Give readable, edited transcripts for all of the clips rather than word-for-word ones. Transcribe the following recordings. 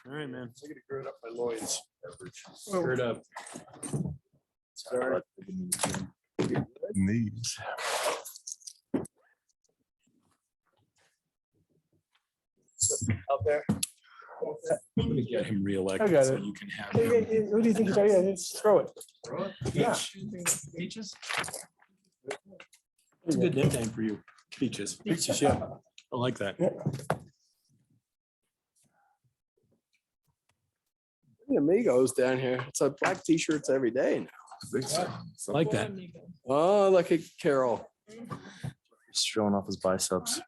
All right, man. I gotta gird up my loins. Stir it up. Sorry. Knees. Out there. I'm gonna get him I reelected got so it. you can have Hey, him. what do you think? Yeah, just throw it. Yeah. Peaches? It's a good nickname for you. Peaches. Peaches, yeah. I like that. Amigos down here. It's like black t-shirts every day now. I like that. Oh, look at Carol. He's showing off his biceps.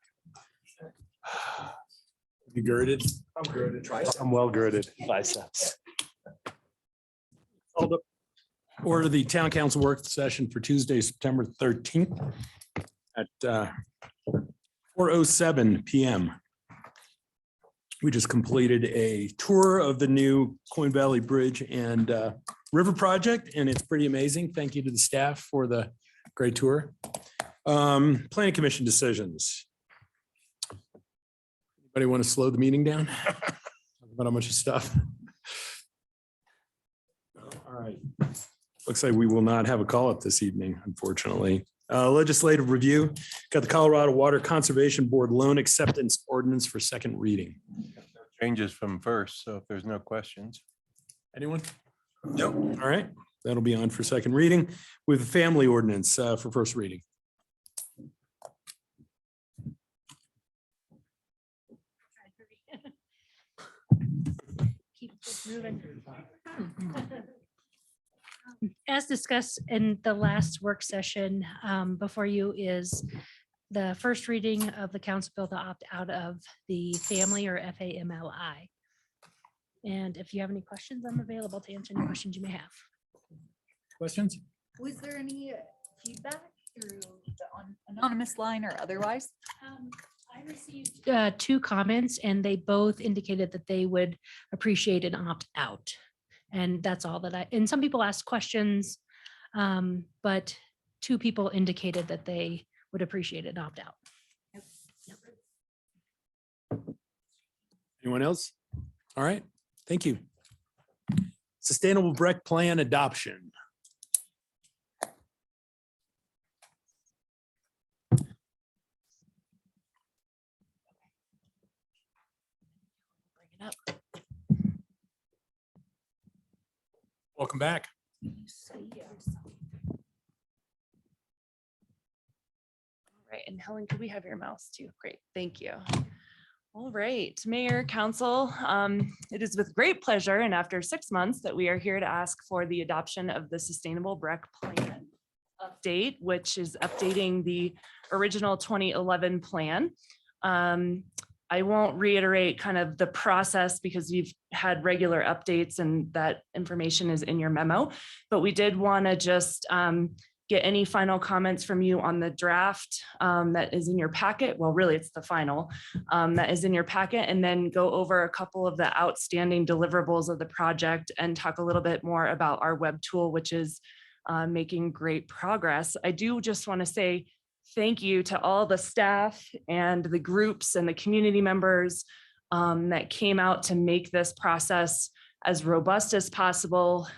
You girded? I'm girded. I'm well girded. Biceps. Order the town council work session for Tuesday, September 13th at 4:07 PM. We just completed a tour of the new Coin Valley Bridge and River Project, and it's pretty amazing. Thank you to the staff for the great tour. Planning Commission decisions. Anybody want to slow the meeting down? Talk about how much stuff. All right. Looks like we will not have a call up this evening, unfortunately. Legislative review, got the Colorado Water Conservation Board loan acceptance ordinance for second reading. Changes from first, so if there's no questions. Anyone? Nope. All right, that'll be on for second reading with the family ordinance for first reading. Keep it moving. As discussed in the last work session, before you is the first reading of the council bill to opt out of the family or FAMLI. And if you have any questions, I'm available to answer any questions you may have. Questions? Was there any feedback through the anonymous line or otherwise? I received two comments and they both indicated that they would appreciate an opt out. And that's all that and some people asked questions, but two people indicated that they would appreciate an opt out. Anyone else? All right, thank you. Sustainable Breck Plan adoption. Bring it up. Welcome back. All right, and Helen, could we have your mouse too? Great, thank you. All right, Mayor, Council, it is with great pleasure and after 6 months that we are here to ask for the adoption of the Sustainable Breck Plan update, which is updating the original 2011 plan. I won't reiterate kind of the process because you've had regular updates and that information is in your memo, but we did want to just get any final comments from you on the draft that is in your packet. Well, really, it's the final that is in your packet, and then go over a couple of the outstanding deliverables of the project and talk a little bit more about our web tool, which is making great progress. I do just want to say thank you to all the staff and the groups and the community members that came out to make this process as robust as possible.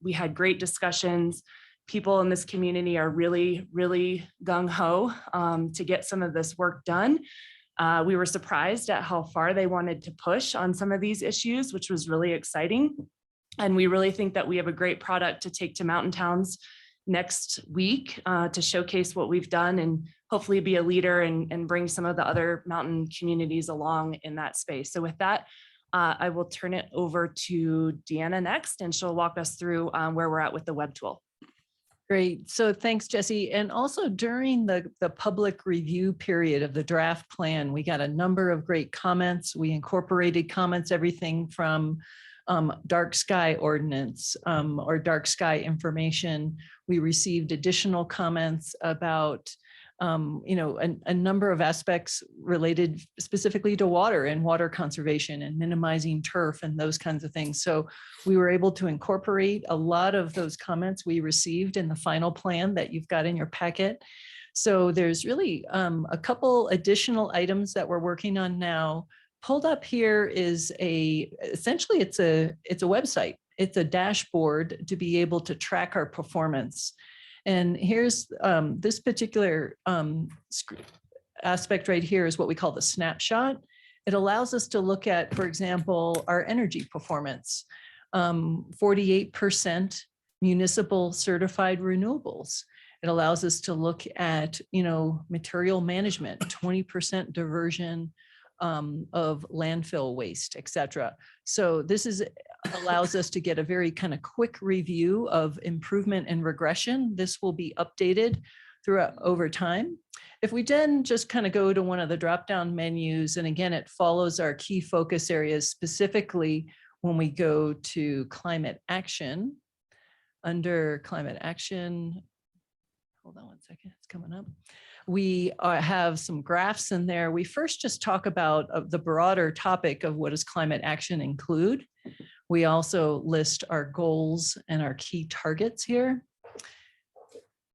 We had great discussions. People in this community are really, really gung-ho to get some of this work done. We were surprised at how far they wanted to push on some of these issues, which was really exciting. And we really think that we have a great product to take to mountain towns next week to showcase what we've done and hopefully be a leader and bring some of the other mountain communities along in that space. So with that, I will turn it over to Deanna next, and she'll walk us through where we're at with the web tool. Great. So thanks, Jesse. And also during the public review period of the draft plan, we got a number of great comments. We incorporated comments, everything from dark sky ordinance or dark sky information. We received additional comments about a number of aspects related specifically to water and water conservation and minimizing turf and those kinds of things. So we were able to incorporate a lot of those comments we received in the final plan that you've got in your packet. So there's really a couple additional items that we're working on now pulled up here is essentially it's a website. It's a dashboard to be able to track our performance. And here's this particular aspect right here is what we call the snapshot. It allows us to look at, for example, our energy performance. 48% municipal certified renewables. It allows us to look at, material management, 20% diversion of landfill waste, et cetera. So this allows us to get a very kind of quick review of improvement and regression. This will be updated throughout over time. If we then just kind of go to one of the drop-down menus, and again, it follows our key focus areas, specifically when we go to climate action. Under climate action, hold on one second, it's coming up. We have some graphs in there. We first just talk about the broader topic of what does climate action include. We also list our goals and our key targets here.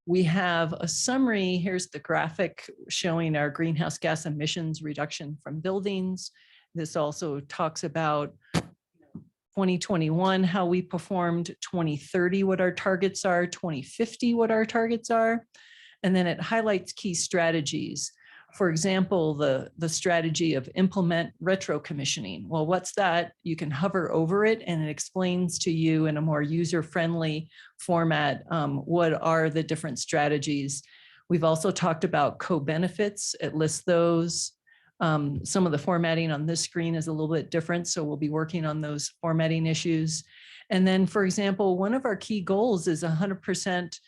We have a summary. Here's the graphic showing our greenhouse gas emissions reduction from buildings. This also talks about 2021, how we performed, 2030, what our targets are, 2050, what our targets are. And then it highlights key strategies. For example, the strategy of implement retro commissioning. Well, what's that? You can hover over it and it explains to you in a more user-friendly format what are the different strategies. We've also talked about co-benefits. It lists those. Some of the formatting on this screen is a little bit different, so we'll be working on those formatting issues. And then, for example, one of our key goals is 100%,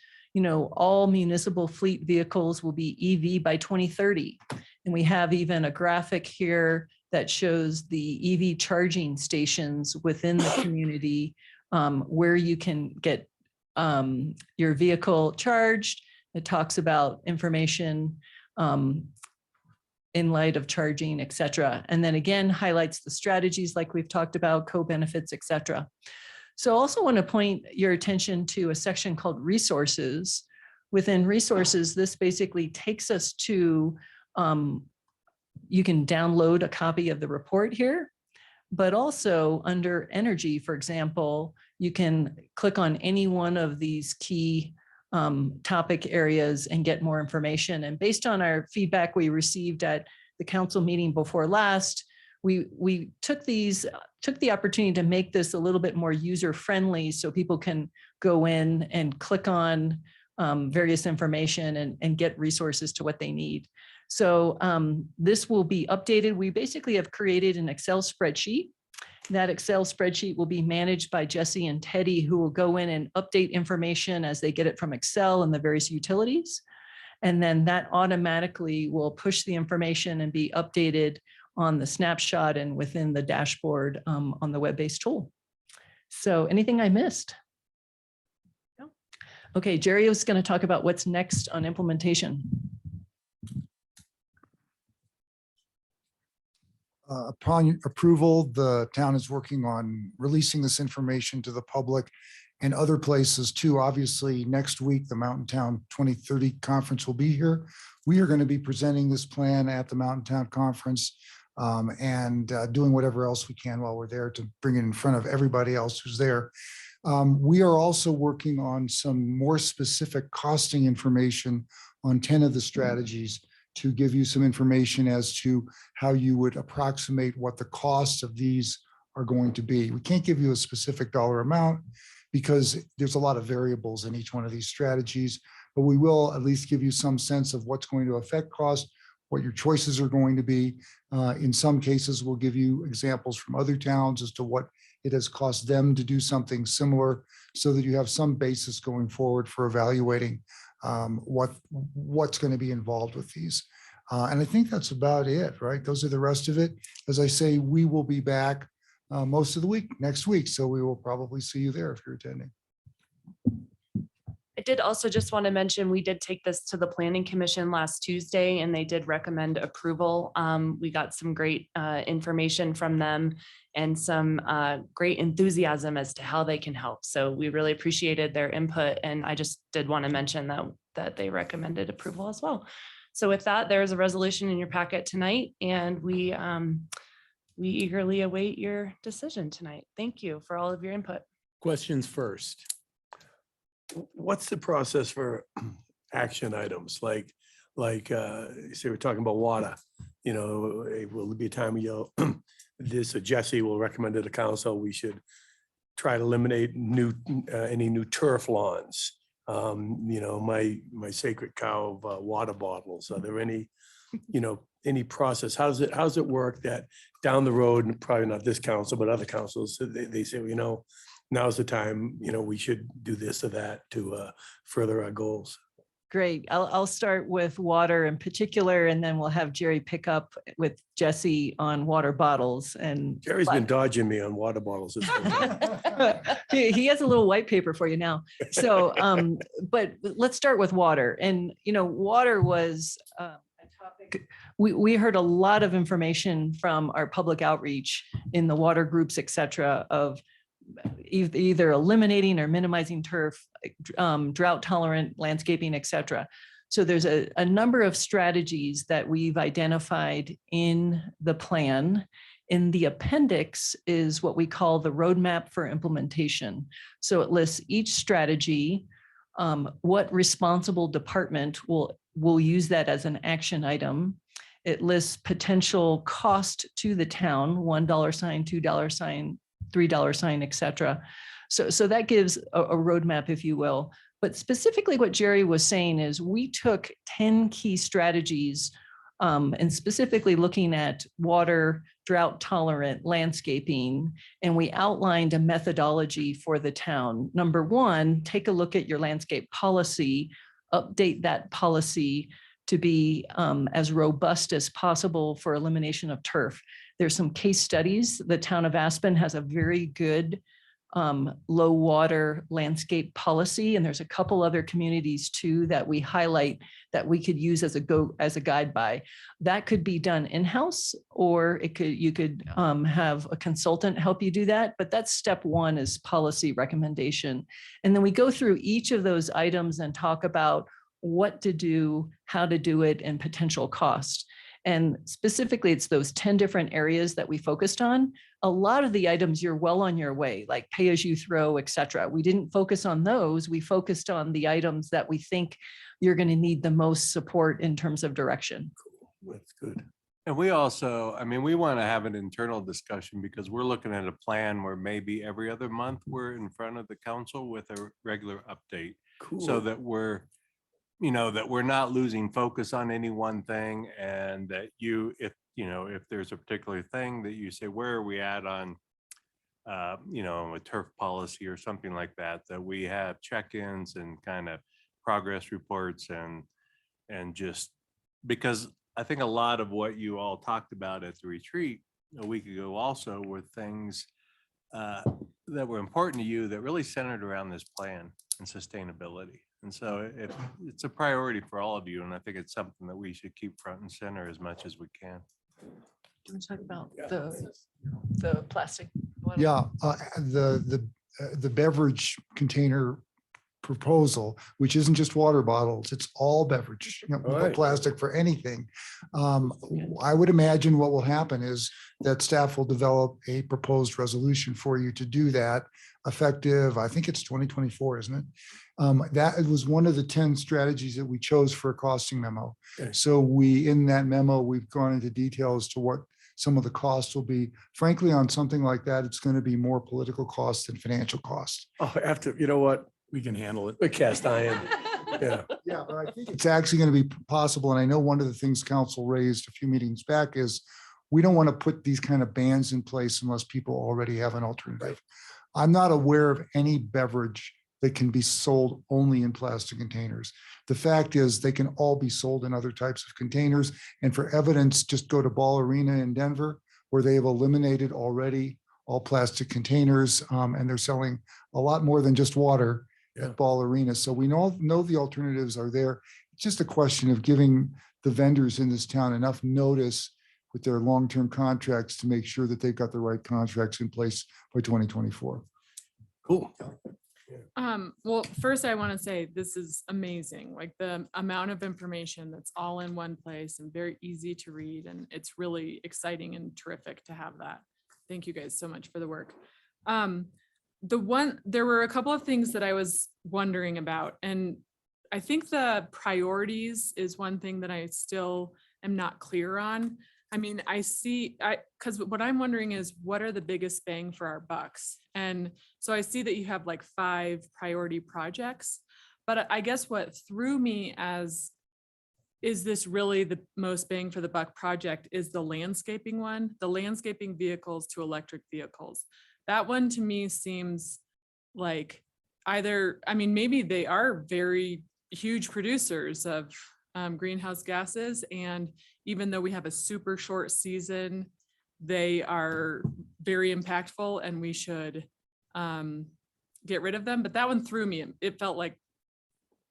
all municipal fleet vehicles will be EV by 2030. And we have even a graphic here that shows the EV charging stations within the community where you can get your vehicle charged. It talks about information in light of charging, et cetera. And then again, highlights the strategies like we've talked about, co-benefits, et cetera. So I also want to point your attention to a section called resources. Within resources, this basically takes us to, you can download a copy of the report here, but also under energy, for example, you can click on any one of these key topic areas and get more information. And based on our feedback we received at the council meeting before last, we took the opportunity to make this a little bit more user-friendly so people can go in and click on various information and get resources to what they need. So this will be updated. We basically have created an Excel spreadsheet. That Excel spreadsheet will be managed by Jesse and Teddy, who will go in and update information as they get it from Excel and the various utilities. And then that automatically will push the information and be updated on the snapshot and within the dashboard on the web-based tool. So anything I missed? No? Okay, Jerry is going to talk about what's next on implementation. Upon approval, the town is working on releasing this information to the public and other places too. Obviously, next week, the Mountain Town 2030 conference will be here. We are going to be presenting this plan at the Mountain Town conference and doing whatever else we can while we're there to bring it in front of everybody else who's there. We are also working on some more specific costing information on 10 of the strategies to give you some information as to how you would approximate what the costs of these are going to be. We can't give you a specific dollar amount because there's a lot of variables in each one of these strategies, but we will at least give you some sense of what's going to affect cost, what your choices are going to be. In some cases, we'll give you examples from other towns as to what it has cost them to do something similar so that you have some basis going forward for evaluating what's going to be involved with these. And I think that's about it, right? Those are the rest of it. As I say, we will be back most of the week, next week. So we will probably see you there if you're attending. I did also just want to mention, we did take this to the Planning Commission last Tuesday and they did recommend approval. We got some great information from them and some great enthusiasm as to how they can help. So we really appreciated their input. And I just did want to mention that they recommended approval as well. So with that, there is a resolution in your packet tonight and we we eagerly await your decision tonight. Thank you for all of your input. Questions first. What's the process for action items? Say we're talking about water, will there be a time you'll, this or Jesse will recommend to the council, we should try to eliminate any new turf lawns. My sacred cow of water bottles. Are there any process? How's it work that down the road, and probably not this council, but other councils, they say, now's the time, we should do this or that to further our goals. Great. I'll start with water in particular, and then we'll have Jerry pick up with Jesse on water bottles and. Jerry's been dodging me on water bottles. He has a little white paper for you now. So, but let's start with water. And, water was a topic. We heard a lot of information from our public outreach in the water groups, et cetera, of either eliminating or minimizing turf, drought tolerant landscaping, et cetera. So there's a number of strategies that we've identified in the plan. In the appendix is what we call the roadmap for implementation. So it lists each strategy, what responsible department will use that as an action item. It lists potential cost to the town, $1 sign, $2 sign, $3 sign, et cetera. So that gives a roadmap, if you will. But specifically what Jerry was saying is we took 10 key strategies and specifically looking at water, drought tolerant landscaping, and we outlined a methodology for the town. Number one, take a look at your landscape policy, update that policy to be as robust as possible for elimination of turf. There's some case studies. The town of Aspen has a very good low water landscape policy, and there's a couple other communities too that we highlight that we could use as a guide by. That could be done in-house, or you could have a consultant help you do that. But that's step one, is policy recommendation. And then we go through each of those items and talk about what to do, how to do it, and potential cost. And specifically, it's those 10 different areas that we focused on. A lot of the items you're well on your way, like pay as you throw, et cetera. We didn't focus on those. We focused on the items that we think you're going to need the most support in terms of direction. That's good. And we also, we want to have an internal discussion because we're looking at a plan where maybe every other month we're in front of the council with a regular update. Cool. So that we're not losing focus on any one thing, and that if there's a particular thing that you say, where are we at on, a turf policy or something like that, that we have check-ins and kind of progress reports and just because I think a lot of what you all talked about at the retreat a week ago also were things that were important to you that really centered around this plan and sustainability. And so it's a priority for all of you. And I think it's something that we should keep front and center as much as we can. Do you want to talk about the plastic? bottle? Yeah, the beverage container proposal, which isn't just water bottles, it's all beverage, no Right. plastic for anything. I would imagine what will happen is that staff will develop a proposed resolution for you to do that, effective, I think it's 2024, isn't it? That was one of the 10 strategies that we chose for a costing memo. Okay. So in that memo, we've gone into details to what some of the costs will be. Frankly, on something like that, it's going to be more political cost than financial cost. Oh, you know what? We can handle it. We're cast iron. Yeah. Yeah, but I think it's actually going to be possible. And I know one of the things council raised a few meetings back is we don't want to put these kind of bans in place unless people already have an alternative. I'm not aware of any beverage that can be sold only in plastic containers. The fact is they can all be sold in other types of containers. And for evidence, just go to Ball Arena in Denver, where they have eliminated already all plastic containers, and they're selling a lot more than just water at Ball Arena. So we know the alternatives are there. It's just a question of giving the vendors in this town enough notice with their long-term contracts to make sure that they've got the right contracts in place by 2024. Cool. Well, first I want to say this is amazing, like the amount of information that's all in one place and very easy to read. And it's really exciting and terrific to have that. Thank you guys so much for the work. There were a couple of things that I was wondering about, and I think the priorities is one thing that I still am not clear on. I mean, because what I'm wondering is what are the biggest bang for our bucks? And so I see that you have like 5 priority projects, but I guess what threw me as, is this really the most bang for the buck project is the landscaping one, the landscaping vehicles to electric vehicles. That one to me seems like either, I mean, maybe they are very huge producers of greenhouse gases. And even though we have a super short season, they are very impactful and we should get rid of them. But that one threw me. It felt like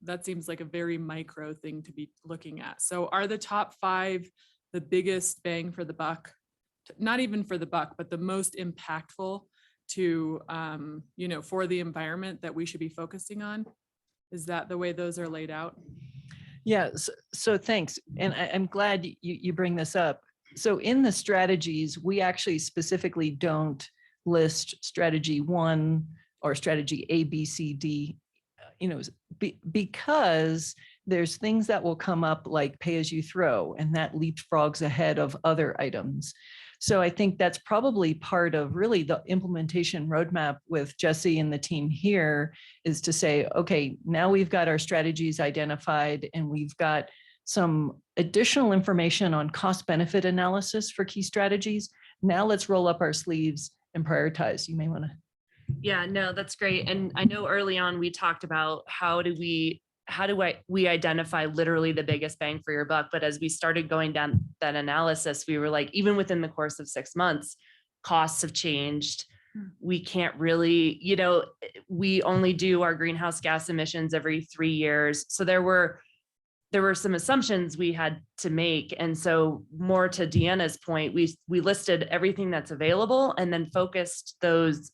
that seems like a very micro thing to be looking at. So are the top 5 the biggest bang for the buck? Not even for the buck, but the most impactful to, for the environment that we should be focusing on? Is that the way those are laid out? Yeah, so thanks. And I'm glad you bring this up. So in the strategies, we actually specifically don't list strategy 1 or strategy A, B, C, D, because there's things that will come up like pay as you throw, and that leapfrogs ahead of other items. So I think that's probably part of really the implementation roadmap with Jesse and the team here, is to say, okay, now we've got our strategies identified and we've got some additional information on cost benefit analysis for key strategies. Now let's roll up our sleeves and prioritize. You may want to. Yeah, no, that's great. And I know early on we talked about how do we identify literally the biggest bang for your buck. But as we started going down that analysis, we were like, even within the course of 6 months, costs have changed. We can't really, we only do our greenhouse gas emissions every 3 years. So there were some assumptions we had to make. And so more to Deanna's point, we listed everything that's available and then focused those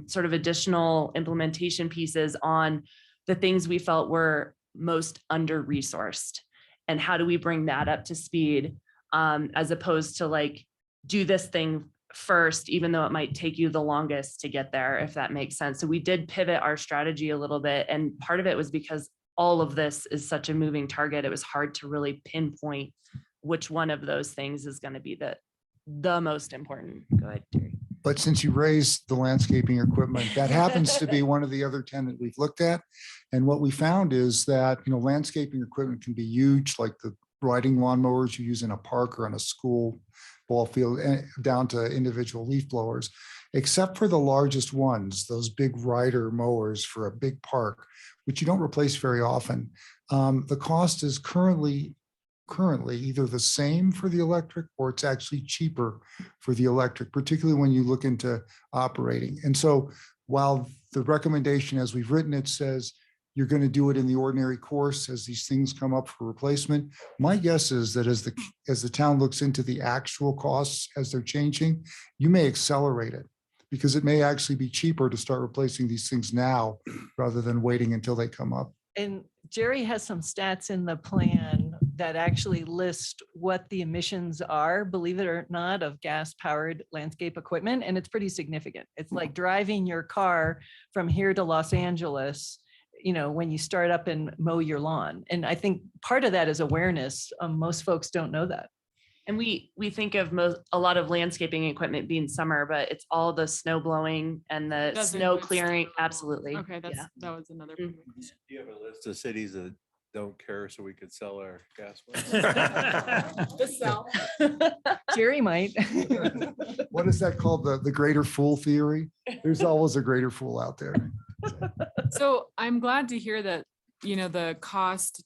sort of additional implementation pieces on the things we felt were most under-resourced. And how do we bring that up to speed, as opposed to like, do this thing first, even though it might take you the longest to get there, if that makes sense. So we did pivot our strategy a little bit. And part of it was because all of this is such a moving target. It was hard to really pinpoint which one of those things is going to be the most important. Go ahead, Terry. But since you raised the landscaping equipment, that happens to be one of the other 10 that we've looked at. And what we found is that, landscaping equipment can be huge, like the riding lawnmowers you use in a park or on a school ball field, down to individual leaf blowers, except for the largest ones, those big rider mowers for a big park, which you don't replace very often. The cost is currently either the same for the electric or it's actually cheaper for the electric, particularly when you look into operating. And so while the recommendation as we've written it says you're going to do it in the ordinary course as these things come up for replacement, my guess is that as the town looks into the actual costs as they're changing, you may accelerate it, because it may actually be cheaper to start replacing these things now rather than waiting until they come up. And Jerry has some stats in the plan that actually list what the emissions are, believe it or not, of gas-powered landscape equipment. And it's pretty significant. It's like driving your car from here to Los Angeles, when you start up and mow your lawn. And I think part of that is awareness. Most folks don't know that. And we think of a lot of landscaping equipment being summer, but it's all the snow blowing and the Doesn't snow include clearing. snow. Absolutely. Okay, Yeah. that was another. Mm. Do you have a list of cities that don't care so we could sell our gas? The cell. Jerry might. What is that called? The greater fool theory? There's always a greater fool out there. So I'm glad to hear that, the cost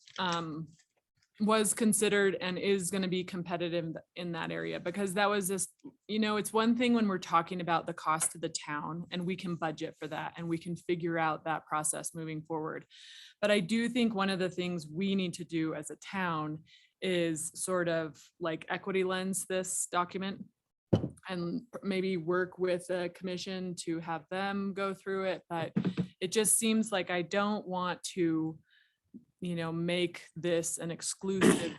was considered and is going to be competitive in that area, because that was just, it's one thing when we're talking about the cost to the town and we can budget for that and we can figure out that process moving forward. But I do think one of the things we need to do as a town is sort of like equity lens this document and maybe work with a commission to have them go through it. But it just seems like I don't want to, make this an exclusive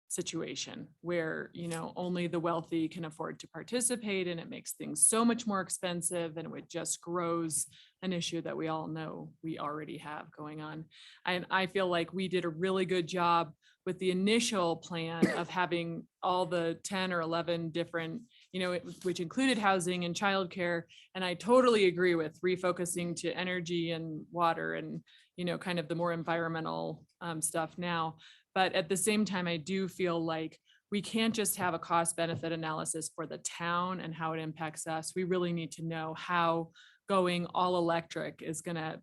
situation where, only the wealthy can afford to participate, and it makes things so much more expensive, and it just grows an issue that we all know we already have going on. And I feel like we did a really good job with the initial plan of having all the 10 or 11 different, which included housing and childcare. And I totally agree with refocusing to energy and water and, kind of the more environmental stuff now. But at the same time, I do feel like we can't just have a cost benefit analysis for the town and how it impacts us. We really need to know how going all electric is gonna,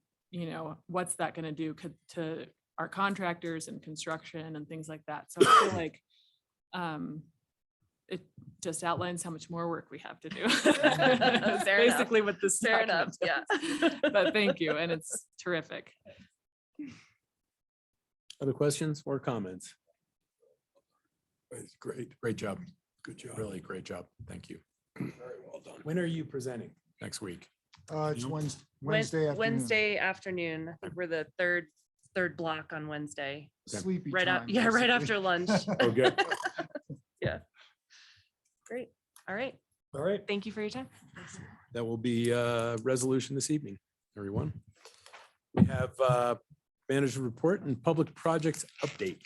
what's that gonna do to our contractors and construction and things like that. So I feel like it just outlines how much more work we have to do. That's Fair enough. basically what this Fair enough, document yeah. does. But thank you, and it's terrific. Other questions or comments? It's great. Great job. Good job. Really great job. Thank you. Very well done. When are you presenting? Next week? It's Wednesday afternoon. Wednesday afternoon. I think we're the third block on Wednesday. Sleepy Right time, out, yeah, right basically. after lunch. Oh, good. Great. All right. All right. Thank you for your time. That will be a resolution this evening, everyone. We have manager report and public projects update.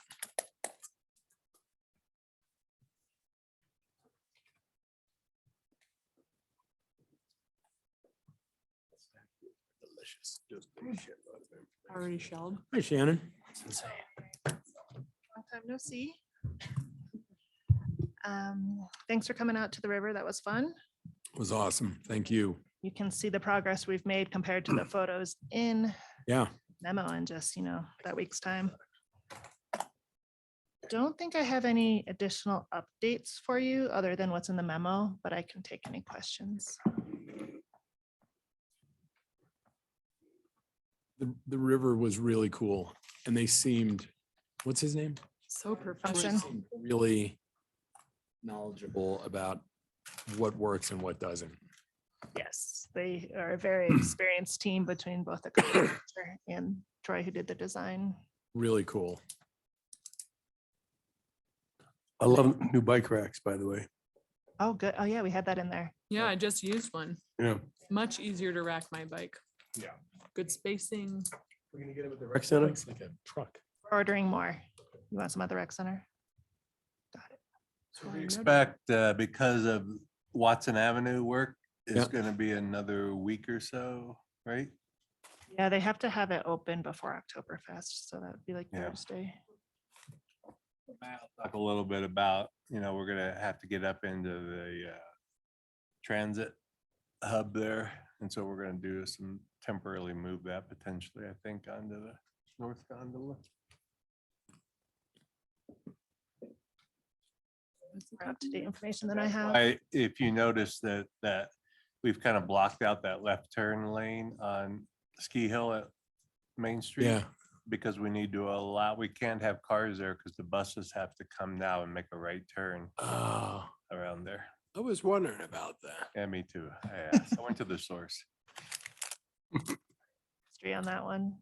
Delicious. Just a shitload of information. Already shelled. Hi, Shannon. Long time no see. Thanks for coming out to the river. That was fun. It was awesome. Thank you. You can see the progress we've made compared to the photos in Yeah. memo in just, that week's time. Don't think I have any additional updates for you other than what's in the memo, but I can take any questions. The river was really cool and they seemed, what's his name? So Function. professional. Really knowledgeable about what works and what doesn't. Yes, they are a very experienced team between both the contractor and Troy who did the design. Really cool. I love new bike racks, by the way. Oh, good. Oh, yeah, we had that in there. Yeah, I just used one. Yeah. Much easier to rack my bike. Yeah. Good spacing. We're gonna get it with the rec center. Looks like a truck. We're ordering more. You want some at the rec center? Got it. So we expect, because of Watson Avenue work, Yeah. is gonna be another week or so, right? Yeah, they have to have it open before Oktoberfest, so that would be like Yeah. Thursday. I'll talk a little bit about, we're gonna have to get up into the transit hub there. And so we're gonna do some temporarily move that potentially, I think, onto the north gondola. More up-to-date information than I have. If you notice that we've kind of blocked out that left turn lane on Ski Hill at Main Street. Yeah. Because we need to we can't have cars there because the buses have to come now and make a right turn Oh, around there. I was wondering about that. Yeah, me too. I asked. I went to the source. History on that one.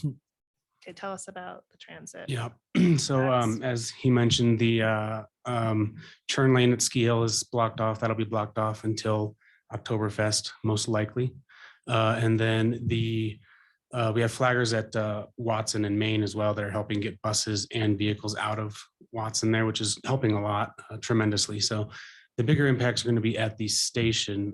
Okay, tell us about the transit. Yeah, so That's- as he mentioned, the turn lane at Ski Hill is blocked off. That'll be blocked off until Oktoberfest, most likely. And then we have flaggers at Watson and Maine as well that are helping get buses and vehicles out of Watson there, which is helping a lot tremendously. So the bigger impacts are going to be at the station.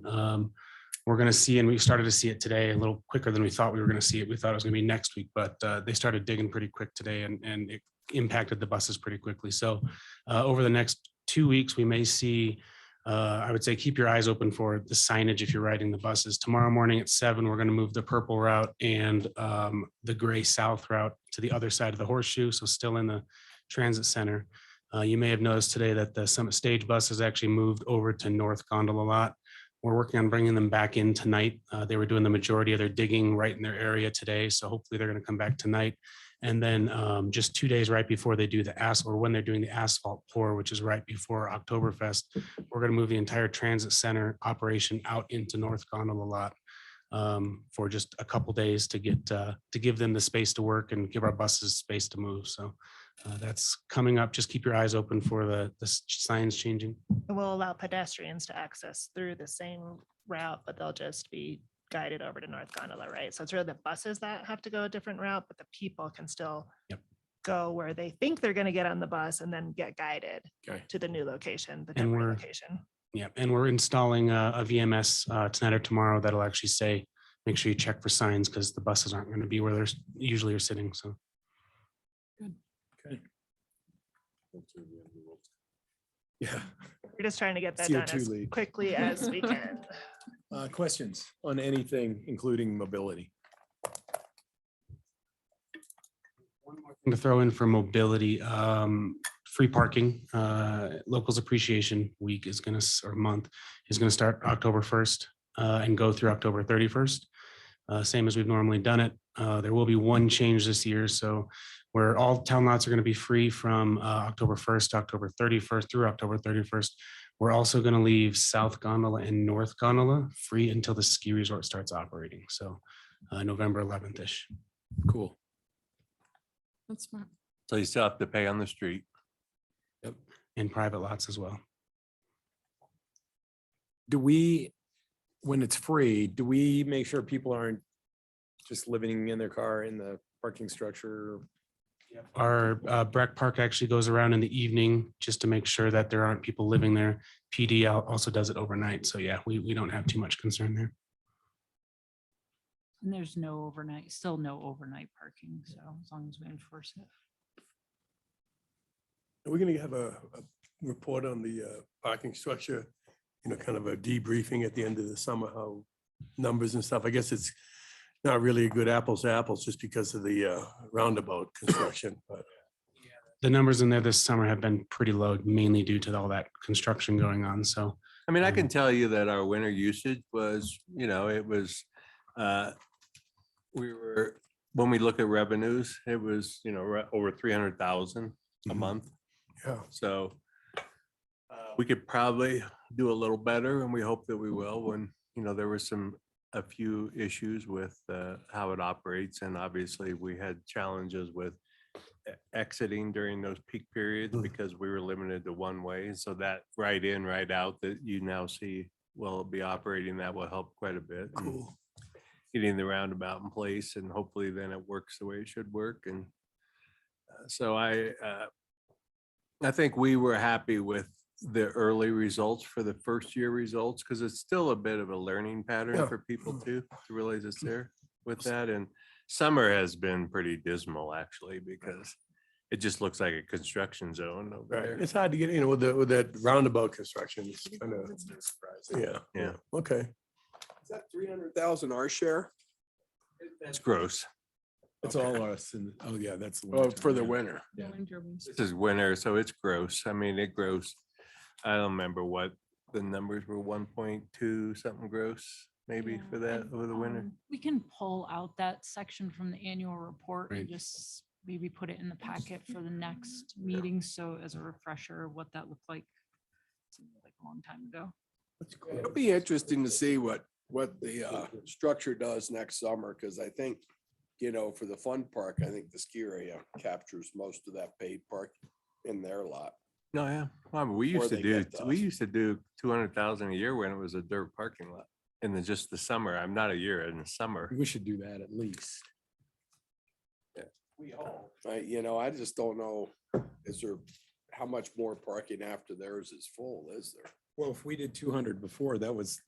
We're going to see, and we started to see it today a little quicker than we thought we were going to see it. We thought it was going to be next week, but they started digging pretty quick today and it impacted the buses pretty quickly. So over the next 2 weeks, we may see, I would say, keep your eyes open for the signage if you're riding the buses. Tomorrow morning at 7, we're going to move the purple route and the gray south route to the other side of the horseshoe. So still in the transit center. You may have noticed today that the Summit Stage buses actually moved over to North Gondola Lot. We're working on bringing them back in tonight. They were doing the majority of their digging right in their area today. So hopefully they're going to come back tonight. And then just 2 days right before they do the asphalt, or when they're doing the asphalt pour, which is right before Oktoberfest, we're going to move the entire transit center operation out into North Gondola Lot. for just a couple days to give them the space to work and give our buses space to move. So that's coming up. Just keep your eyes open for the signs changing. It will allow pedestrians to access through the same route, but they'll just be guided over to North Gondola, right? So it's really the buses that have to go a different route, but the people can still Yep. go where they think they're going to get on the bus and then get guided Okay. to the new location, the And temporary we're- location. Yeah, and we're installing a VMS tonight or tomorrow that'll actually say, make sure you check for signs because the buses aren't going to be where they're usually are sitting. So Okay. Yeah. We're just trying to get that done CO2 as lead. quickly as we can. Questions on anything, including mobility? to throw in for mobility, free parking, Locals Appreciation Week is going to, or month is going to start October 1st and go through October 31st. Same as we've normally done it. There will be one change this year. So where all town lots are going to be free from October 1st to October 31st through October 31st. We're also going to leave South Gondola and North Gondola free until the ski resort starts operating. So November 11th-ish. Cool. That's smart. So you still have to pay on the street. And private lots as well. Do we, when it's free, do we make sure people aren't just living in their car in the parking structure? Our Breck Park actually goes around in the evening just to make sure that there aren't people living there. PD also does it overnight. So yeah, we don't have too much concern there. And there's no overnight, still no overnight parking, so as long as we enforce it. Are we gonna have a report on the parking structure? You know, kind of a debriefing at the end of the summer, how numbers and stuff. I guess it's not really a good apples to apples just because of the roundabout construction, but The numbers in there this summer have been pretty low, mainly due to all that construction going on. So I mean, I can tell you that our winter usage was, you know, it was, we were, when we look at revenues, it was, you know, over 300,000 a Mhm. month. yeah. So we could probably do a little better, and we hope that we will. When, you know, there were a few issues with how it operates, and obviously we had challenges with exiting during those peak periods because we were limited to one way. So that right in, right out that you now see will be operating, that will help quite a bit. and Cool. Getting the roundabout in place, and hopefully then it works the way it should work. And so I think we were happy with the early results for the first year results, because it's still a bit of a learning pattern Yeah. for people too, to realize it's there with that. And summer has been pretty dismal actually, because it just looks like a construction zone over Right. there. It's hard to get, you know, with that roundabout construction. It's kind of, yeah. Yeah. Okay. Is that 300,000 our share? It's gross. It's all us. And, oh yeah, that's the Oh, one. for the winter. Yeah. Winter ones. This is winter, so it's gross. I mean, it gross. I don't remember what the numbers were, 1.2 something gross, maybe Yeah, for that and, over the winter. We can pull out that section from the annual report and Right. just maybe put it in the packet for the next meeting. So as a refresher, of what that looked like. Seemed like a long time ago. It'll be interesting to see what the structure does next summer, because I think, you know, for the fun park, I think the ski area captures most of that paid park in their lot. No, yeah. Well, we Before used to they do, get to we us. used to do 200,000 a year when it was a dirt parking lot. In just the summer. I'm not a year, in the summer. We should do that at least. You know, I just don't know, is there, how much more parking after theirs is full, is there? Well, if we did 200 before, that was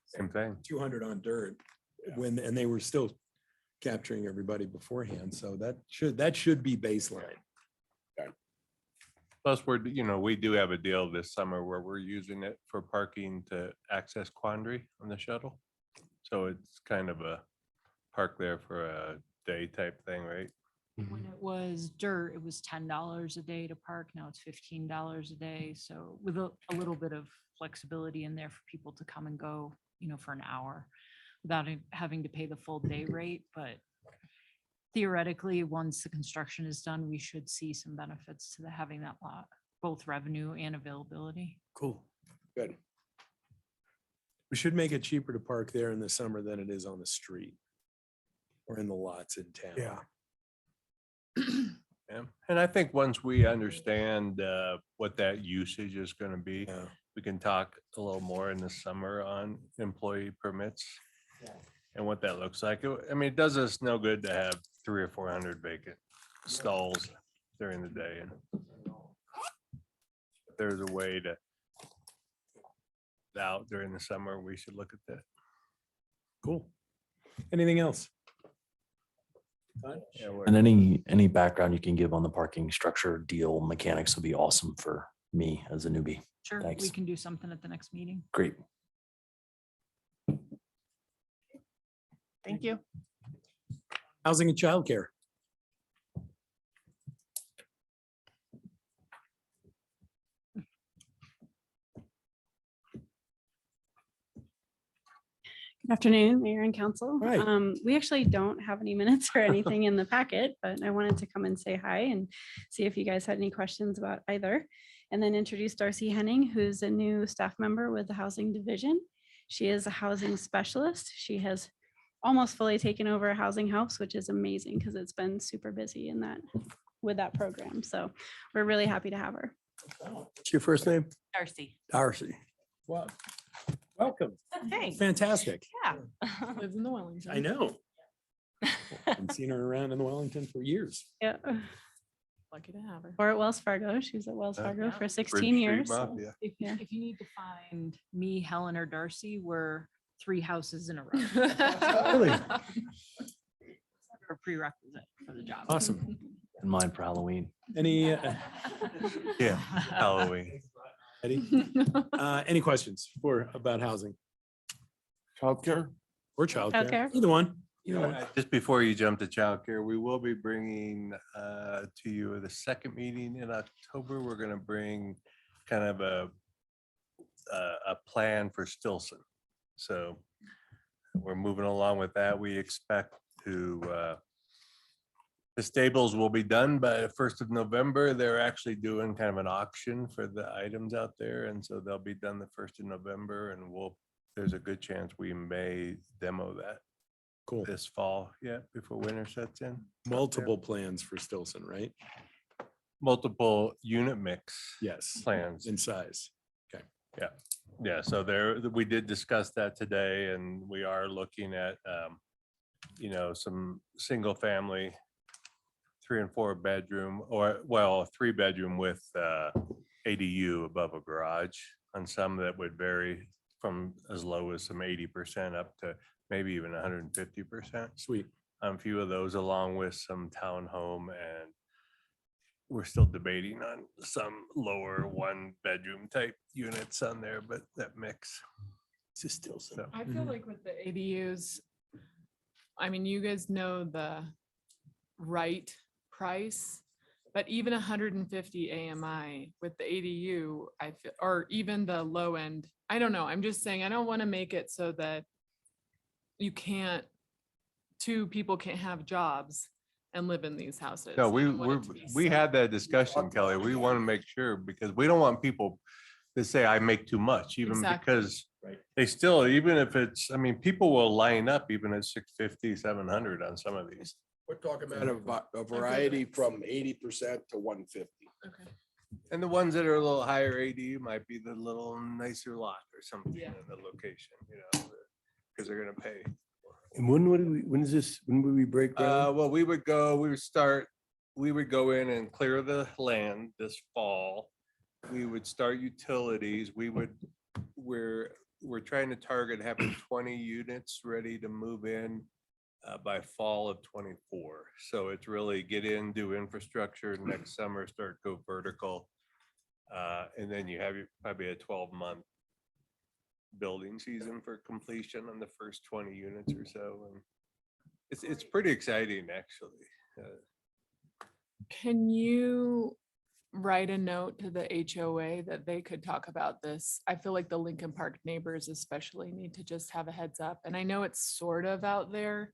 Same thing. 200 on dirt and they were still capturing everybody beforehand. So that should be baseline. Plus, you know, we do have a deal this summer where we're using it for parking to access Quandary on the shuttle. So it's kind of a park there for a day type thing, right? When it was dirt, it was $10 a day to park. Now it's $15 a day. So with a little bit of flexibility in there for people to come and go, you know, for an hour without having to pay the full day rate. But theoretically, once the construction is done, we should see some benefits to having that lot, both revenue and availability. Cool. Good. We should make it cheaper to park there in the summer than it is on the street or in the lots in town. Yeah. Yeah, and I think once we understand what that usage is going to be, Yeah. we can talk a little more in the summer on employee permits and what that looks like. I mean, it does us no good to have 300 or 400 vacant stalls during the day. And if there's a way to out during the summer, we should look at that. Cool. Anything else? Yeah, we're- And any background you can give on the parking structure deal mechanics would be awesome for me as a newbie. Sure, we Thanks. can do something at the next meeting. Great. Thank you. Housing and childcare. Good afternoon, Mayor and Council. Hi. We actually don't have any minutes or anything in the packet, but I wanted to come and say hi and see if you guys had any questions about either. And then introduce Darcy Henning, who's a new staff member with the Housing Division. She is a housing specialist. She has almost fully taken over Housing Helps, which is amazing because it's been super busy in that with that program. So we're really happy to have her. What's your first name? Darcy. Darcy. Wow. Welcome. Thanks. Fantastic. Yeah. Lives in the Wellington. I know. I've seen her around in the Wellington for years. Yeah. Lucky to have her. Or at Wells Fargo. She was at Wells Fargo Yeah. for Bridge 16 Street years. so- Mafia. If Yeah. if you need to find me, Helen, or Darcy, we're 3 houses in a row. Really? A prerequisite for the job. Awesome. In mind for Halloween. Any, Yeah, Halloween. Eddie? Any questions about housing Childcare? or childcare? Childcare. Either one. Either one. Just before you jump to childcare, we will be bringing to you the second meeting in October. We're going to bring kind of a plan for Stilson. So we're moving along with that. We expect to the stables will be done by the 1st of November. They're actually doing kind of an auction for the items out there. And so they'll be done the 1st of November, and there's a good chance we may demo that Cool. this fall, before winter sets in. Multiple plans for Stilson, right? Multiple unit mix Yes. plans. In size. Yeah, so we did discuss that today, and we are looking at, some single family, 3 and 4 bedroom, or, well, 3 bedroom with ADU above a garage. On some that would vary from as low as some 80% up to maybe even 150%. Sweet. On a few of those, along with some townhome, and we're still debating on some lower 1-bedroom type units on there, but that mix. It's just still so. I feel like with the ADUs, I mean, you guys know the right price, but even 150 AMI with the ADU, I feel, or even the low end, I don't know. I'm just saying, I don't want to make it so that two people can't have jobs and live in these houses. No, I don't want it to be we so- had that discussion, Kelly. We want to make sure, because we don't want people to say, I make too much, even Exactly. because they still, even if it's, I mean, people will line up even at 650, 700 on some of these. We're talking about a variety from 80% to 150. Okay. And the ones that are a little higher ADU might be the little nicer lot or something Yeah. in the location, because they're gonna pay. And when would we break ground? Well, we would go in and clear the land this fall. We would start utilities. We're trying to target having 20 units ready to move in by fall of 24. So it's really get in, do infrastructure next summer, go vertical. And then you have probably a 12-month building season for completion on the first 20 units or so. And it's pretty exciting, actually. Can you write a note to the HOA that they could talk about this? I feel like the Lincoln Park neighbors especially need to just have a heads up. And I know it's sort of out there,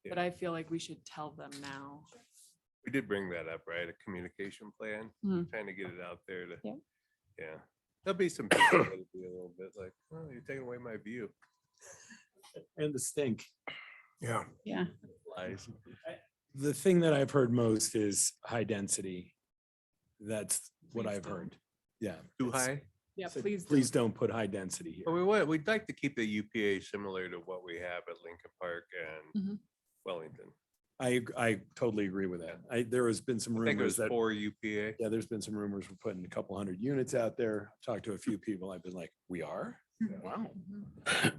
but I feel like we should tell them now. We did bring that up, right? A communication plan, Mhm. trying to get it out there to, Yeah. yeah. There'll be some people that'll be a little bit like, oh, you're taking away my view. And the stink. Yeah. Yeah. Lies. The thing that I've heard most is high density. That's what Please I've don't. heard. Yeah. Too it's- high? Yeah, so please. Please don't put high density here. But we'd like to keep the UPA similar to what we have at Lincoln Park and Mhm. Wellington. I totally agree with that. There has been some I think it was rumors that, 4 UPA. yeah, there's been some rumors we're putting a couple hundred units out there. I've talked to a few people. I've been like, we are? Wow. I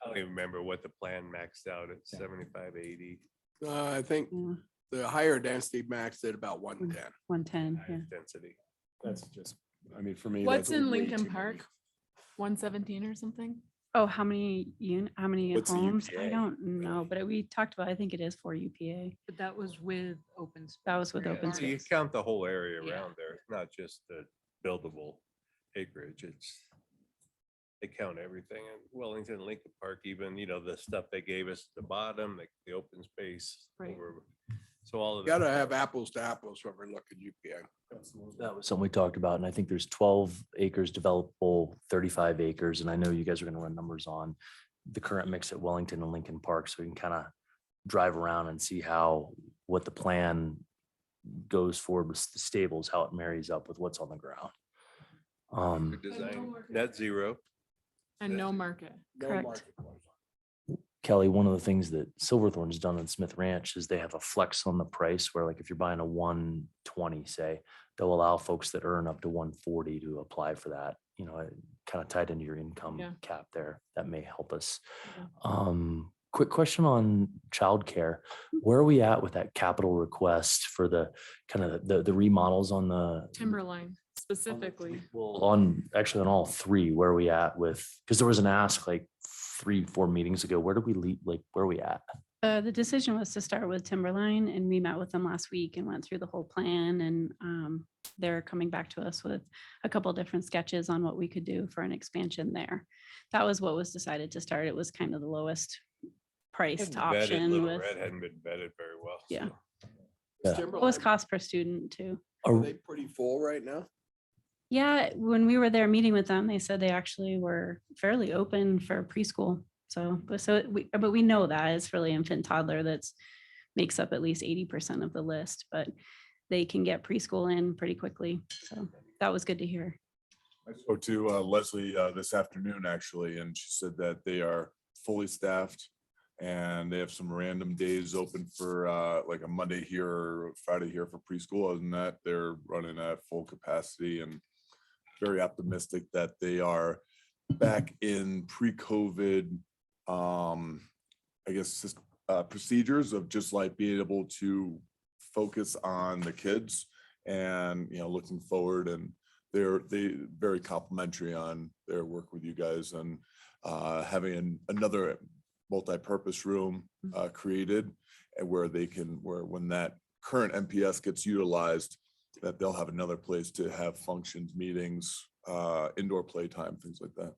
don't even remember what the plan maxed out at 75, 80 I think Yeah, the higher density maxed at about 110. 110, yeah. density. That's just, I mean, for me. What's that's in way Lincoln too many. Park? 117 or something? Oh, how many how many What's the homes? I UPA? don't know, but we talked about, I think it is for UPA. But that was with open. That was with space, open right? So you space. count the whole area Yeah. around there, it's not just the buildable acreage, it's they count everything in Wellington, Lincoln Park, even, the stuff they gave us at the bottom, like the open space. Right. over- So all of Got to that. have apples to apples when we look at UPA. That was something we talked about, and I think there's 12 acres developable, 35 acres, and I know you guys are gonna run numbers on the current mix at Wellington and Lincoln Park, so we can kind of drive around and see what the plan goes forward with the stables, how it marries up with what's on the ground. Good design, net zero. And no market. Correct. Kelly, one of the things that Silverthorne's done in Smith Ranch is they have a flex on the price where, like, if you're buying a 120, say, they'll allow folks that earn up to 140 to apply for that, kind of tied into your income Yeah. cap there. That may help us. Yeah. Quick question on childcare. Where are we at with that capital request for the kind of the remodels on the Timberline specifically. well, actually on all three? Where are we at with, because there was an ask like 3-4 meetings ago. Where did we leave? Like, where are we at? The decision was to start with Timberline, and we met with them last week and went through the whole plan, and they're coming back to us with a couple different sketches on what we could do for an expansion there. That was what was decided to start. It was kind of the lowest priced Vetted, option Little with, Red hadn't been vetted very well. Yeah. so. Yeah. lowest cost per student too. Are they pretty full right now? Yeah, when we were there meeting with them, they said they actually were fairly open for preschool. So, but we know that it's really infant toddler that's makes up at least 80% of the list, but they can get preschool in pretty quickly. So that was good to hear. I spoke to Leslie this afternoon, actually, and she said that they are fully staffed and they have some random days open for like a Monday here or Friday here for preschool. Other than that, they're running at full capacity and very optimistic that they are back in pre-COVID, I guess, procedures of just like being able to focus on the kids and, looking forward, and they very complimentary on their work with you guys and having another multi-purpose room created and where when that current MPS gets utilized, that they'll have another place to have functions, meetings, indoor playtime, things like that.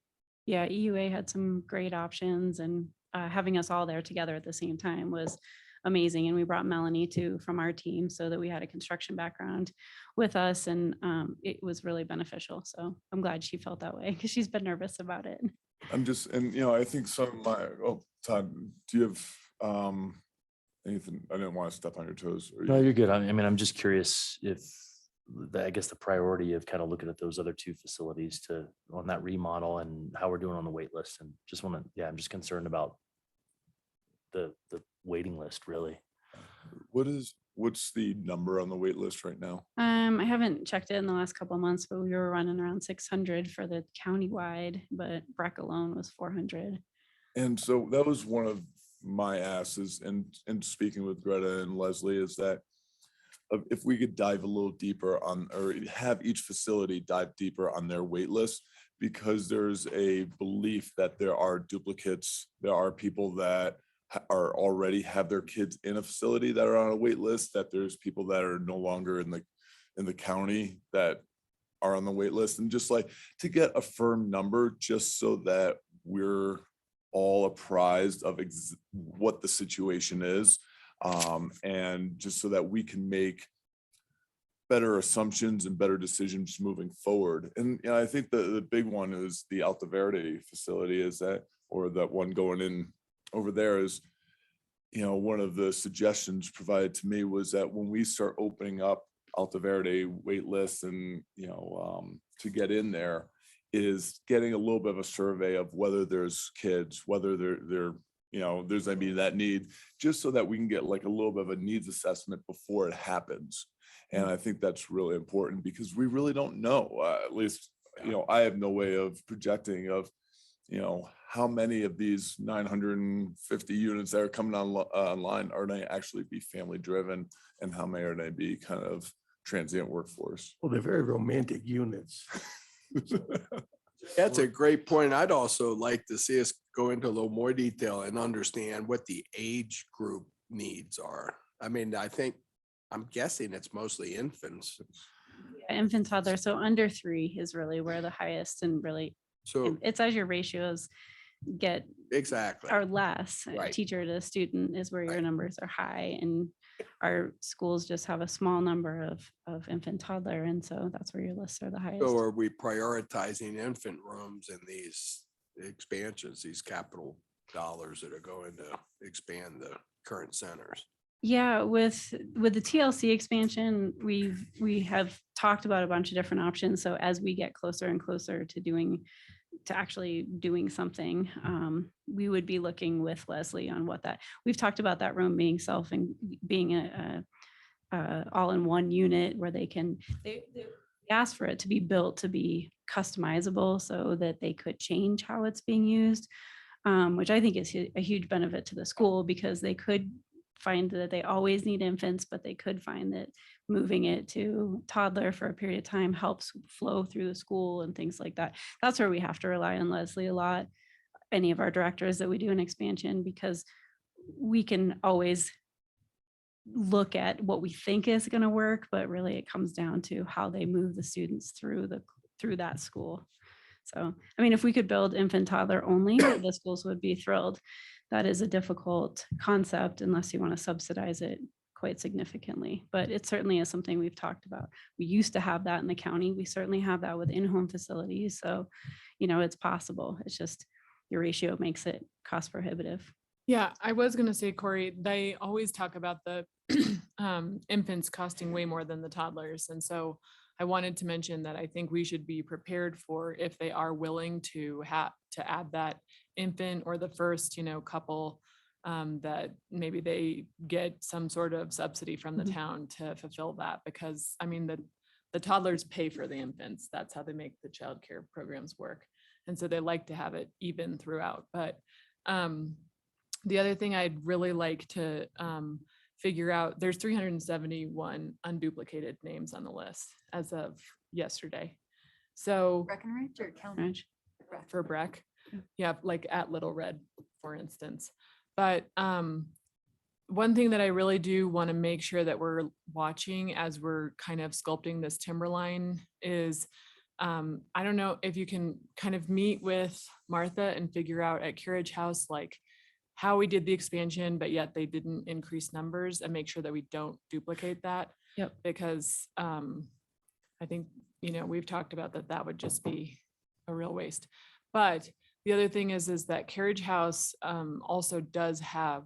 Yeah, EUA had some great options, and having us all there together at the same time was amazing. And we brought Melanie too from our team so that we had a construction background with us, and it was really beneficial. So I'm glad she felt that way because she's been nervous about it. I think Todd, do you have anything? I didn't want to step on your toes. No, you're good. I mean, I'm just curious if I guess the priority of kind of looking at those other two facilities on that remodel and how we're doing on the wait list, and just I'm just concerned about the waiting list, really. What's the number on the wait list right now? I haven't checked it in the last couple of months, but we were running around 600 for the countywide, but Breck alone was 400. And so that was one of my asks, and speaking with Greta and Leslie, is that if we could dive a little deeper on, or have each facility dive deeper on their wait list, because there's a belief that there are duplicates. There are people that are already have their kids in a facility that are on a wait list, that there's people that are no longer in the county that are on the wait list, and just like to get a firm number just so that we're all apprised of what the situation is, and just so that we can make better assumptions and better decisions moving forward. And I think the big one is the Alta Verde facility is that, or that one going in over there is, one of the suggestions provided to me was that when we start opening up Alta Verde wait lists and, to get in there, is getting a little bit of a survey of whether there's kids, whether there's gonna be that need, just so that we can get like a little bit of a needs assessment before it happens. And I think that's really important because we really don't know, at least, I have no way of projecting of, how many of these 950 units that are coming online are they actually be family driven, and how many are they be kind of transient workforce. Well, they're very romantic units. That's a great point. I'd also like to see us go into a little more detail and understand what the age group needs are. I mean, I'm guessing it's mostly infants. Infant toddler, so under 3 is really where the highest and really, So it's as your ratios get exactly. are less. Right. Teacher to student is where your numbers are high, and our schools just have a small number of infant toddler, and so that's where your lists are the highest. So are we prioritizing infant rooms in these expansions, these capital dollars that are going to expand the current centers? Yeah, with the TLC expansion, we have talked about a bunch of different options. So as we get closer and closer to actually doing something, we would be looking with Leslie on what that, we've talked about that room being and being a all-in-one unit where they ask for it to be built to be customizable so that they could change how it's being used, which I think is a huge benefit to the school, because they could find that they always need infants, but they could find that moving it to toddler for a period of time helps flow through the school and things like that. That's where we have to rely on Leslie a lot, any of our directors that we do an expansion, because we can always look at what we think is going to work, but really it comes down to how they move the students through that school. So, I mean, if we could build infant toddler only, the schools would be thrilled. That is a difficult concept unless you want to subsidize it quite significantly, but it certainly is something we've talked about. We used to have that in the county. We certainly have that with in-home facilities. So, it's possible. It's just your ratio makes it cost prohibitive. Yeah, I was gonna say, Corey, they always talk about the infants costing way more than the toddlers. And so I wanted to mention that I think we should be prepared for if they are willing to add that infant or the first, couple, that maybe they get some sort of subsidy from the town to fulfill that, because I mean, the toddlers pay for the infants. That's how they make the childcare programs work. And so they like to have it even throughout. But the other thing I'd really like to figure out, there's 371 unduplicated names on the list as of yesterday. So Breckenridge or County? for Breck, yeah, like at Little Red, for instance. But one thing that I really do want to make sure that we're watching as we're kind of sculpting this timberline is, I don't know if you can kind of meet with Martha and figure out at Carriage House, like how we did the expansion, but yet they didn't increase numbers, and make sure that we don't duplicate that. Yep. Because I think, we've talked about that would just be a real waste. But the other thing is that Carriage House also does have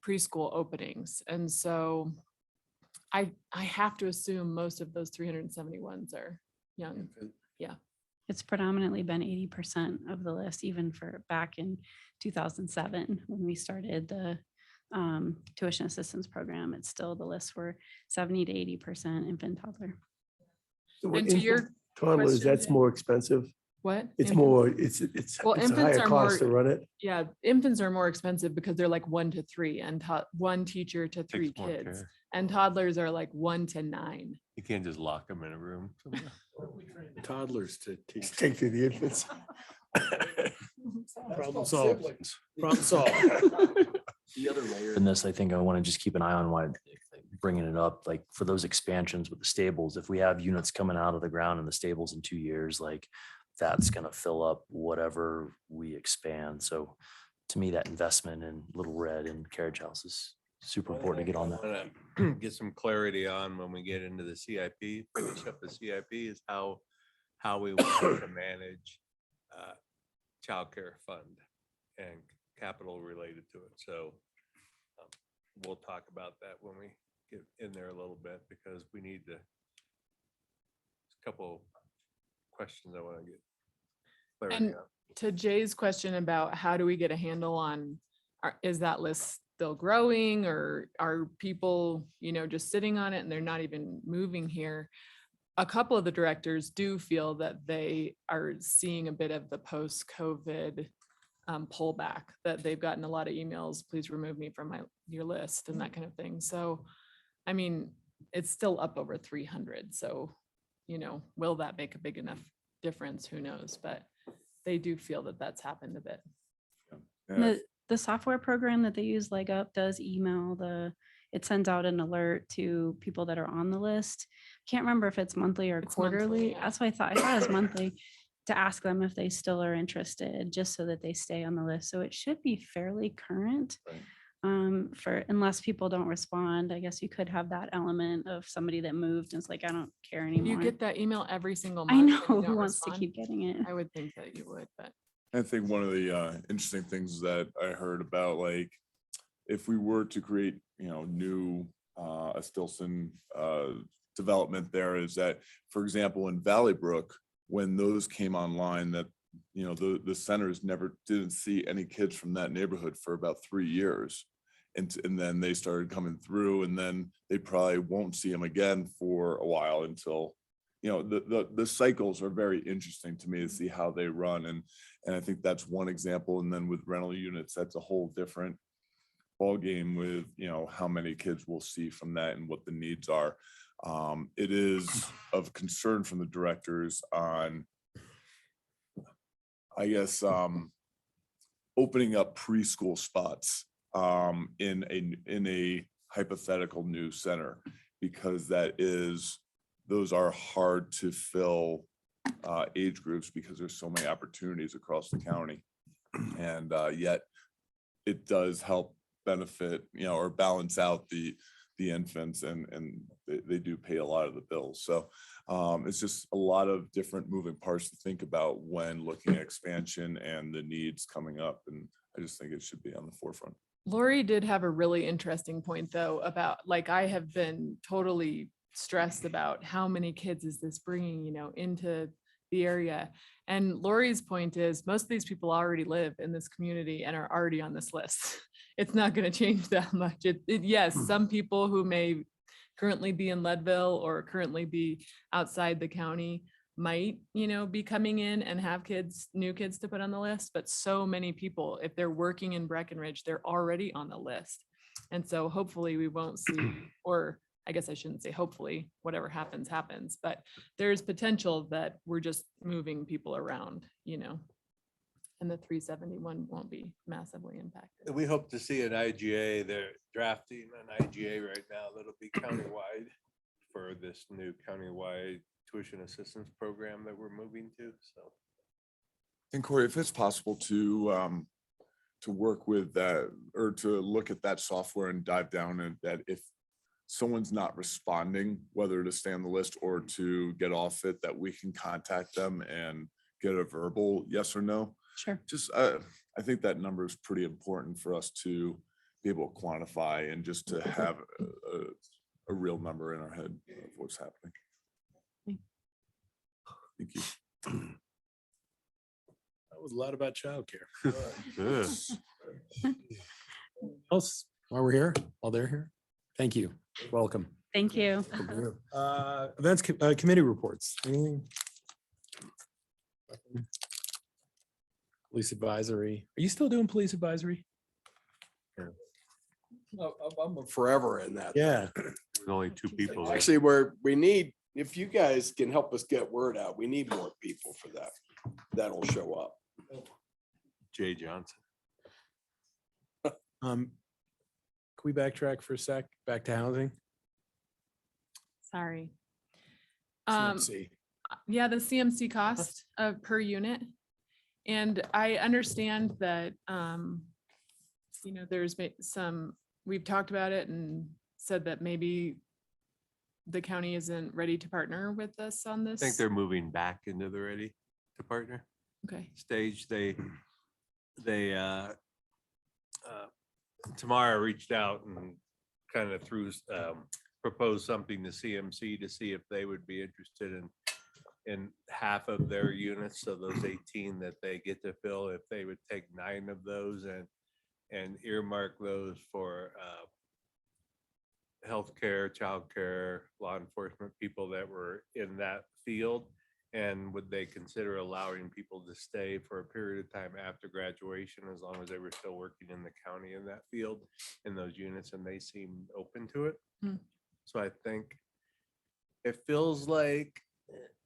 preschool openings. And so I have to assume most of those 371s are young. Yeah. It's predominantly been 80% of the list, even for back in 2007, when we started the tuition assistance program. It's still, the lists were 70 to 80% infant toddler. So And to your toddlers, question, that's Jen- more expensive. What? It's Infant- more, it's Well, a infants higher are cost to more- run it. Yeah, infants are more expensive because they're like 1 to 3 and one teacher to 3 Takes more kids. care. And toddlers are like 1 to 9. You can't just lock them in a room. somewhere. Toddlers to teach. Take to the infants. Problem solved. Problem solved. The other layer in this, I think I want to just keep an eye on why bringing it up, like for those expansions with the stables, if we have units coming out of the ground in the stables in 2 years, like that's going to fill up whatever we expand. So to me, that investment in Little Red and Carriage House is super important to get on that. Wanna Get some clarity on when we get into the CIP, finish up the CIP is how we want to manage childcare fund and capital related to it. So we'll talk about that when we get in there a little bit, because we need to, a couple questions I want to get clarity And on. to Jay's question about how do we get a handle on, is that list still growing, or are people, just sitting on it and they're not even moving here? A couple of the directors do feel that they are seeing a bit of the post-COVID pullback, that they've gotten a lot of emails, please remove me from your list and that kind of thing. So, I mean, it's still up over 300. So, will that make a big enough difference? Who knows? But they do feel that that's happened a bit. Yeah. The software program that they use, Leg Up, does email it sends out an alert to people that are on the list. Can't remember if it's monthly or It's monthly, quarterly. yeah. That's what I thought. I thought it was monthly, to ask them if they still are interested, just so that they stay on the list. So it should be fairly current. Right. Unless people don't respond, I guess you could have that element of somebody that moved and it's like, I don't care You anymore. get that email every single I month. know, and you who don't wants to respond? keep getting it? I would think that you would, but I think one of the interesting things that I heard about, like, if we were to create, new a Stilson development there, is that, for example, in Valley Brook, when those came online, that, the centers didn't see any kids from that neighborhood for about 3 years. And then they started coming through, and then they probably won't see them again for a while until, the cycles are very interesting to me to see how they run. And I think that's one example. And then with rental units, that's a whole different ballgame with, how many kids we'll see from that and what the needs are. It is of concern from the directors on, I guess, opening up preschool spots in a hypothetical new center, because those are hard to fill age groups, because there's so many opportunities across the county. And yet it does help benefit, or balance out the infants, and they do pay a lot of the bills. So it's just a lot of different moving parts to think about when looking at expansion and the needs coming up. And I just think it should be on the forefront. Lori did have a really interesting point, though, about, like, I have been totally stressed about how many kids is this bringing, into the area. And Lori's point is, most of these people already live in this community and are already on this list. It's not going to change that much. Yes, some people who may currently be in Leadville or currently be outside the county might, be coming in and have new kids to put on the list. But so many people, if they're working in Breckenridge, they're already on the list. And so hopefully we won't see, or I guess I shouldn't say hopefully, whatever happens, happens, but there's potential that we're just moving people around, and the 371 won't be massively impacted. We hope to see an IGA. They're drafting an IGA right now that'll be countywide for this new countywide tuition assistance program that we're moving to. So, And Corey, if it's possible to work with that, or to look at that software and dive down, and that if someone's not responding, whether to stay on the list or to get off it, that we can contact them and get a verbal yes or no. Sure. Just, I think that number is pretty important for us to be able to quantify, and just to have a real number in our head of what's happening. Thank you. That was a lot about childcare. Good. Else, while we're here, while they're here, thank you. Welcome. Thank you. Events committee reports. Anything? Police advisory. Are you still doing police advisory? I'm forever in that. Yeah. There's only 2 people there. Actually, if you guys can help us get word out, we need more people for that. That'll show up. Jay Johnson. Can we backtrack for a sec? Back to housing? Sorry. CMC. Yeah, the CMC cost per unit. And I understand that, there's some we've talked about it and said that maybe the county isn't ready to partner with us on I this? think they're moving back into the ready to partner Okay, stage. Tamara reached out and kind of proposed something to CMC to see if they would be interested in half of their units. So those 18 that they get to fill, if they would take 9 of those and earmark those for healthcare, childcare, law enforcement, people that were in that field. And would they consider allowing people to stay for a period of time after graduation, as long as they were still working in the county in that field, in those units, and they seemed open to it. Hmm. So I think it feels like,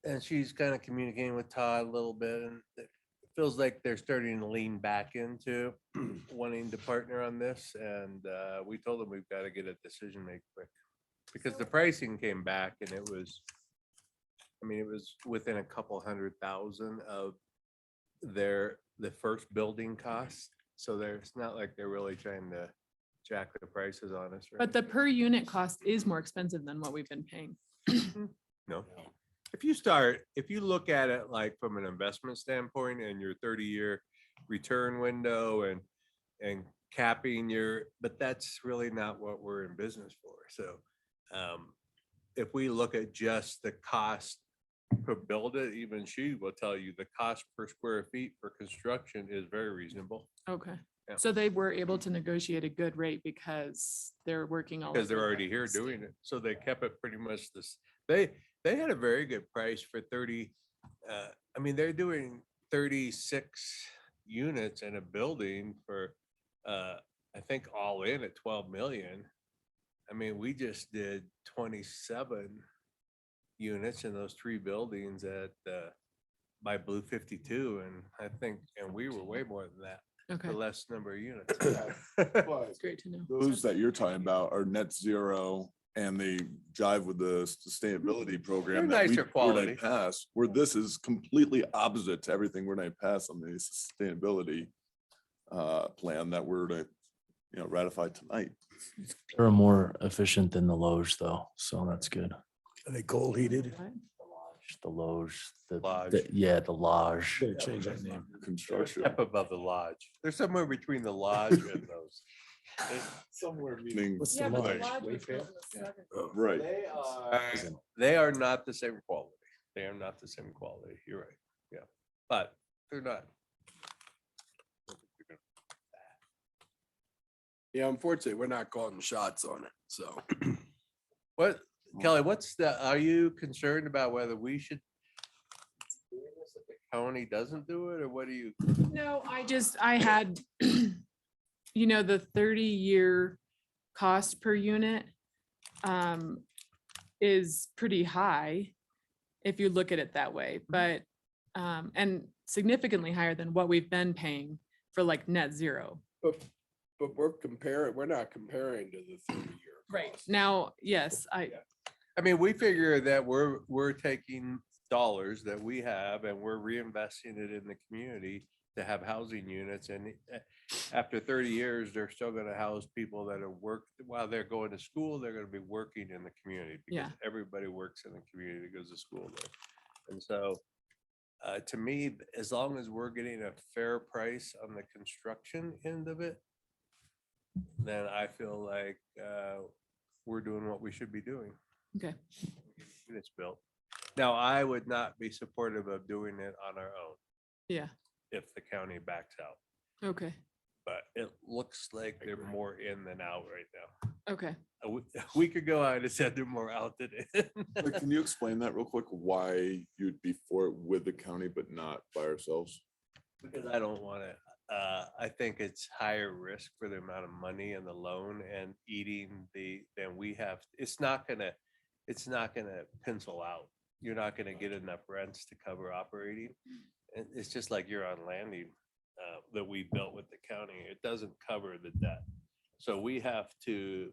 and she's kind of communicating with Todd a little bit, and it feels like they're starting to lean back into wanting to partner on this. And we told them we've got to get a decision made quick, because the pricing came back and it was, I mean, it was within a couple $100,000 of the first building cost. So it's not like they're really trying to jack the prices on us. or but the anything. per unit cost is more expensive than what we've been paying. No. If you look at it like from an investment standpoint and your 30-year return window and capping but that's really not what we're in business for. So if we look at just the cost per build it, even she will tell you the cost per square feet for construction is very reasonable. Okay, Yeah. so they were able to negotiate a good rate because they're working all. Because they're over already here the doing it. So they kept it pretty much this. They had a very good price for 30. I mean, they're doing 36 units in a building for, I think all in at 12 million. I mean, we just did 27 units in those 3 buildings at by Blue 52. And we were way more than that. Okay, For less number of units. that's great to know. Those that you're talking about are net zero and they jive with the sustainability program. They're that we- nicer We're quality. Night Pass, where this is completely opposite to everything we're Night Pass on the sustainability plan that we're to, ratify tonight. They're more efficient than the Loge though, so that's good. Are they cold heated? The Loge, Lodge. the Lodge. Better change that name. Construction. Up above the lodge. They're somewhere between the lodge and those. Somewhere meaning. What's Yeah, the but the lodge? lodge was Wayfair? built in the 70s. Right. They are not the same quality. They are not the same quality. You're right. Yeah, but they're not. Yeah, unfortunately, we're not calling shots on it, so. What, Kelly, are you concerned about whether we should do this if the county doesn't do it, or what do you? No, I had, the 30-year cost per unit is pretty high if you look at it that way, but, and significantly higher than what we've been paying for like net zero. But we're not comparing to the 30-year. cost. Now, yes, I mean, we figure that we're taking dollars that we have and we're reinvesting it in the community to have housing units. And after 30 years, they're still going to house people that have worked while they're going to school. They're going to be working in the community because everybody works in the community, goes to school there. And so to me, as long as we're getting a fair price on the construction end of it, then I feel like we're doing what we should be doing. Okay. It's built. Now, I would not be supportive of doing it on our own Yeah, if the county backs out, okay, but it looks like they're more in than out right now. okay. A week ago, I'd have said they're more out than in. Like, can you explain that real quick? Why you'd be for it with the county, but not by ourselves? Because I don't want to, I think it's higher risk for the amount of money and the loan and eating than we have. It's not gonna pencil out. You're not gonna get enough rents to cover operating. And it's just like you're on landing that we built with the county. It doesn't cover the debt. So we have to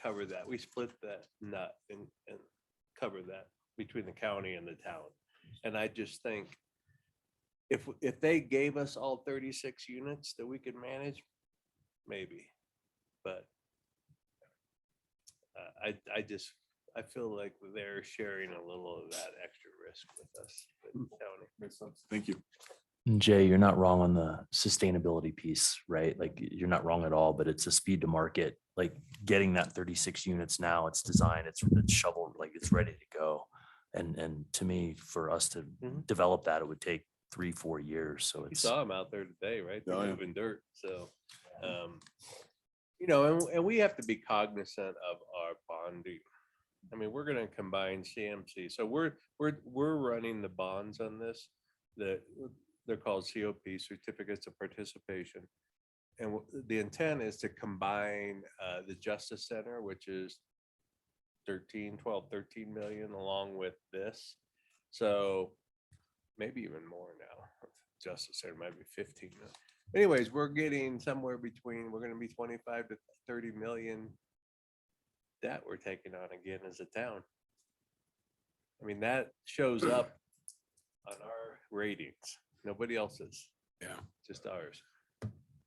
cover that. We split that nut and cover that between the county and the town. And I just think if they gave us all 36 units that we could manage, maybe. but I feel like they're sharing a little of that extra risk with us. with the county. Makes sense. Thank you. Jay, you're not wrong on the sustainability piece, right? Like you're not wrong at all, but it's a speed to market, like getting that 36 units now, it's designed, it's shoveled, like it's ready to go. And to me, for us to develop that, it would take 3-4 years. So You it's, saw them out there today, right? They're Oh, yeah. moving dirt, so. You know, and we have to be cognizant of our bonding. I mean, we're gonna combine CMC, so we're running the bonds on this, they're called COP, certificates of participation. And the intent is to combine the Justice Center, which is 13 million along with this. So maybe even more now. Justice Center might be 15 million. Anyways, we're getting somewhere between, we're gonna be 25 to 30 million debt we're taking on again as a town. I mean, that shows up on our ratings. Nobody else's. Yeah. Just ours.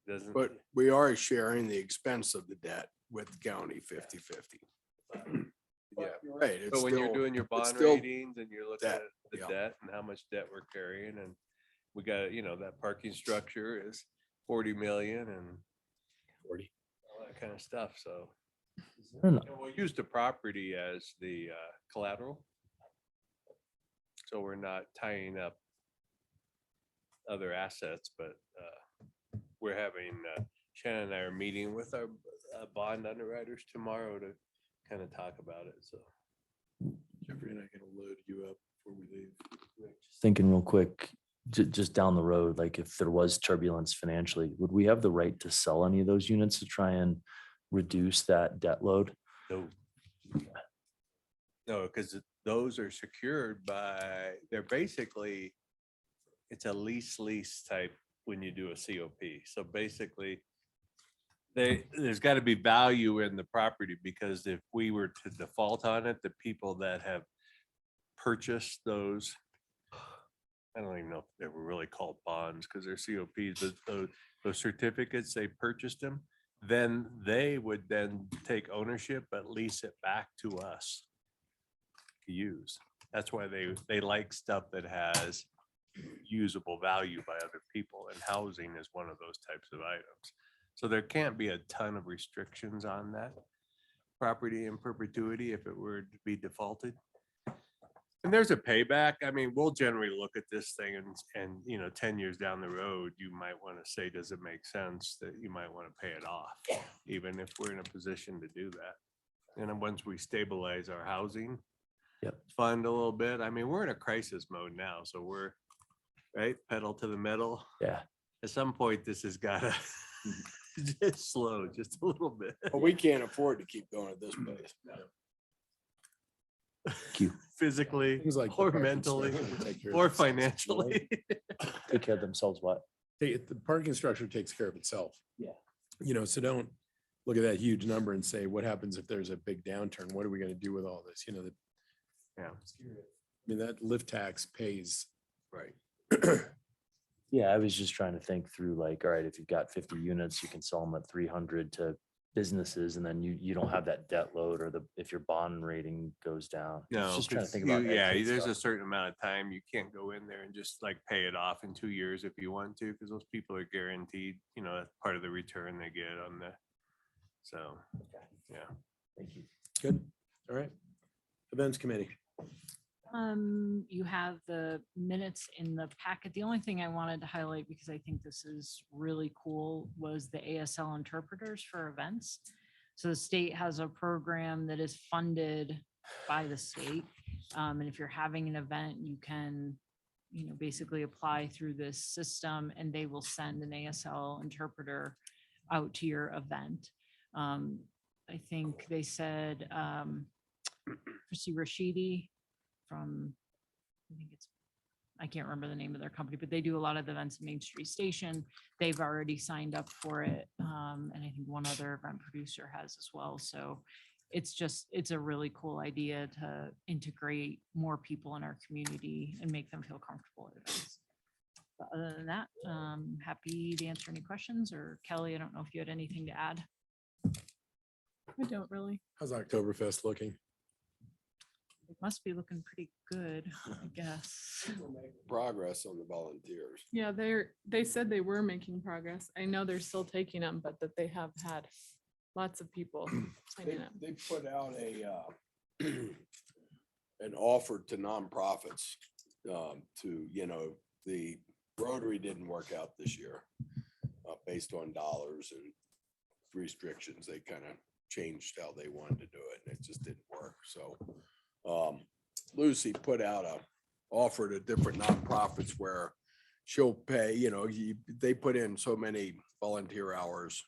Doesn't. But we are sharing the expense of the debt with the county 50/50. Yeah, you're right. But It's when you're still- doing your it's bond still ratings and you're looking debt, at the yeah. debt and how much debt we're carrying, and we got, you know, that parking structure is 40 million and 40. all that kind of stuff, so. an- And we'll use the property as the collateral. So we're not tying up other assets, but we're having, Shannon and I are meeting with our bond underwriters tomorrow to kind of talk about it, so. Jeffrey and I gonna load you up before we leave. thinking real quick, just down the road, like if there was turbulence financially, would we have the right to sell any of those units to try and reduce that debt load? No. No, because those are secured by, they're basically, it's a lease type when you do a COP. So basically, there's got to be value in the property, because if we were to default on it, the people that have purchased those, I don't even know if they were really called bonds because they're COPs, but those certificates, they purchased them, then they would then take ownership, but lease it back to us to use. That's why they like stuff that has usable value by other people, and housing is one of those types of items. So there can't be a ton of restrictions on that property in perpetuity if it were to be defaulted. And there's a payback. I mean, we'll generally look at this thing and, you know, 10 years down the road, you might want to say, does it make sense that you might want to pay it off? Even if we're in a position to do that. And then once we stabilize our housing fund a little bit, I mean, we're in a crisis mode now, so we're, right, pedal to the metal. Yeah. At some point, this has gotta just slow just a little bit. But we can't afford to keep going at this pace. Physically, Things like the or parking mentally, structure take care of or themselves, financially. Take care of themselves, what? The parking structure takes care of itself. Yeah. You know, so don't look at that huge number and say, what happens if there's a big downturn? What are we gonna do with all this? You know, Yeah. I mean, that lift tax pays. Right. Yeah, I was just trying to think through like, all right, if you've got 50 units, you can sell them at 300 to businesses, and then you don't have that debt load, or if your bond rating goes down. No, Just trying to 'cause think about. yeah, exit there's a stuff. certain amount of time you can't go in there and just like pay it off in 2 years if you want to, because those people are guaranteed, you know, that's part of the return they get on the, so, yeah. Thank you. Good. All right. Events committee. You have the minutes in the packet. The only thing I wanted to highlight, because I think this is really cool, was the ASL interpreters for events. So the state has a program that is funded by the state. And if you're having an event, you can, you know, basically apply through this system, and they will send an ASL interpreter out to your event. I think they said Chrissy Rashidi from, I can't remember the name of their company, but they do a lot of the events at Main Street Station. They've already signed up for it. And I think one other event producer has as well. So it's a really cool idea to integrate more people in our community and make them feel comfortable at events. But other than that, happy to answer any questions, or Kelly, I don't know if you had anything to add. I don't really. How's Oktoberfest looking? It must be looking pretty good, I guess. Progress on the volunteers. Yeah, they said they were making progress. I know they're still taking them, but that they have had lots of people signing up. They put out an offer to nonprofits to, the Rotary didn't work out this year based on dollars and restrictions. They kind of changed how they wanted to do it and it just didn't work. So Lucy put out a offer to different nonprofits where she'll pay, they put in so many volunteer hours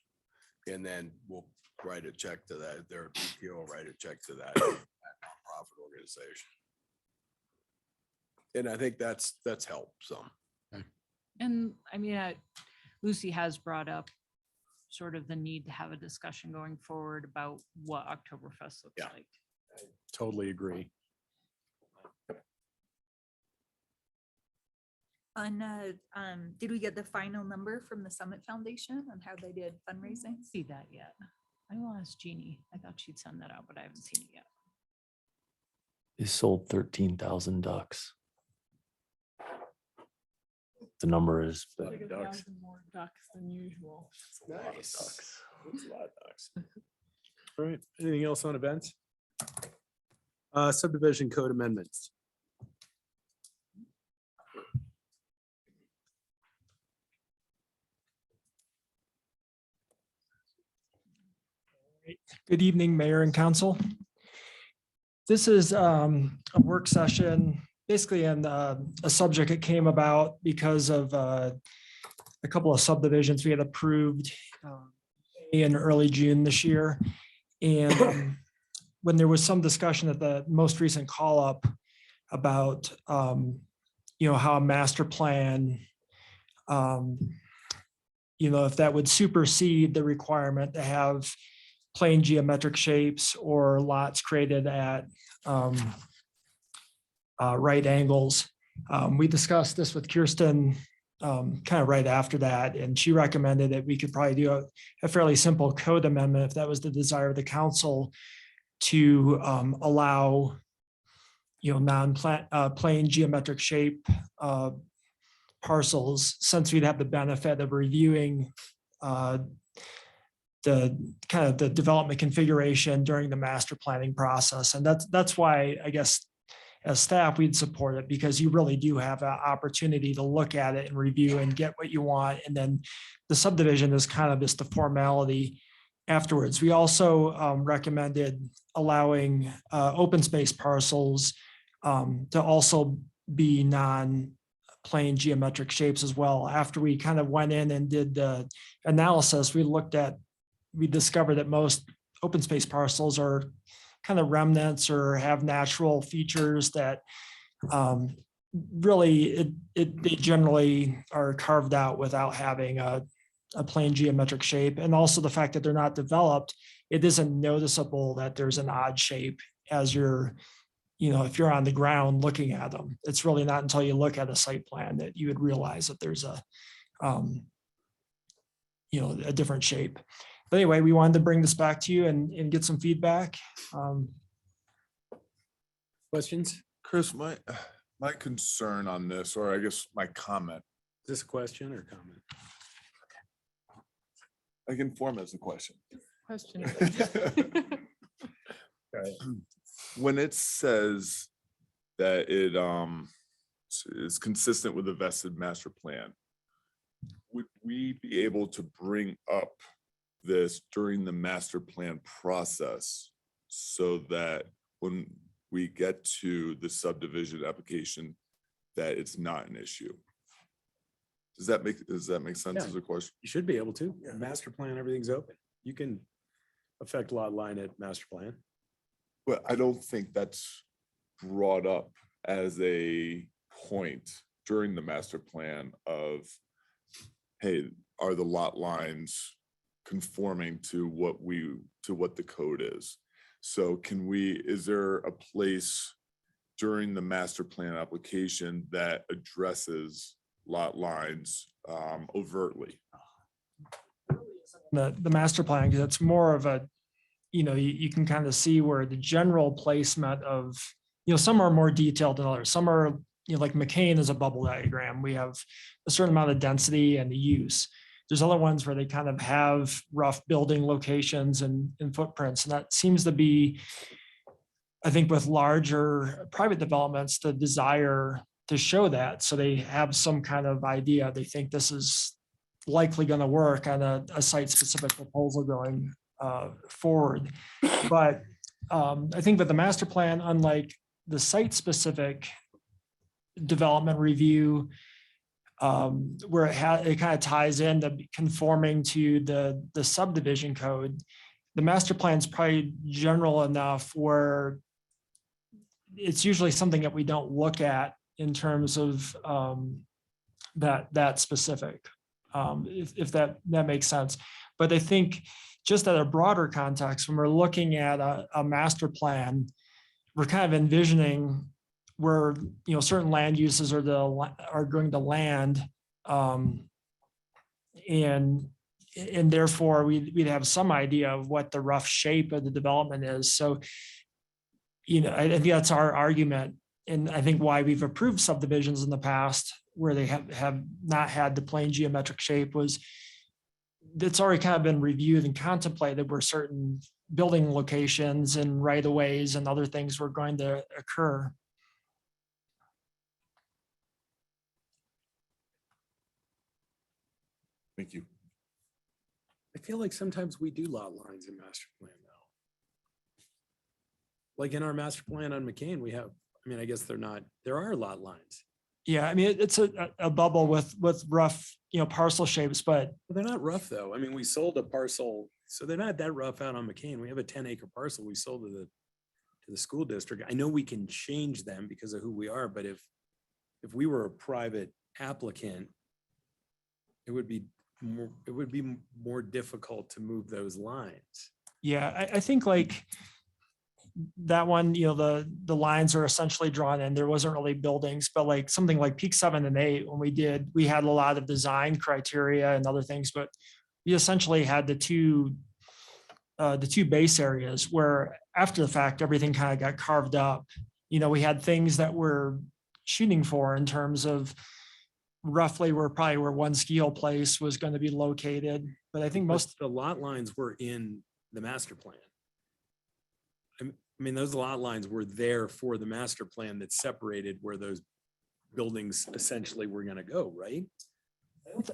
and then we'll write a check to that. Their PTO will write a check to that nonprofit organization. And I think that's helped some. And I mean, Lucy has brought up sort of the need to have a discussion going forward about what Oktoberfest looks Yeah. like. Totally agree. Did we get the final number from the Summit Foundation on how they did fundraising? See that yet? I will ask Jeannie. I thought she'd send that out, but I haven't seen it yet. They sold 13,000 ducks. The number is, but Like 1,000 more ducks than usual. Nice. That's a lot of ducks. All right, anything else on events? Subdivision code amendments. Good evening, Mayor and Council. This is a work session, basically on a subject that came about because of a couple of subdivisions we had approved in early June this year. And when there was some discussion at the most recent call up about, how a master plan, if that would supersede the requirement to have plain geometric shapes or lots created at right angles. We discussed this with Kirsten kind of right after that, and she recommended that we could probably do a fairly simple code amendment if that was the desire of the council to allow plain geometric shape parcels, since we'd have the benefit of reviewing the development configuration during the master planning process. And that's why, I guess, as staff, we'd support it, because you really do have an opportunity to look at it and review and get what you want. And then the subdivision is kind of just the formality afterwards. We also recommended allowing open space parcels to also be non-plain geometric shapes as well. After we kind of went in and did the analysis, we discovered that most open space parcels are kind of remnants or have natural features that really they generally are carved out without having a plain geometric shape. And also the fact that they're not developed, it isn't noticeable that there's an odd shape as if you're on the ground looking at them. It's really not until you look at a site plan that you would realize that there's a different shape. But anyway, we wanted to bring this back to you and get some feedback. Questions? Chris, my concern on this, or I guess my comment, Is this a question or comment? I can form as a question. Question. When it says that it is consistent with the vested master plan, would we be able to bring up this during the master plan process so that when we get to the subdivision application, that it's not an issue? Does that make sense Yeah. as a question? You should be able to. Master plan, everything's open. You can affect lot line at master plan. But I don't think that's brought up as a point during the master plan of, hey, are the lot lines conforming to what the code is? So is there a place during the master plan application that addresses lot lines overtly? the master plan, because it's more of a, you can kind of see where the general placement of, some are more detailed than others. Some are, like McCain is a bubble diagram. We have a certain amount of density and the use. There's other ones where they kind of have rough building locations and footprints. And that seems to be, I think, with larger private developments, the desire to show that. So they have some kind of idea. They think this is likely going to work on a site-specific proposal going forward. But I think with the master plan, unlike the site-specific development review, where it kind of ties into conforming to the subdivision code, the master plan is probably general enough where it's usually something that we don't look at in terms of that specific, if that makes sense. But I think just at a broader context, when we're looking at a master plan, we're kind of envisioning where, certain land uses are going to land. And therefore we'd have some idea of what the rough shape of the development is. So, I think that's our argument. And I think why we've approved subdivisions in the past where they have not had the plain geometric shape was it's already kind of been reviewed and contemplated where certain building locations and right of ways and other things were going to occur. Thank you. I feel like sometimes we do lot lines in master plan though. Like in our master plan on McCain, we have, I guess there are lot lines. Yeah, it's a bubble with rough, parcel shapes, but They're not rough though. We sold a parcel, so they're not that rough out on McCain. We have a 10-acre parcel we sold to the school district. I know we can change them because of who we are, but if we were a private applicant, it would be more difficult to move those lines. yeah, I think like that one, the lines are essentially drawn in. There wasn't really buildings, but like something like Peak 7 and 8, when we had a lot of design criteria and other things, but we essentially had the two base areas where after the fact, everything kind of got carved up. We had things that we're shooting for in terms of roughly where one ski hill place was going to be located. But I think most of the lot lines were in the master plan. Those lot lines were there for the master plan that separated where those buildings essentially were going to go, right?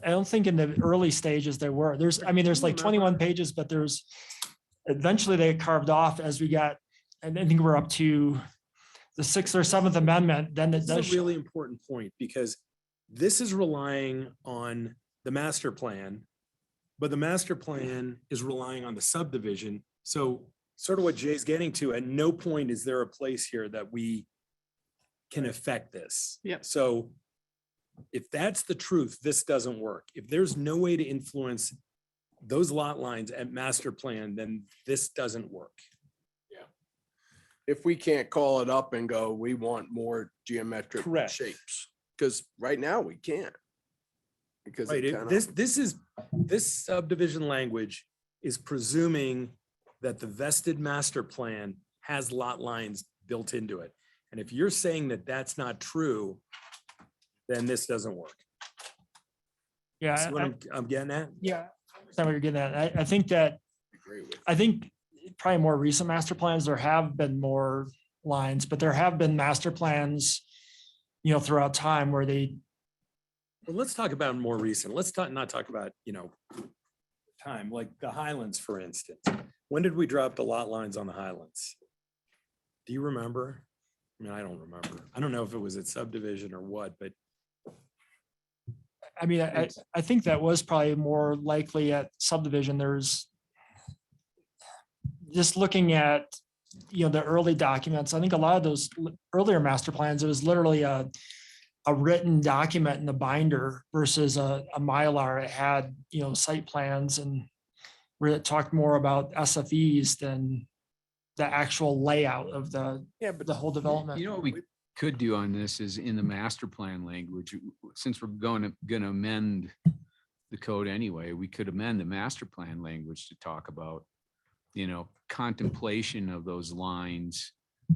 I don't think in the early stages there were. There's like 21 pages, but there's eventually they carved off as we got, and I think we're up to the 6th or 7th amendment. Then it That's does a really important point because this is relying on the master plan, but the master plan is relying on the subdivision. So sort of what Jay's getting to, at no point is there a place here that we can affect this. Yep. So if that's the truth, this doesn't work. If there's no way to influence those lot lines at master plan, then this doesn't work. If we can't call it up and go, we want more geometric Correct. shapes, because right now we can't. Because Right, it kinda- this subdivision language is presuming that the vested master plan has lot lines built into it. And if you're saying that that's not true, then this doesn't work. Yeah, See what I'm getting at? yeah. That's what you're getting at. I think that, I think probably more recent master plans, there have been more lines, but there have been master plans, throughout time where they. Well, let's talk about more recent. Let's not talk about, time, like the Highlands, for instance. When did we drop the lot lines on the Highlands? Do you remember? I don't remember. I don't know if it was at subdivision or what, but I think that was probably more likely at subdivision. There's just looking at, the early documents. I think a lot of those earlier master plans, it was literally a written document in the binder versus a Mylar. It had, site plans and where it talked more about SFEs than the actual layout of the whole development. What we could do on this is in the master plan language, since we're going to amend the code anyway. We could amend the master plan language to talk about, contemplation of those lines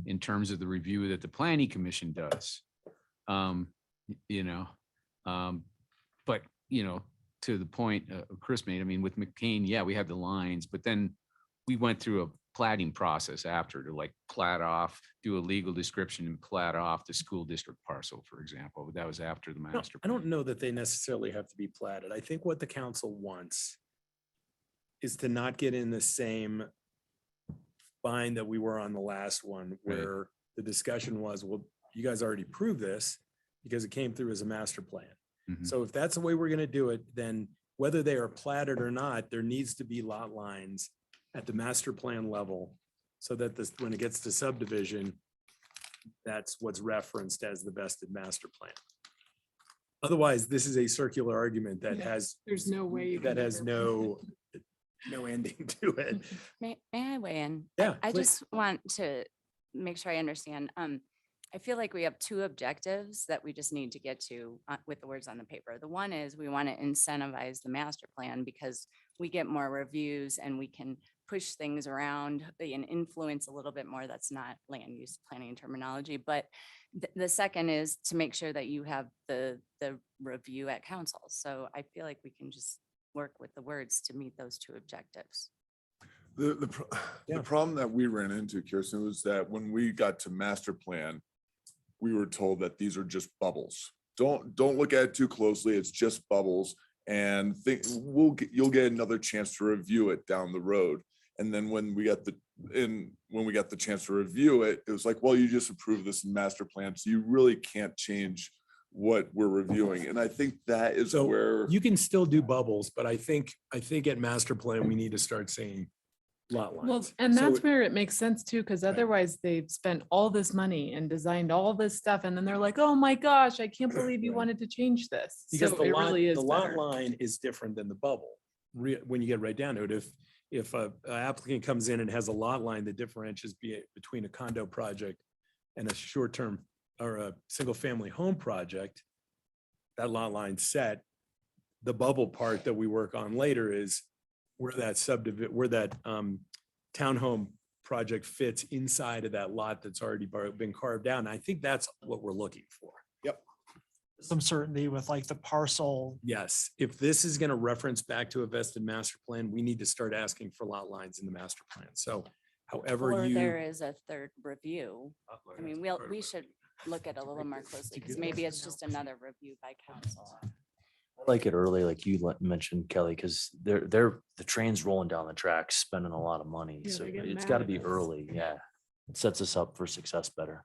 in terms of the review that the planning commission does. But, to the point Chris made, I mean, with McCain, yeah, we have the lines, but then we went through a platting process after to like plat off, do a legal description and plat off the school district parcel, for example. But that was after the master. I don't know that they necessarily have to be platted. I think what the council wants is to not get in the same bind that we were on the last one, where the discussion was, well, you guys already proved this because it came through as a master plan. So if that's the way we're going to do it, then whether they are platted or not, there needs to be lot lines at the master plan level so that this, when it gets to subdivision, that's what's referenced as the vested master plan. Otherwise, this is a circular argument that has, There's no way you that can has ever- no ending to it. May I weigh in? Yeah, I please. just want to make sure I understand. I feel like we have two objectives that we just need to get to with the words on the paper. The one is we want to incentivize the master plan because we get more reviews and we can push things around and influence a little bit more. That's not land use planning terminology, but the second is to make sure that you have the review at council. So I feel like we can just work with the words to meet those two objectives. The problem that we ran into, Kirsten, was that when we got to master plan, we were told that these are just bubbles. Don't look at it too closely. It's just bubbles, and you'll get another chance to review it down the road. And then when we got the chance to review it, it was like, well, you just approved this in master plan, so you really can't change what we're reviewing. And I think that is So where you can still do bubbles, but I think at master plan, we need to start saying lot Well, lines. and So that's where it makes sense too, because otherwise they've spent all this money and designed all this stuff. And then they're like, oh my gosh, I can't believe you wanted to change this. Because So the it lot, really is the lot better. line is different than the bubble. When you get right down to it, if a applicant comes in and has a lot line that differentiates between a condo project and a short-term or a single-family home project, that lot line set. The bubble part that we work on later is where that townhome project fits inside of that lot that's already been carved out. And I think that's what we're looking for. Yep. Some certainty with like the parcel. Yes, if this is going to reference back to a vested master plan, we need to start asking for lot lines in the master plan. So however Or you. there is a third review. I mean, we should look at it a little more closely because maybe it's just another review by council. I like it early, like you mentioned, Kelly, because the train's rolling down the track, spending a lot of money. Yeah, So they get it's mad got to at be us. early. Yeah. It sets us up for success better.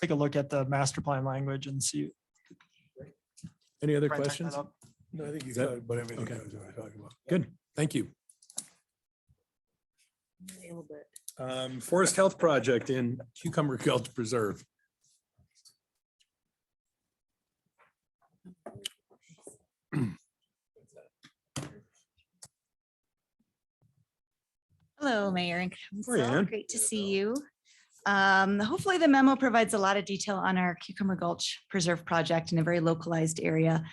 Take a look at the master plan language and see. Any other Try and tighten questions? that up. No, I think you Is that- covered, but everything okay. I was talking about. Good, thank you. Forest Health Project in Cucumber Gulch Preserve. Hello, Mayor and Hi, Council. Ann. Great to see you. Hopefully the memo provides a lot of detail on our Cucumber Gulch Preserve project in a very localized area.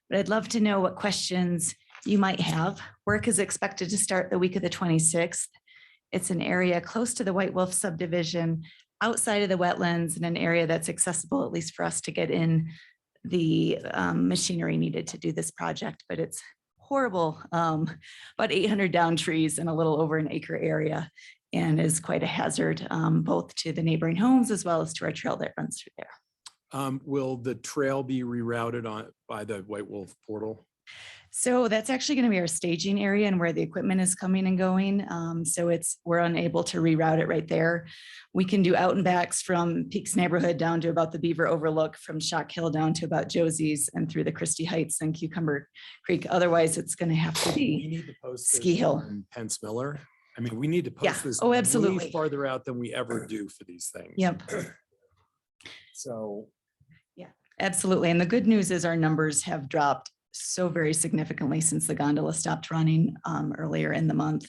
But I'd love to know what questions you might have. Work is expected to start the week of the 26th. It's an area close to the White Wolf subdivision, outside of the wetlands, in an area that's accessible, at least for us to get in the machinery needed to do this project, but it's horrible. About 800 down trees in a little over an acre area, and is quite a hazard, both to the neighboring homes as well as to our trail that runs through there. Will the trail be rerouted by the White Wolf portal? So that's actually going to be our staging area and where the equipment is coming and going. So we're unable to reroute it right there. We can do out and backs from Peaks neighborhood down to about the Beaver Overlook, from Shock Hill down to about Josie's and through the Christie Heights and Cucumber Creek. Otherwise, it's going to have to We be need to post this Ski Hill. on Pence Miller. I mean, we need to Yeah. post this. Oh, way absolutely. Farther out than we ever do for these things. Yep. So. Absolutely. And the good news is our numbers have dropped so very significantly since the gondola stopped running earlier in the month.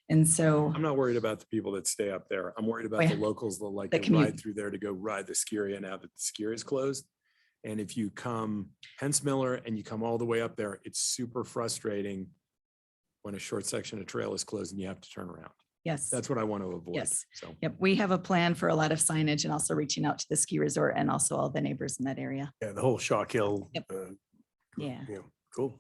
And so, I'm not worried about the people that stay up there. I'm worried about Oh, the yeah. locals that like That to commute. ride through there to go ride the ski area now that the ski area is closed. And if you come Hens Miller and you come all the way up there, it's super frustrating when a short section of trail is closed and you have to turn around. Yes. That's what I want to avoid. Yes. So, Yep, we have a plan for a lot of signage and also reaching out to the ski resort and also all the neighbors in that area. Yeah, the whole Shock Hill. Yep. Yeah. Yeah, cool.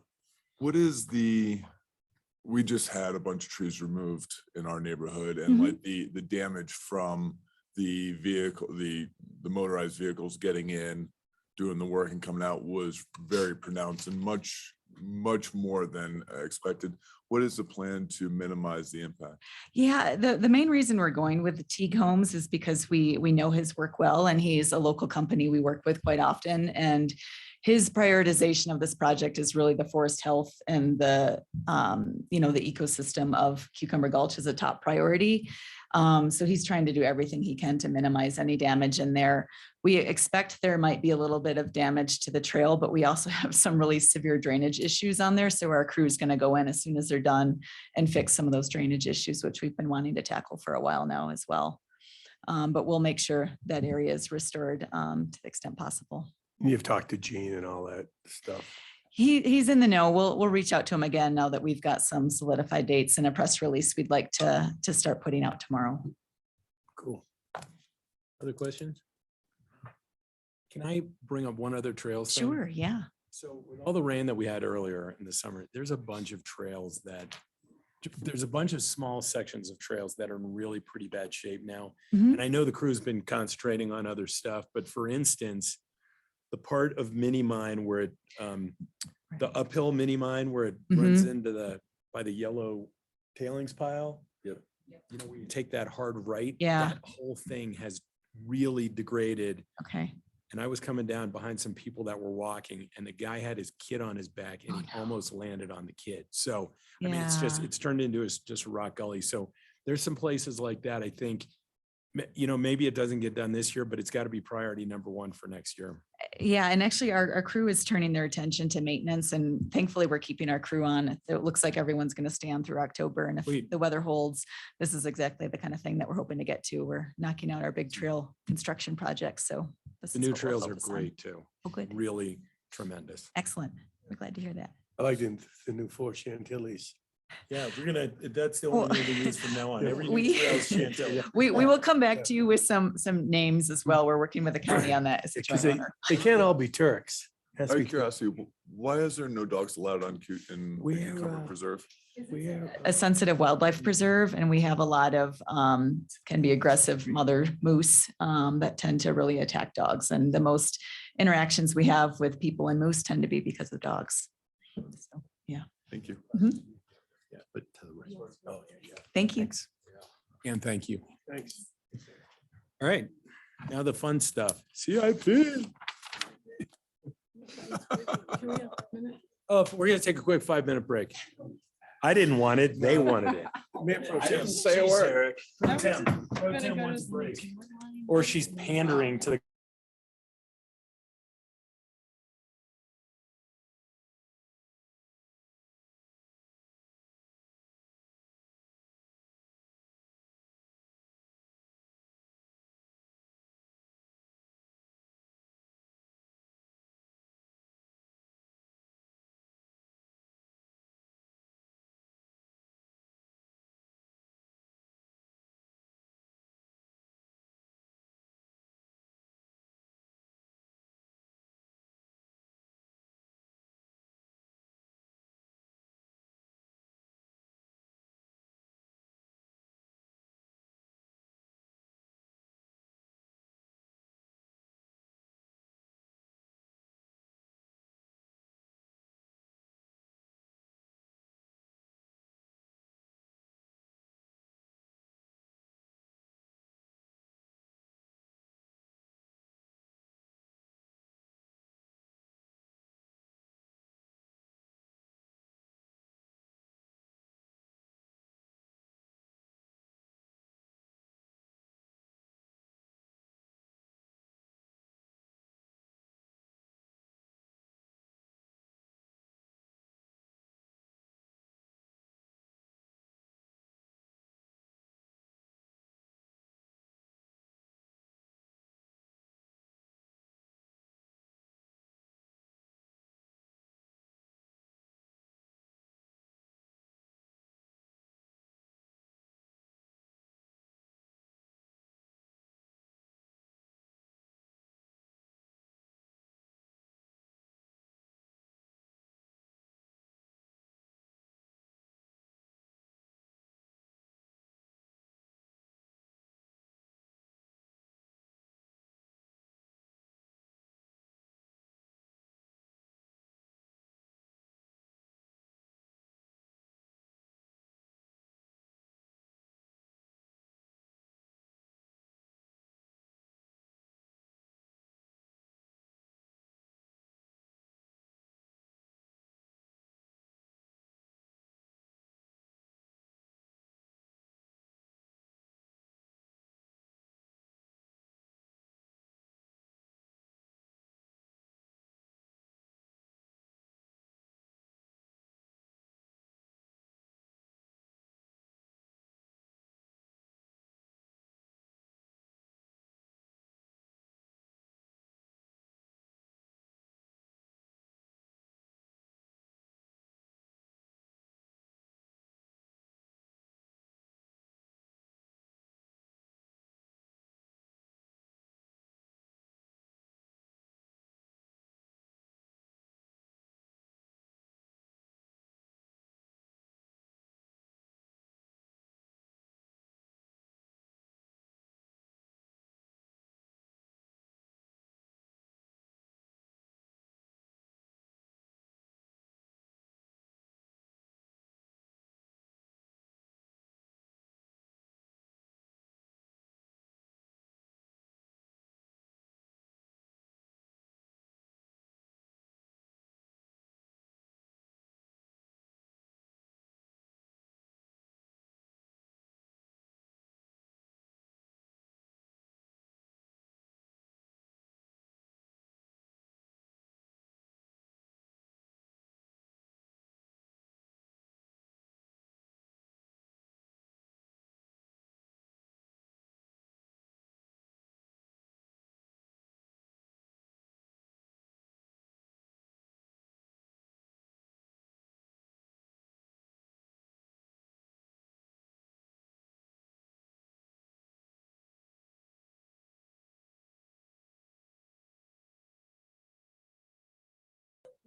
What is we just had a bunch of trees removed in our neighborhood and like the damage from the vehicle, the motorized vehicles getting in, doing the work and coming out was very pronounced and much more than expected. What is the plan to minimize the impact? Yeah, the main reason we're going with the Teague Homes is because we know his work well and he's a local company we work with quite often. And his prioritization of this project is really the forest health and the ecosystem of Cucumber Gulch is a top priority. So he's trying to do everything he can to minimize any damage in there. We expect there might be a little bit of damage to the trail, but we also have some really severe drainage issues on there. So our crew is going to go in as soon as they're done and fix some of those drainage issues, which we've been wanting to tackle for a while now as well. But we'll make sure that area is restored to the extent possible. You've talked to Gene and all that stuff. He's in the know. We'll reach out to him again now that we've got some solidified dates and a press release we'd like to start putting out tomorrow. cool. Other questions? Can I bring up one other trails thing? Sure, yeah. So with all the rain that we had earlier in the summer, there's a bunch of trails there's a bunch of small sections of trails that are in really pretty bad shape now. And I know the crew's been concentrating on other stuff, but for instance, the part of Mini Mine where it, the uphill Mini Mine where it runs into by the yellow tailings pile. Yep. You know, where you take that hard right. Yeah. That whole thing has really degraded. Okay. And I was coming down behind some people that were walking and the guy had his kid on his back and he almost landed on the kid. So, I mean, it's turned into just a rock gully. So there's some places like that. I think, you know, maybe it doesn't get done this year, but it's got to be priority number one for next year. Yeah, and actually our crew is turning their attention to maintenance and thankfully we're keeping our crew on. It looks like everyone's going to stay on through October and if the weather holds, this is exactly the kind of thing that we're hoping to get to. We're knocking out our big trail construction projects. So The new trails are great too. Oh, good. Really tremendous. Excellent. We're glad to hear that. I like the new Four Chantilly's. Yeah, that's the only name we use from now on. Every new We- trail is Chantilly. We will come back to you with some names as well. We're working with the county on that. as a Because joint they, owner. they can't all be Turks. Has to Out be of curiosity, why is there no dogs allowed on in the Cucumber Preserve? A sensitive wildlife preserve and we have a lot of can be aggressive mother moose that tend to really attack dogs. And the most interactions we have with people and moose tend to be because of dogs. So, yeah. Thank you. Yeah, but to the right. Oh, yeah. Thank you. And thank you. Thanks. All right, now the fun stuff. CIP. Oh, we're gonna take a quick 5-minute break. I didn't want it, they wanted it. I didn't say a word. Pro Tem wants a break. Or she's pandering to the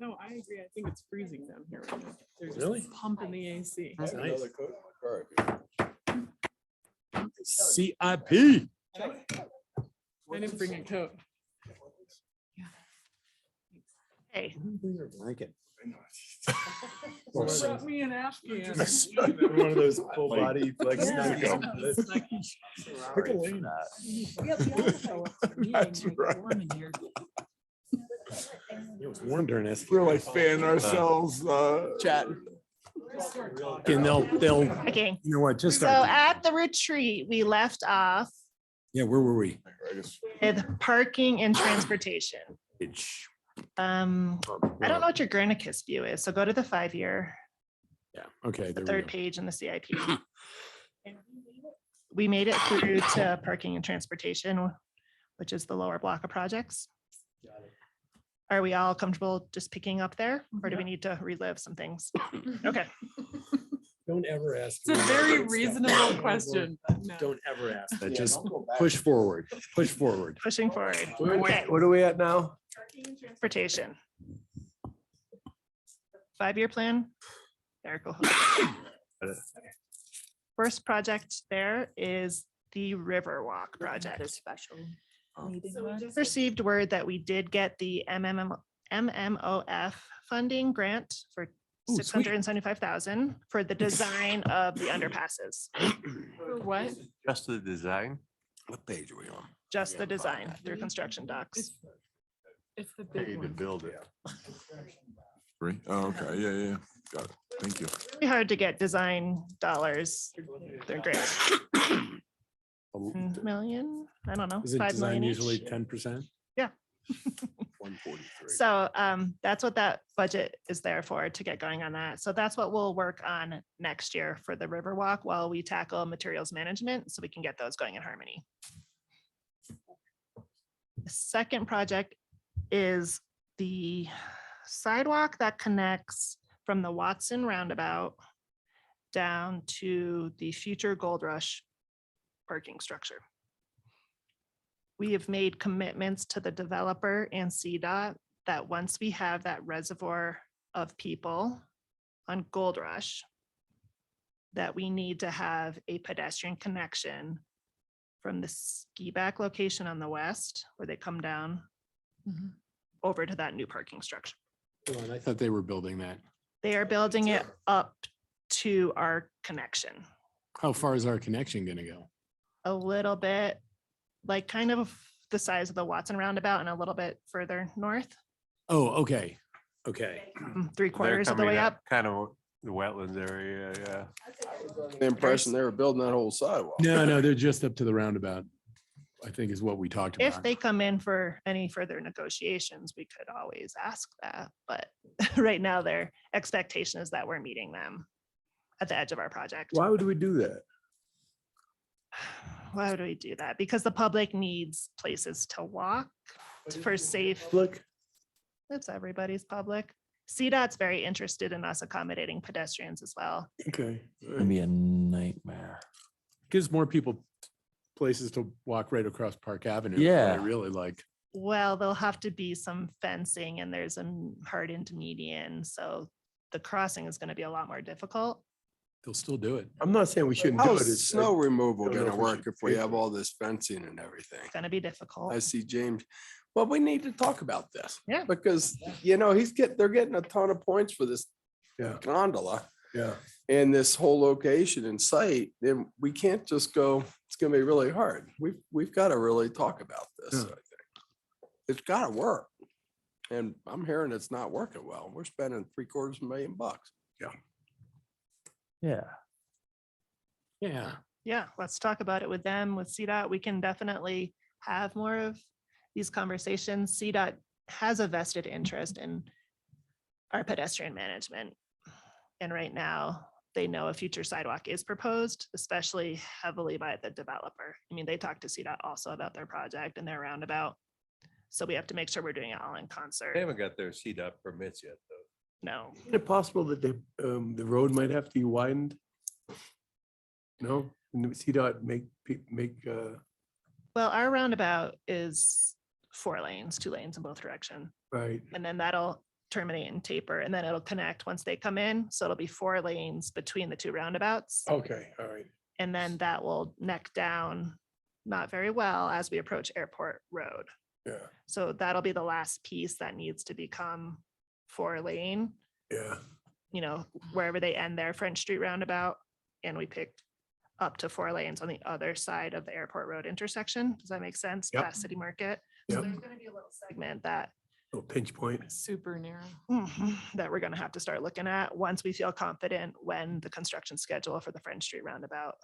No, I agree. I think it's freezing down here. Right now. They're just Really? pumping the AC. That's Have nice. another coat in my car if you- CIP. I didn't bring a coat. Hey, Blanket. Brought me an Afghan. One of those full Like- body like Yeah. snuggies. Pick a lane. That's right. It was warm during this. We're like fanning ourselves, Chatting. And they'll, okay. you know what, just So start. at the retreat, we left off Yeah, where were we? with parking and transportation. It's, I don't know what your Granicus view is, so go to the 5-year, yeah, okay. the there we third go. page in the CIP. We made it through to parking and transportation, which is the lower block of projects. Are we all comfortable just picking up there, or do we need to relive some things? Okay. Don't ever ask. It's a me very that stuff. reasonable question. but no. Don't ever ask that. Yeah, Just don't go back. push forward, push forward. Pushing forward. Wait, Okay. what are we at now? Transportation. 5-year plan. Eric will hook it up. First project there is the Riverwalk project. Special Oh. meeting. So we one. just received word that we did get the MMOF funding grant for Ooh, sweet. 675,000 for the design of the underpasses. For what? Just the design? What page are we on? Just the design through construction docs. It's the big one. build it. Free? Oh, okay, yeah, got it. Thank you. Really hard to get design dollars. They're great. 10 million, I don't know, Isn't 5 design million usually each. 10%? Yeah. 143. So that's what that budget is there for, to get going on that. So that's what we'll work on next year for the Riverwalk while we tackle materials management, so we can get those going in harmony. The second project is the sidewalk that connects from the Watson Roundabout down to the future Gold Rush parking structure. We have made commitments to the developer and CDOT that once we have that reservoir of people on Gold Rush, that we need to have a pedestrian connection from the ski back location on the west, where they come down over to that new parking structure. Hold on, I thought they were building that. They are building it up to our connection How far is our connection gonna go? a little bit, like kind of the size of the Watson Roundabout and a little bit further north, Oh, okay, okay. 3/4 of the way up. Kind of the wetlands area, yeah. The impression they were building that whole sidewalk. No, they're just up to the roundabout, I think is what we talked If about. they come in for any further negotiations, we could always ask that, but right now their expectation is that we're meeting them at the edge of our project. Why would we do that? Why would we do that? Because the public needs places to walk for safe. Look, It's everybody's public. CDOT's very interested in us accommodating pedestrians as well. okay. It'd be a nightmare. Gives more people places to walk right across Park Avenue. what I Yeah. really like. Well, there'll have to be some fencing and there's a hard intermediate, so the crossing is going to be a lot more difficult. They'll still do it. I'm not saying we shouldn't do How's it. It's- snow removal don't know gonna if we work should if we pay have for it. all this fencing and everything? It's going to be difficult. I see James. Well, we need to talk about this. Yeah. Because, they're getting a ton of points for this Yeah, gondola yeah. and this whole location and site. Then we can't just go, it's gonna be really hard. We've got to really talk about this, I Yeah. think. It's gotta work. And I'm hearing it's not working well. We're spending $750,000. Yeah. Yeah. Yeah, let's talk about it with them, with CDOT. We can definitely have more of these conversations. CDOT has a vested interest in our pedestrian management. And right now, they know a future sidewalk is proposed, especially heavily by the developer. I mean, they talked to CDOT also about their project and their roundabout. So we have to make sure we're doing it all in concert. They haven't got their CDOT permits yet, though. No, Is it possible that the road might have to be widened? No, CDOT make, well, our roundabout is 4 lanes, 2 lanes in both direction. right, And then that'll terminate and taper, and then it'll connect once they come in. So it'll be 4 lanes between the 2 roundabouts. Okay, all right. And then that will neck down not very well as we approach Airport Road. Yeah, So that'll be the last piece that needs to become 4 lane, yeah. you know, wherever they end their French Street roundabout. And we picked up to 4 lanes on the other side of the Airport Road intersection. Does that make sense? Yep. Past City Market. So Yep. there's gonna be a little segment that Little pinch point. Super narrow. that we're gonna have to start looking at once we feel confident when the construction schedule for the French Street roundabout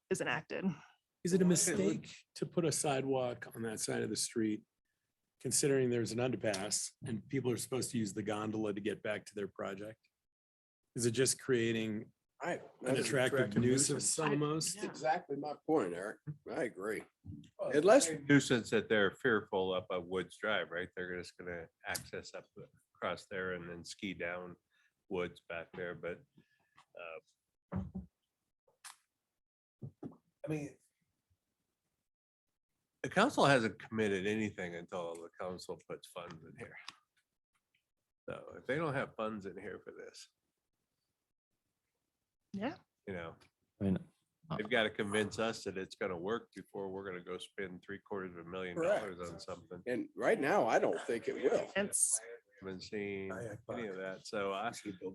is enacted. Is it a mistake to put a sidewalk on that side of the street, considering there's an underpass and people are supposed to use the gondola to get back to their project? Is it just creating an That's attractive nuisance almost? That's exactly my point, Eric. I agree. Well, Unless, Nuisance that they're fearful up of Woods Drive, right? They're just gonna access up across there and then ski down Woods back there, but I mean, the council hasn't committed anything until the council puts funds in here. So if they don't have funds in here for this, Yeah. you know, I mean, they've got to convince us that it's gonna work before we're gonna go spend $750,000 Correct. on something. and right now, I don't think it will. It's Haven't seen any of that, so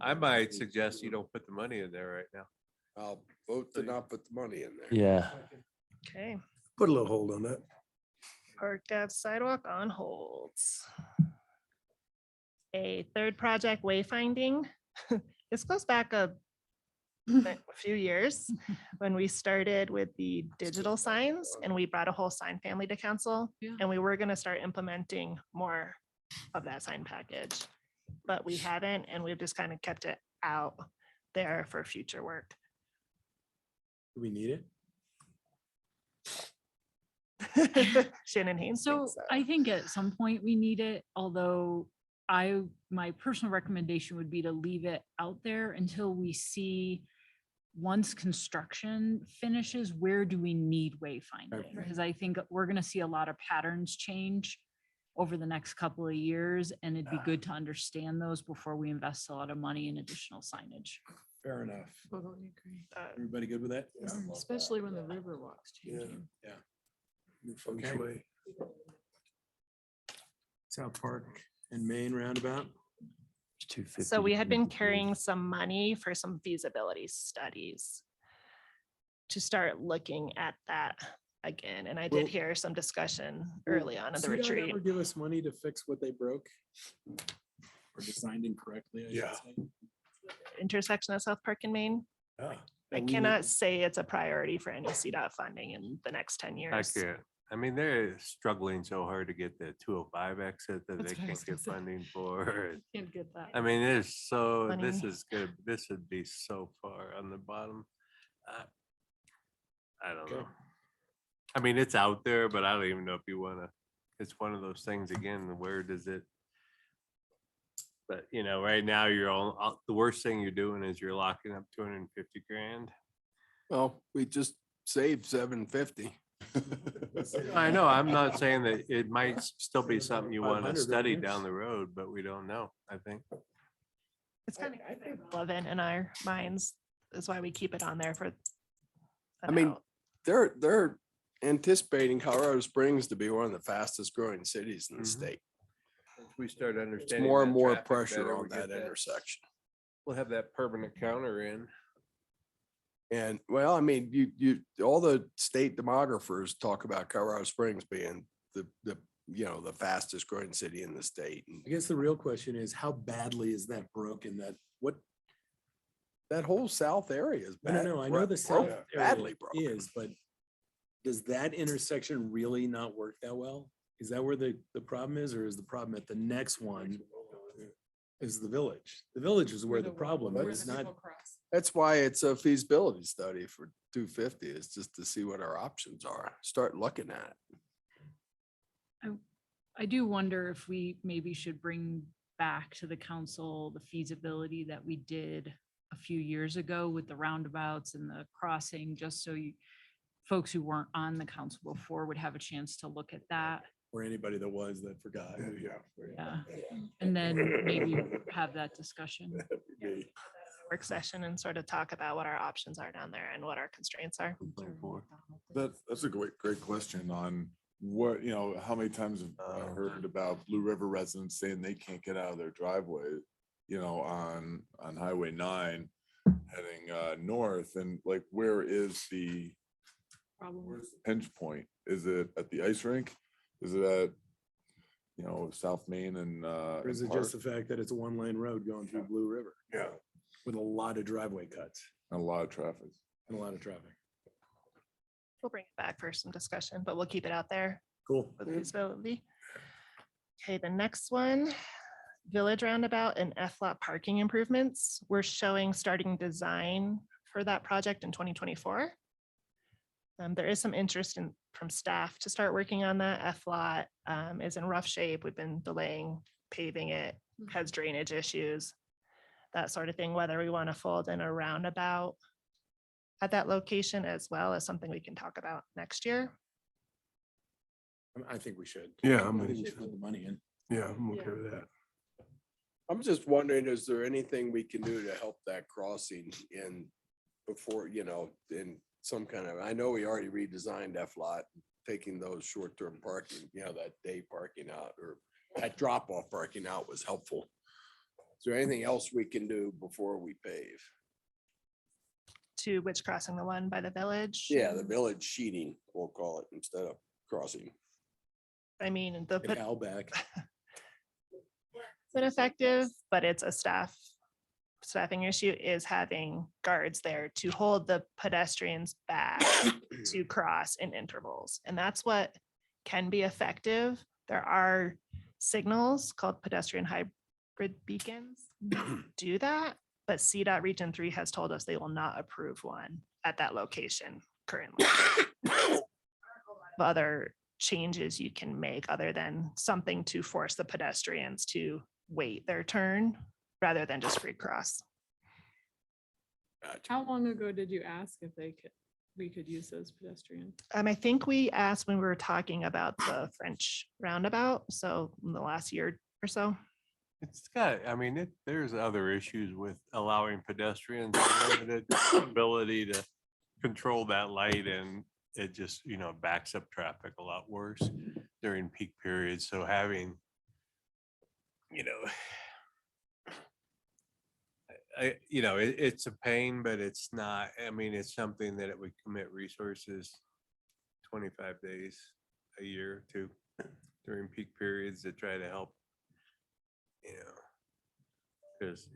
I might suggest you don't put the money in there right now. I'll vote to not put the money in there. yeah, okay. Put a little hold on that. Park Ave sidewalk on holds. A third project, wayfinding. This goes back a few years when we started with the digital signs and we brought a whole sign family to council. Yeah. And we were gonna start implementing more of that sign package. But we haven't, and we've just kind of kept it out there for future work. Do we need it? Shannon Haynes. So thinks so. I think at some point we need it, although my personal recommendation would be to leave it out there until we see, once construction finishes, where do we need wayfinding? Okay. Because I think we're gonna see a lot of patterns change over the next couple of years, and it'd be good to understand those before we invest a lot of money in additional signage. Fair enough. Totally agree. Everybody good with that? Especially when the river walks changing. Yeah. New feng Okay. shui. South Park and Main roundabout. 250. So we had been carrying some money for some feasibility studies to start looking at that again. And I did Well- hear some discussion early on in the CDOT retreat. ever give us money to fix what they broke? Or designed incorrectly, I should Yeah. say. Intersection of South Park and Main. Yeah. I And we cannot need- say it's a priority for any CDOT funding in the next 10 I years. can't. I mean, they're struggling so hard to get the 205 exit that That's they what I was can't gonna get say. funding for. Can't get that. I mean, there's so, this Funny. is good. This would be so far on the bottom. I don't Okay. know. I mean, it's out there, but I don't even know if you wanna, it's one of those things again, where does it? But you know, right now you're all, the worst thing you're doing is you're locking up 250 grand. Well, we just saved 750. I know, I'm not saying that it might still be something you want to 500 study grand. down the road, but we don't know, I think. It's kind of relevant in our minds. That's why we keep it on there for. I mean, about- they're anticipating Colorado Springs to be one of the fastest growing cities in the Mhm. state. If we start It's understanding. more and that more traffic pressure better, on we get that intersection. We'll have that permanent counter in. And well, I mean, all the state demographers talk about Colorado Springs being the fastest growing city in the state. And I guess the real question is, how badly is that broken that, what, that whole south area is no, bad. no, I know the south area Badly broken. is, but does that intersection really not work that well? Is that where the problem is, or is the problem at the next one is the village? The village is where the problem is, not, That's why it's a feasibility study for 250 is just to see what our options are. Start looking at it. I do wonder if we maybe should bring back to the council the feasibility that we did a few years ago with the roundabouts and the crossing, just so you, folks who weren't on the council before would have a chance to look at that Or anybody that was that forgot. Yeah. And then maybe have that discussion. Work session and sort of talk about what our options are down there and what our constraints are. That's a great question on what, how many times have I heard about Blue River residents saying they can't get out of their driveway, on Highway 9 heading north, and like, where's the pinch point? Is it at the ice rink? Is it at, South Main and? Or is it just the fact that it's a one-lane road going through Blue River? Yeah. With a lot of driveway cuts And a lot of traffic. and a lot of traffic. We'll bring it back for some discussion, but we'll keep it out there Cool. for the feasibility. Okay, the next one, Village Roundabout and F-lot parking improvements. We're showing starting design for that project in 2024. There is some interest from staff to start working on that. F-lot is in rough shape. We've been delaying paving it, has drainage issues, that sort of thing, whether we want to fold in a roundabout at that location as well as something we can talk about next year. I think we should. Yeah, I think we should put the money in. Yeah, I'm okay with that. I'm just wondering, is there anything we can do to help that crossing in before, in some kind of, I know we already redesigned F-lot, taking those short-term parking, that day parking out or that drop-off parking out was helpful. Is there anything else we can do before we pave? To which crossing, the one by the village? Yeah, the village sheeting, we'll call it, instead of crossing. I mean, Get Al back. been effective, but it's a staffing issue, is having guards there to hold the pedestrians back to cross in intervals. And that's what can be effective. There are signals called pedestrian hybrid beacons do that, but CDOT Region 3 has told us they will not approve one at that location currently. Other changes you can make other than something to force the pedestrians to wait their turn rather than just free cross. How long ago did you ask if we could use those pedestrians? I think we asked when we were talking about the French roundabout, so in the last year or so. It's got, there's other issues with allowing pedestrians limited ability to control that light, and it just, backs up traffic a lot worse during peak periods. So having, it's a pain, but it's not, it's something that it would commit resources 25 days a year to during peak periods to try to help, because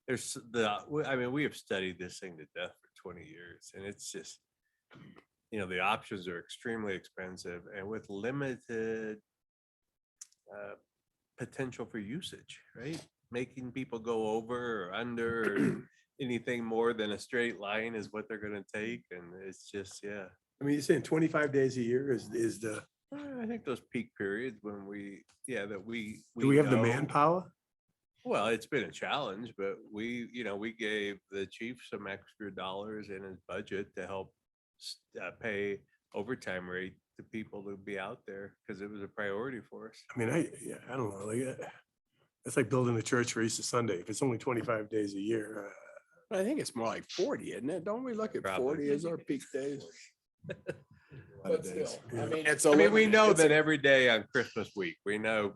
we have studied this thing to death for 20 years, and it's just, the options are extremely expensive and with limited potential for usage, right? Making people go over or under or anything more than a straight line is what they're going to take. And it's just, yeah. You're saying 25 days a year is the, I think those peak periods when do we have the know- manpower? Well, it's been a challenge, but we gave the chief some extra dollars in his budget to help pay overtime rate to people to be out there because it was a priority for us. I don't know, it's like building a church for Easter Sunday. If it's only 25 days a year. I think it's more like 40, isn't it? Don't we look at Probably. 40 as our peak days? But still, yeah. it's we know it's that every day on Christmas week, we know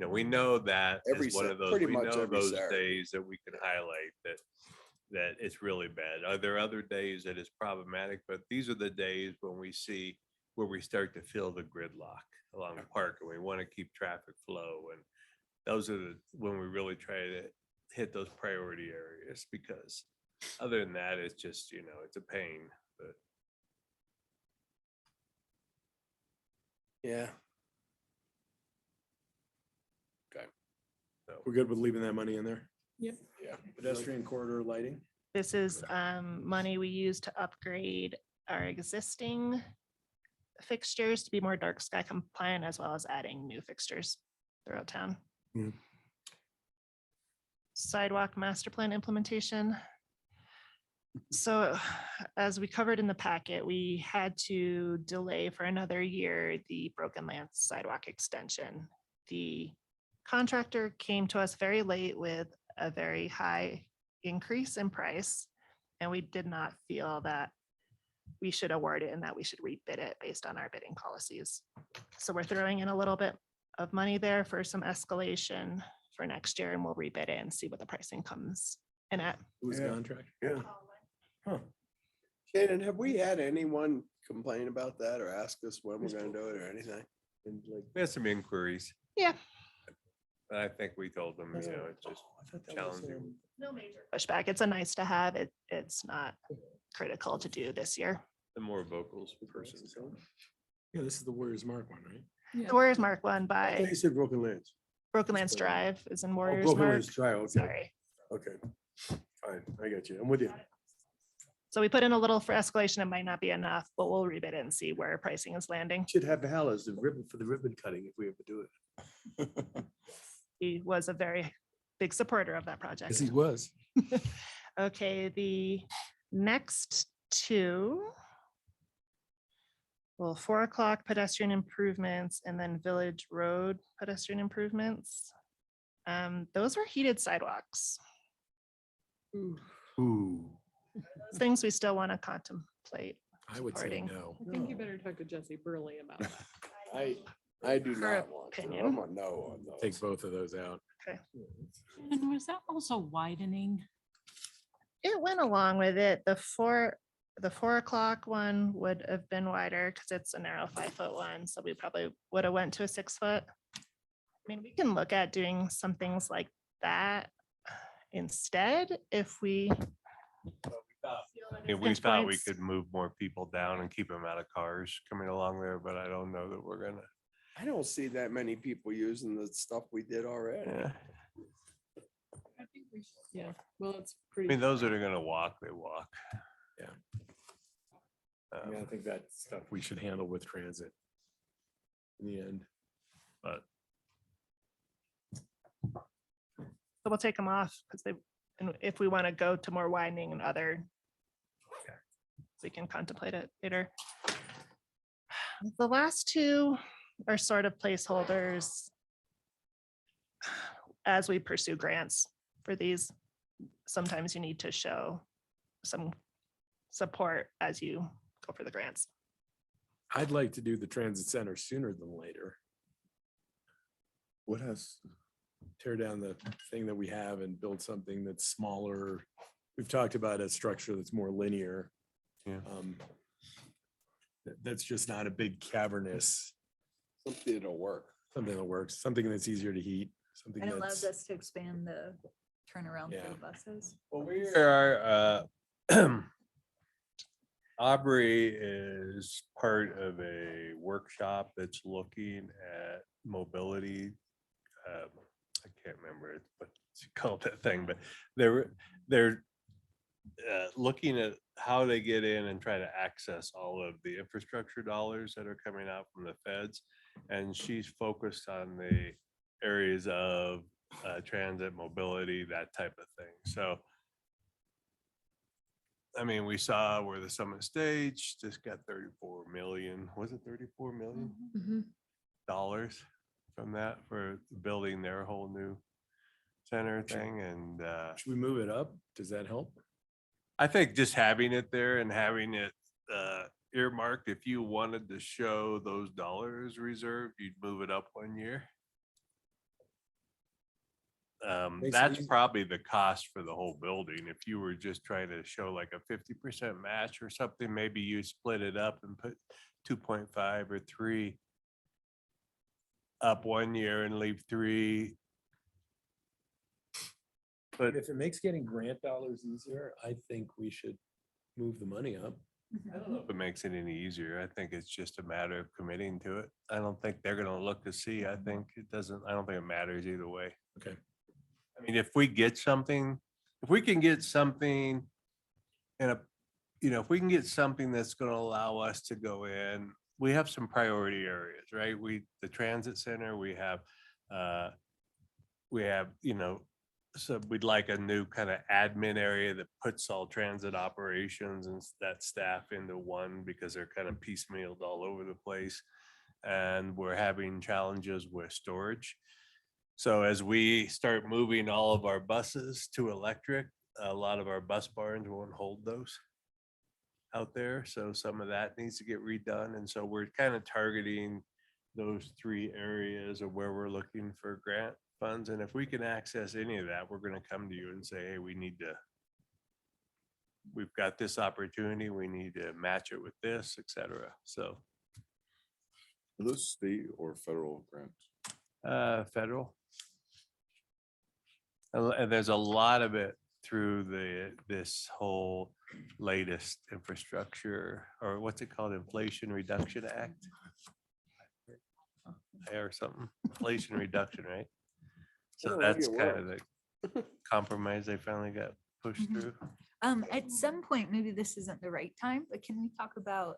we know that Every is one Sa- of those, pretty we much know every those Saturday. days that we can highlight that it's really bad. Are there other days that is problematic? But these are the days when we see where we start to feel the gridlock along the park and we want to keep traffic flow. And those are when we really try to hit those priority areas, because other than that, it's just, it's a pain, but. Yeah. Okay. We're good with leaving that money in there. Yep. Yeah. Pedestrian corridor lighting. This is money we use to upgrade our existing fixtures to be more dark sky compliant, as well as adding new fixtures throughout town. Yeah. Sidewalk master plan implementation. So as we covered in the packet, we had to delay for another year the Broken Lance sidewalk extension. The contractor came to us very late with a very high increase in price, and we did not feel that we should award it and that we should rebid it based on our bidding policies. So we're throwing in a little bit of money there for some escalation for next year, and we'll rebid it and see what the pricing comes in at. Who's the Yeah. contract? Yeah. Huh. Shannon, have we had anyone complain about that or ask us when we're gonna do it or anything? And like, We had some inquiries. Yeah. I think we told them, you know, it's just challenging. No major pushback. It's a nice to have. It's not critical to do this year. The more vocals person. Yeah, this is the Warriors Mark one, right? The Warriors Mark one I thought by you said Broken Lance. Broken Lance Drive is in Oh, Warriors Broken Mark. Lance Drive, okay, Sorry. okay. Fine, I got you. I'm with you. So we put in a little for escalation. It might not be enough, but we'll rebid it and see where pricing is landing. Should have Hal as the ribbon for the ribbon cutting if we ever do it. He was a very big supporter of that project. Yes, he was. Okay, the next two. Well, 4 o'clock pedestrian improvements and then Village Road pedestrian improvements. Those were heated sidewalks. Ooh. Things we still want to contemplate. I would say supporting. no. I think you better talk to Jesse Burley about that. I do Her not want to. opinion. I'm a no on those. Take both of those out. Okay. And was that also widening? It went along with it. The 4 o'clock one would have been wider because it's a narrow 5-foot one. So we probably would have went to a 6-foot. I mean, we can look at doing some things like that instead if we. We thought we could move more people down and keep them out of cars coming along there, but I don't know that we're gonna. I don't see that many people using the stuff we did already. Yeah. Yeah, well, it's I pretty. mean, those that are gonna walk, they walk. Yeah. I mean, I think that's stuff we should handle with transit. In the end. But So we'll take them off because they, and if we want to go to more widening and other. We can contemplate it later. The last two are sort of placeholders. As we pursue grants for these, sometimes you need to show some support as you go for the grants. I'd like to do the transit center sooner than later. What has, Tear down the thing that we have and build something that's smaller. We've talked about a structure that's more linear. Yeah. That's just not a big cavernous, Something that'll work. something that works, something that's easier to heat, something And it allows that's. us to expand the turnaround Yeah. for the buses. well, we are, Aubrey is part of a workshop that's looking at mobility. I can't remember it, what you call that thing, but they're looking at how they get in and try to access all of the infrastructure dollars that are coming out from the feds. And she's focused on the areas of transit, mobility, that type of thing. So I mean, we saw where the Summit Stage just got 34 million, was it 34 million Mhm. dollars from that for building their whole new center thing? And Should we move it up? Does that help? I think just having it there and having it earmarked, if you wanted to show those dollars reserved, you'd move it up 1 year. Makes it That's easy. probably the cost for the whole building. If you were just trying to show like a 50% match or something, maybe you split it up and put 2.5 or 3 up 1 year and leave 3. But If it makes getting grant dollars easier, I think we should move the money up. I don't know if it makes it any easier. I think it's just a matter of committing to it. I don't think they're gonna look to see. I think it doesn't, I don't think it matters either way. Okay. I mean, if we get something, if we can get something in a, if we can get something that's gonna allow us to go in, we have some priority areas, right? The transit center, we have, So we'd like a new kind of admin area that puts all transit operations and that staff into one because they're kind of piecemealed all over the place. And we're having challenges with storage. So as we start moving all of our buses to electric, a lot of our bus barns won't hold those out there. So some of that needs to get redone. And so we're kind of targeting those 3 areas of where we're looking for grant funds. And if we can access any of that, we're going to come to you and say, hey, we've got this opportunity. We need to match it with this, et cetera. So. Are those state or federal grants? Federal. And there's a lot of it through this whole latest infrastructure, or what's it called? Inflation Reduction Act. Or something, Inflation Reduction, right? So Oh, that's yeah, kind of the compromise they finally got pushed through. At some point, maybe this isn't the right time, but can we talk about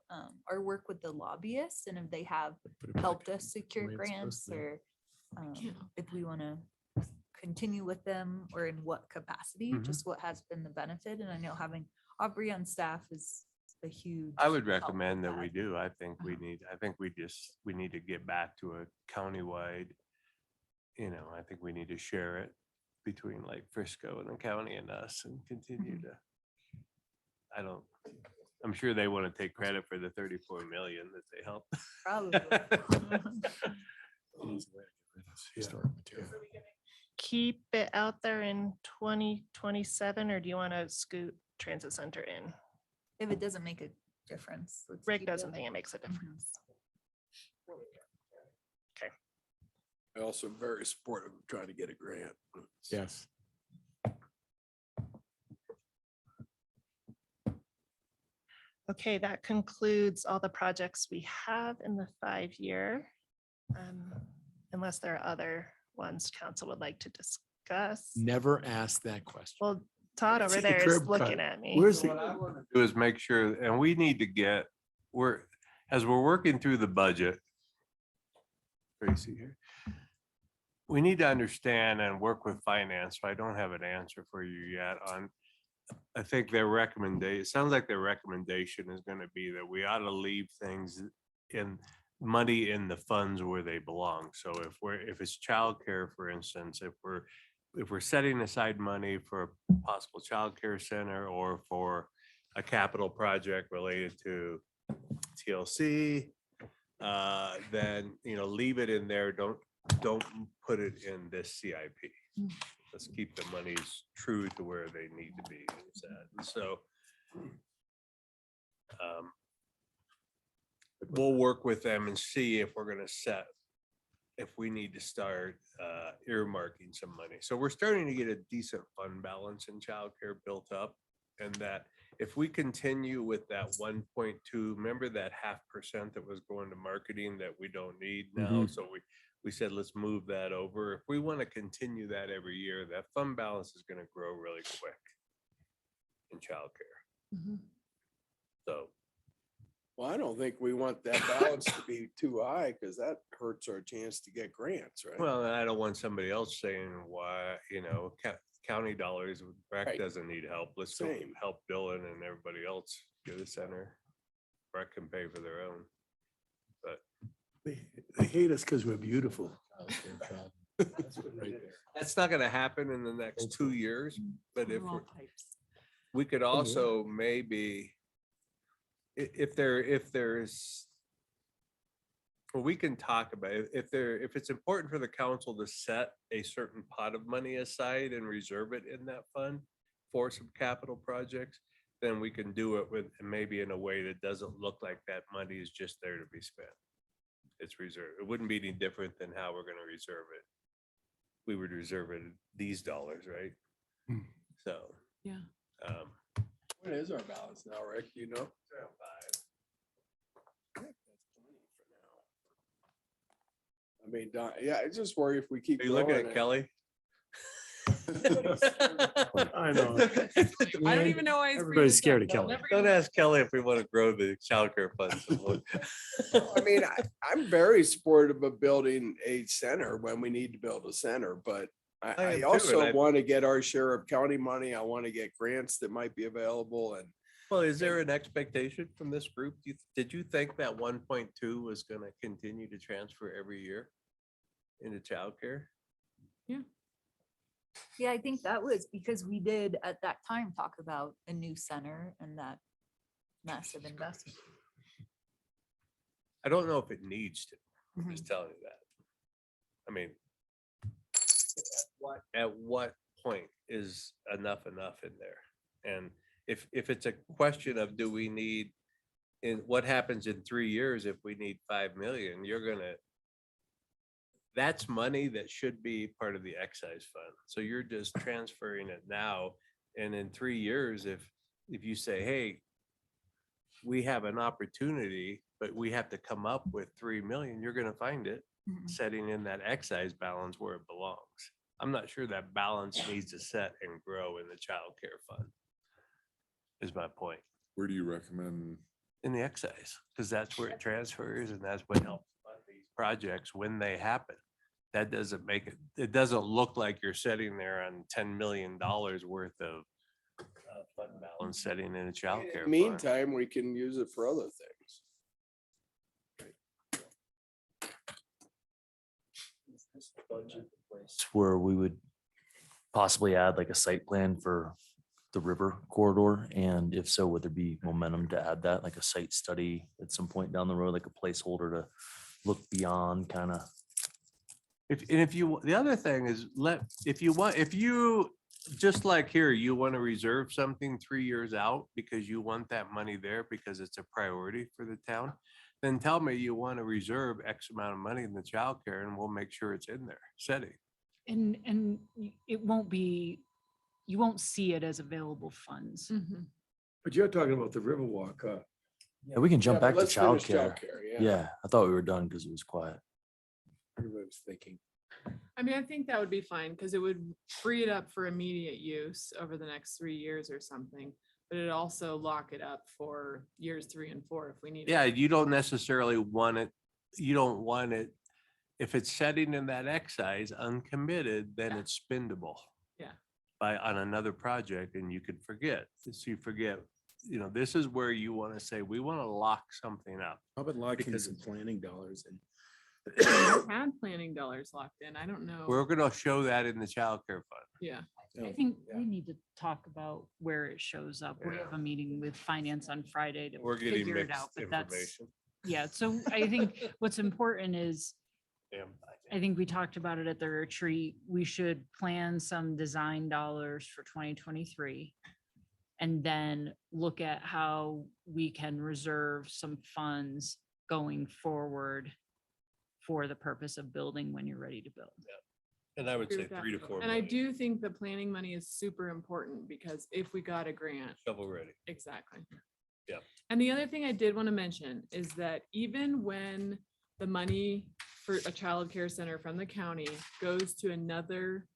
our work with the lobbyists and if they have helped us secure way it's grants supposed or if we want to continue with them or in what capacity, Mhm. just what has been the benefit. And I know having Aubrey on staff is a huge. I would help recommend with that we do. I think we need to get back to a countywide, I think we need to share it between like Frisco and the county and us and continue to. I'm sure they want to take credit for the 34 million that they helped. Probably. Keep it out there in 2027, or do you want to scoot transit center in? If it doesn't make a difference. let's Rick keep doesn't it. think it makes a difference. Okay. I also am very supportive of trying to get a grant. Yes. Okay, that concludes all the projects we have in the 5-year. Unless there are other ones council would like to discuss. Never ask that question. Well, Todd over See the there is curb looking cut. at me. Where's What I want to do is make sure, and we need to get, as we're working through the budget. Tracy here. We need to understand and work with finance. So I don't have an answer for you yet on. I think their recommendation, it sounds like their recommendation is going to be that we ought to leave things money in the funds where they belong. So if it's childcare, for instance, if we're setting aside money for a possible childcare center or for a capital project related to TLC, then, leave it in there. Don't put it in this CIP. Let's keep the monies true to where they need to be. And so we'll work with them and see if we're going to if we need to start earmarking some money. So we're starting to get a decent fund balance in childcare built up. And that if we continue with that 1.2, remember that 0.5% that was going to marketing that we don't need now. So we said, let's move that over. If we want to continue that every year, that fund balance is going to grow really quick in childcare. So. Well, I don't think we want that balance to be too high because that hurts our chance to get grants, right? Well, I don't want somebody else saying why, county dollars, rec Right. doesn't need help. Let's go Same. help Dylan and everybody else get a center. Rec can pay for their own. But They hate us because we're beautiful. that's not gonna happen in the next 2 years, but we could also maybe, if there's, well, we can talk about it. If it's important for the council to set a certain pot of money aside and reserve it in that fund for some capital projects, then we can do it with, maybe in a way that doesn't look like that money is just there to be spent. It's reserved. It wouldn't be any different than how we're gonna reserve it. We would reserve it these dollars, right? So. Yeah. What is our balance now, Rick? You know? I mean, yeah, I just worry if we keep. Are you looking growing at it. Kelly? I know. I don't even know why. he's bringing Everybody's this scared up. of Kelly. Never Don't gonna- ask Kelly if we want to grow the childcare fund. some more. I mean, I'm very supportive of building a center when we need to build a center, but I am I too, and also I- want to get our share of county money. I want to get grants that might be available and Well, is there an expectation from this group? Did you think that 1.2 was going to continue to transfer every year into childcare? Yeah, I think that was because we did at that time talk about a new center and that massive investment. I don't know if it needs to. I'm Mhm. just telling you that. I mean, at what point is enough in there? And if it's a question of do we need, in what happens in 3 years if we need 5 million, that's money that should be part of the excise fund. So you're just transferring it now. And in 3 years, if you say, hey, we have an opportunity, but we have to come up with 3 million, you're gonna find it Mhm. setting in that excise balance where it belongs. I'm not sure that balance needs to set and grow in the childcare fund. Is my point, Where do you recommend? in the excise, because that's where it transfers and that's what helps fund these projects when they happen. That doesn't make it, it doesn't look like you're sitting there on $10 million worth of fund balance setting in a childcare fund. meantime, we can use it for other things. It's where we would possibly add like a site plan for the river corridor? And if so, would there be momentum to add that, like a site study at some point down the road, like a placeholder to look beyond kind of? If you, the other thing is if you, just like here, you want to reserve something 3 years out because you want that money there because it's a priority for the town, then tell me you want to reserve X amount of money in the childcare and we'll make sure it's in there, setting. And it won't be, you won't see it as available funds. But you're talking about the Riverwalk, Yeah, we can jump Yeah, but back to let's finish childcare. childcare, Yeah, I thought we were done because it was quiet. everybody's thinking. I mean, I think that would be fine because it would free it up for immediate use over the next 3 years or something. But it'd also lock it up for years 3 and 4 if we need it. Yeah, you don't necessarily want it, you don't want it, if it's setting in that excise uncommitted, then it's spendable. Yeah. On another project and you could forget, so you forget, this is where you want to say, we want to lock something up. How about locking Because- some planning dollars and We had planning dollars locked in. I don't know. We're gonna show that in the childcare fund. Yeah. I think we need to talk about where it shows up. We have a meeting with finance on Friday to We're getting figure it mixed out, but that's, information. yeah, so I think what's important is, Yeah. I think we talked about it at the retreat, we should plan some design dollars for 2023. And then look at how we can reserve some funds going forward for the purpose of building when you're ready to build. And I would Agree say with that. 3 to 4 And I million, do think the planning money is super important because if we got a grant, shovel ready. exactly. Yeah. And the other thing I did want to mention is that even when the money for a childcare center from the county goes to another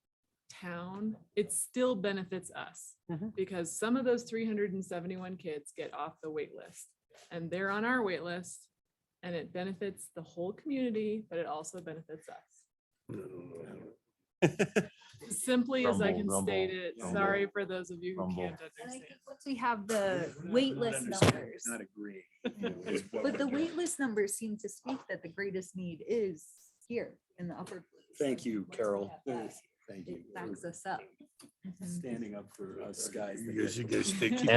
town, it still benefits us. Because some of those 371 kids get off the wait list and they're on our wait list. And it benefits the whole community, but it also benefits us. Simply as I can Rumble, state rumble, it. rumble, Sorry for those of you who rumble. can't And I understand. think once we have the wait list numbers, not agree? but the wait list numbers seem to speak that the greatest need is here in the upper. Thank you, Once we Carol. have that, Thank you It backs us up. Mhm. standing up for us guys. You guys think you-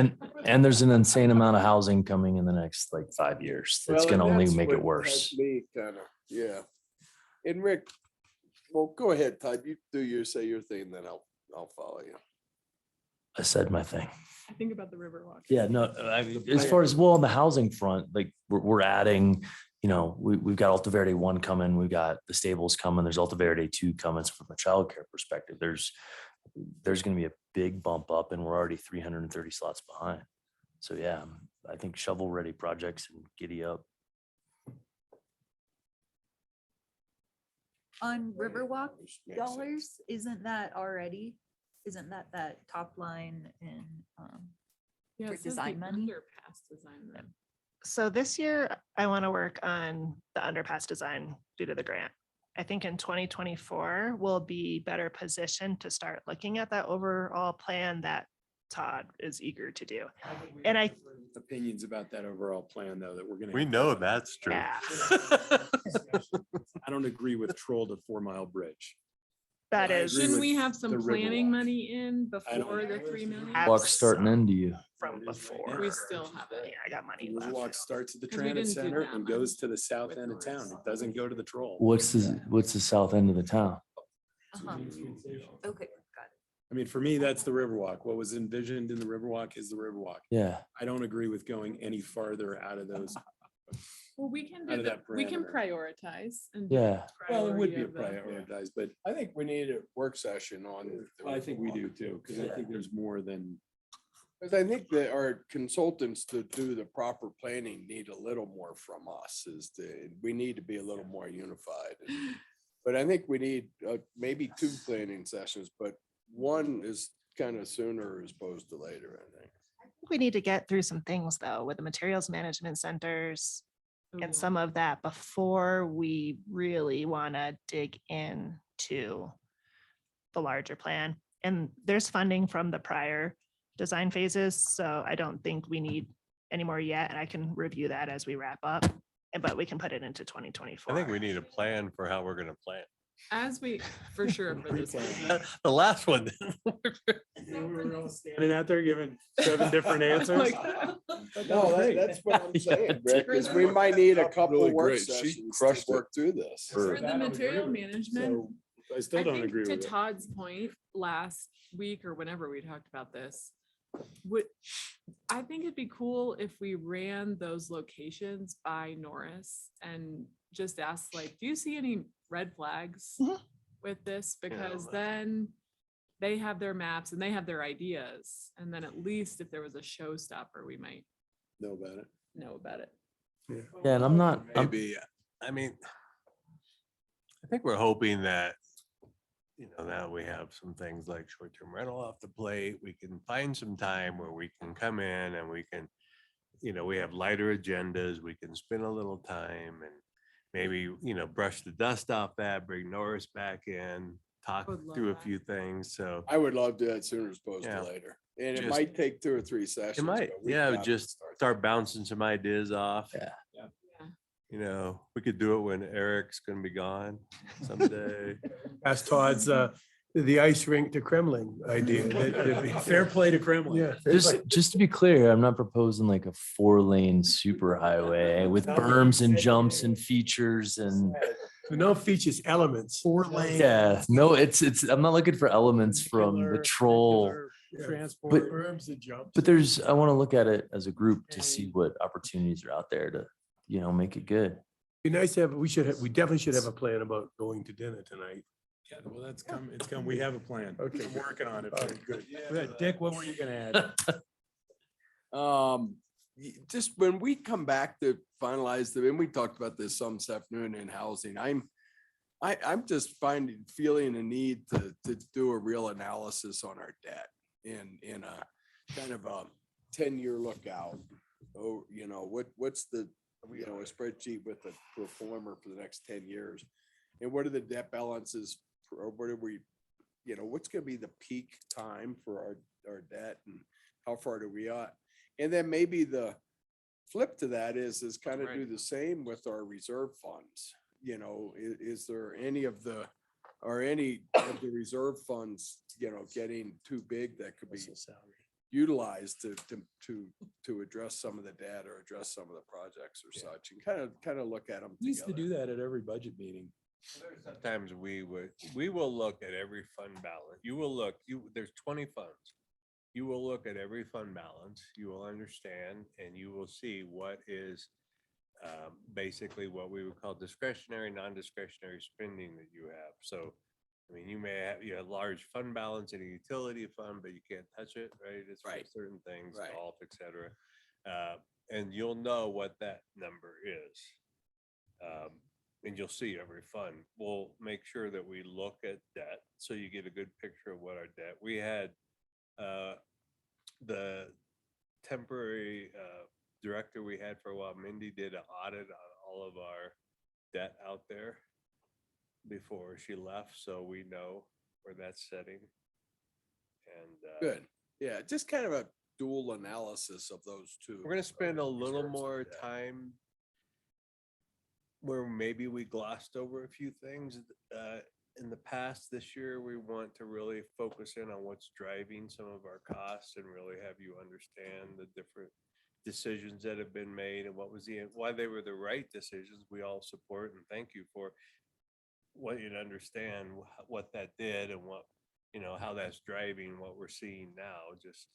And there's an insane amount of housing coming in the next like 5 years. That's Well, gonna and only that's make what it worse. has me kinda, yeah. And Rick, well, go ahead, Todd, you do say your thing, then I'll follow you. I said my thing. I think about the Riverwalk. Yeah, no, I mean, as far as, well, on the housing front, like, we're adding, we've got Alta Verde 1 coming, we've got the stables coming, there's Alta Verde 2 coming. So from a childcare perspective, there's gonna be a big bump up and we're already 330 slots behind. So yeah, I think shovel-ready projects and giddy up. On Riverwalk Which makes sense. dollars, isn't that that top line in, Yeah, for it says the design money? underpass design money. So this year, I want to work on the underpass design due to the grant. I think in 2024, we'll be better positioned to start looking at that overall plan that Todd is eager to do. And I, Opinions about that overall plan, though, that we're gonna. We have to know vote on. that's true. yeah, I don't agree with Troll to 4 Mile Bridge. that I is agree Shouldn't with we have the some Riverwalk. planning money in I don't- before the 3 million? Walk starting into you. from before. We still have it. Yeah, I got money The Riverwalk left. starts at the 'Cause we Transit didn't do Center that and much goes to the south with end of town. Norris. It doesn't go to the Troll. What's the south end of the town? Uh-huh. Okay, got it. I mean, for me, that's the Riverwalk. What was envisioned in the Riverwalk is the Riverwalk. Yeah. I don't agree with going any farther out of those. Well, we can Out do of that. that We can parameter. prioritize. and do Yeah. Well, it would be priority of the- prioritized, but I think we need a work session on. the I think we do Riverwalk. too, because I think there's more than. Because I think that our consultants to do the proper planning need a little more from us we need to be a little more unified. But I think we need maybe 2 planning sessions, but one is kind of sooner as opposed to later, I think. I think we need to get through some things though, with the materials management centers Oh, and yeah. some of that before we really want to dig into the larger plan. And there's funding from the prior design phases, so I don't think we need any more yet. And I can review that as we wrap up, but we can put it into 2024. I think we need a plan for how we're gonna plan. As we, for sure, for this. Pre-plan. The last one. Standing out there giving 7 different answers. Like- No, that's what I'm saying, Rick, is we might need a couple Really of work great. She sessions to crushed it. work through this. For the material management, I still don't think agree to with it. Todd's point, last week or whenever we talked about this, I think it'd be cool if we ran those locations by Norris and just asked like, do you see any red flags Mhm. with this? Because then they have their maps and they have their ideas. And then at least if there was a showstopper, we might Know about it. know about it. Yeah, and I'm not, Maybe, I mean, I think we're hoping that, now we have some things like short-term rental off the plate. We can find some time where we can come in and we can, we have lighter agendas. We can spend a little time and maybe, brush the dust off that, bring Norris back in, talk Would love through a that. few things. So I would love to do that sooner as opposed Yeah. to later. And it Just- might take 2 or 3 sessions. it might, but we've yeah, got to just start bouncing some ideas off. Yeah. We could do it when Eric's gonna be gone someday. As Todd's, the ice rink to Kremlin idea. Fair play to Kremlin. Yeah. just to be clear, I'm not proposing like a 4-lane superhighway with berms and jumps and features and No features, elements. 4 lanes. yeah, no, it's, I'm not looking for elements from the Troll. Transport. But- Berms and jumps. But I want to look at it as a group to see what opportunities are out there to, make it good. Be nice to have, we definitely should have a plan about going to dinner tonight. Yeah, well, it's come. We have a plan. Okay. I'm working on it. Oh, Very good. Go ahead, Dick, what were you gonna add? Just when we come back to finalize and we talked about this some this afternoon in housing, I'm just feeling a need to do a real analysis on our debt in a kind of a 10-year lookout. Oh, what's the, a spreadsheet with a performer for the next 10 years? And what are the debt balances? Or what are we, what's gonna be the peak time for our debt and how far do we at? And then maybe the flip to that is kind of do the same with our reserve funds. Is there any of the reserve funds, getting too big that could be utilized to address some of the debt or address some of the projects or such and kind of look at them We used to together. do that at every budget meeting. Sometimes we will look at every fund balance. There's 20 funds. You will look at every fund balance, you will understand, and you will see what is basically what we would call discretionary, non-discretionary spending that you have. So, you may have, a large fund balance in a utility fund, but you can't touch it, right? It's for Right. certain things, Right. golf, et cetera. And you'll know what that number is. And you'll see every fund. We'll make sure that we look at debt, so you get a good picture of what our debt. We had the temporary director we had for a while, Mindy, did an audit on all of our debt out there. before she left, so we know where that's setting. And Good. Yeah, just kind of a dual analysis of those two. we're gonna spend a little more time where maybe we glossed over a few things in the past. This year, we want to really focus in on what's driving some of our costs and really have you understand the different decisions that have been made and why they were the right decisions. We all support and thank you for want you to understand what that did and what, how that's driving what we're seeing now, just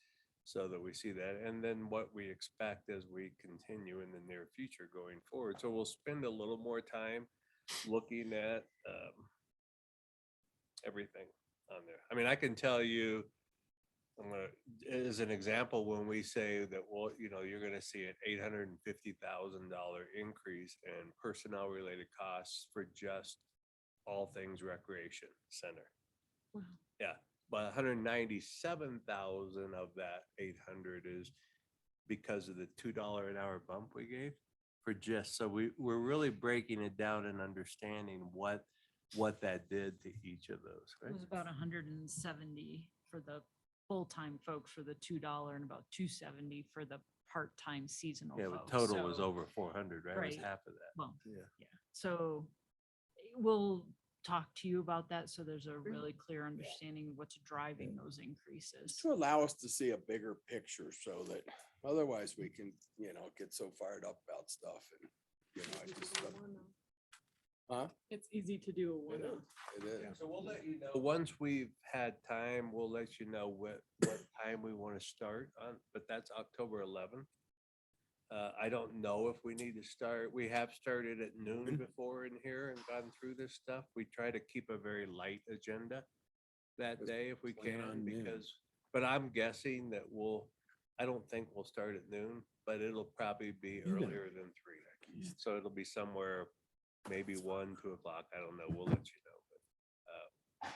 so that we see that. And then what we expect as we continue in the near future going forward. So we'll spend a little more time looking at everything on there. I mean, I can tell you, as an example, when we say that, well, you're going to see an $850,000 increase in personnel related costs for just all things recreation center. Wow. Yeah, but 197,000 of that 800 is because of the $2 an hour bump we gave for just, so we're really breaking it down and understanding what that did to each of those, It right? was about 170 for the full-time folks for the $2 and about 270 for the part-time seasonal Yeah, folks. the total was So- over 400, right? It was Right. half of that. Well, Yeah. yeah. So we'll talk to you about that. So there's a really clear understanding of what's driving those increases. To allow us to see a bigger picture so that otherwise we can, get so fired up about stuff and, I just. Huh? It's easy to do a one-off. It is. So we'll let you know. Once we've had time, we'll let you know what time we want to start on, but that's October 11th. I don't know if we need to start. We have started at noon before in here and gone through this stuff. We try to keep a very light agenda that day if we plan can, on noon. but I'm guessing that I don't think we'll start at noon, but it'll probably be earlier than 3. So it'll be somewhere, maybe 1, 2 o'clock. I don't know. We'll let you know.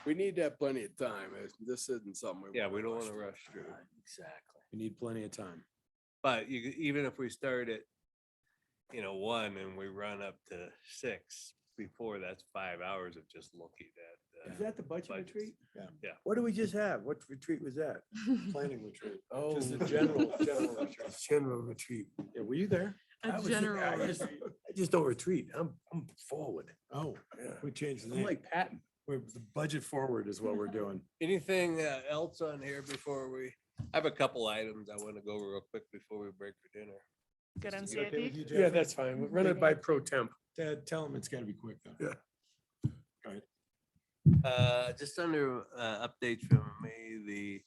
We need to have plenty of time. This isn't something. Yeah, we don't want to rush through. Exactly. We need plenty of time. But even if we start at, 1 and we run up to 6 before, that's 5 hours of just looking at. Is that the budget budgets. retreat? Yeah. What did we just have? What retreat was that? Planning retreat. Oh. Just a general retreat. General retreat. Yeah, were you there? A I was- general I just- retreat. I just don't retreat. I'm forward. Oh, Yeah. we changed the I'm name. like Patton. We're the budget forward is what we're doing. Anything else on here before I have a couple items I want to go over real quick before we break for dinner. Good on Is it okay with CIP? you, Yeah, Jeffrey? that's fine. We'll run it by pro temp. Dad, tell him it's gotta be quick though. Yeah. Go ahead. Just under updates from me,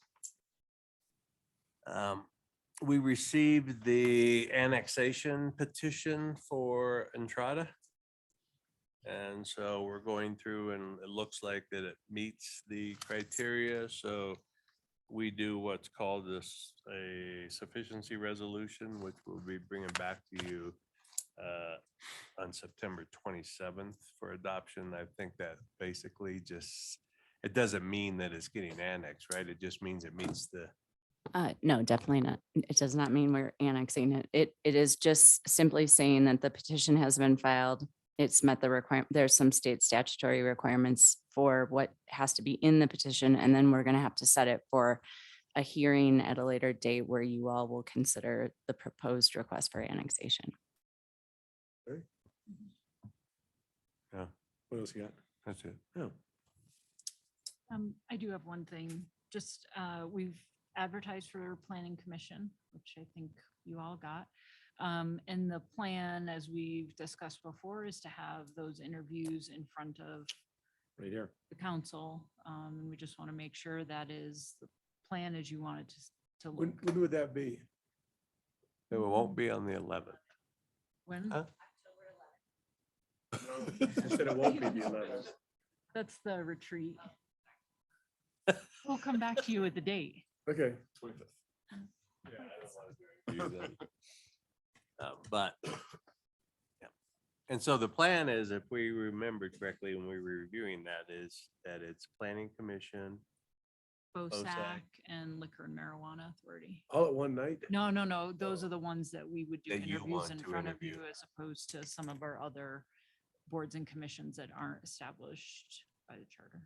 we received the annexation petition for Entrada. And so we're going through and it looks like that it meets the criteria. So we do what's called a sufficiency resolution, which we'll be bringing back to you on September 27th for adoption. I think that basically it doesn't mean that it's getting annexed, right? It just means it meets the. No, definitely not. It does not mean we're annexing it. It is just simply saying that the petition has been filed. It's met the requirement. There's some state statutory requirements for what has to be in the petition. And then we're going to have to set it for a hearing at a later date where you all will consider the proposed request for annexation. Yeah, What else you got? that's it. Oh, I do have one thing, just, we've advertised for planning commission, which I think you all got. And the plan, as we've discussed before, is to have those interviews in front of right here. the council. And we just want to make sure that is the plan as you want it to When, look. when would that be? It won't be on the 11th. When? Huh? I said it won't be the 11th. That's the retreat. We'll come back to you with the date. Okay. But. Yeah. And so the plan is, if we remember correctly, when we were reviewing that, is that it's planning commission. BOSAC and Liquor and Marijuana Authority. All at one night? No, those are the ones that we would do That you interviews want in to front of you interview. as opposed to some of our other boards and commissions that aren't established by the charter.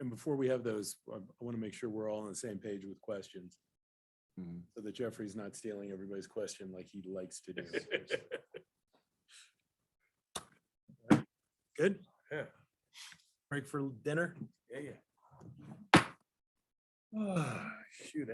And before we have those, I want to make sure we're all on the same page with questions. So that Jeffrey's not stealing everybody's question like he likes to do. Good? Yeah. Break for dinner? Yeah. Shoot.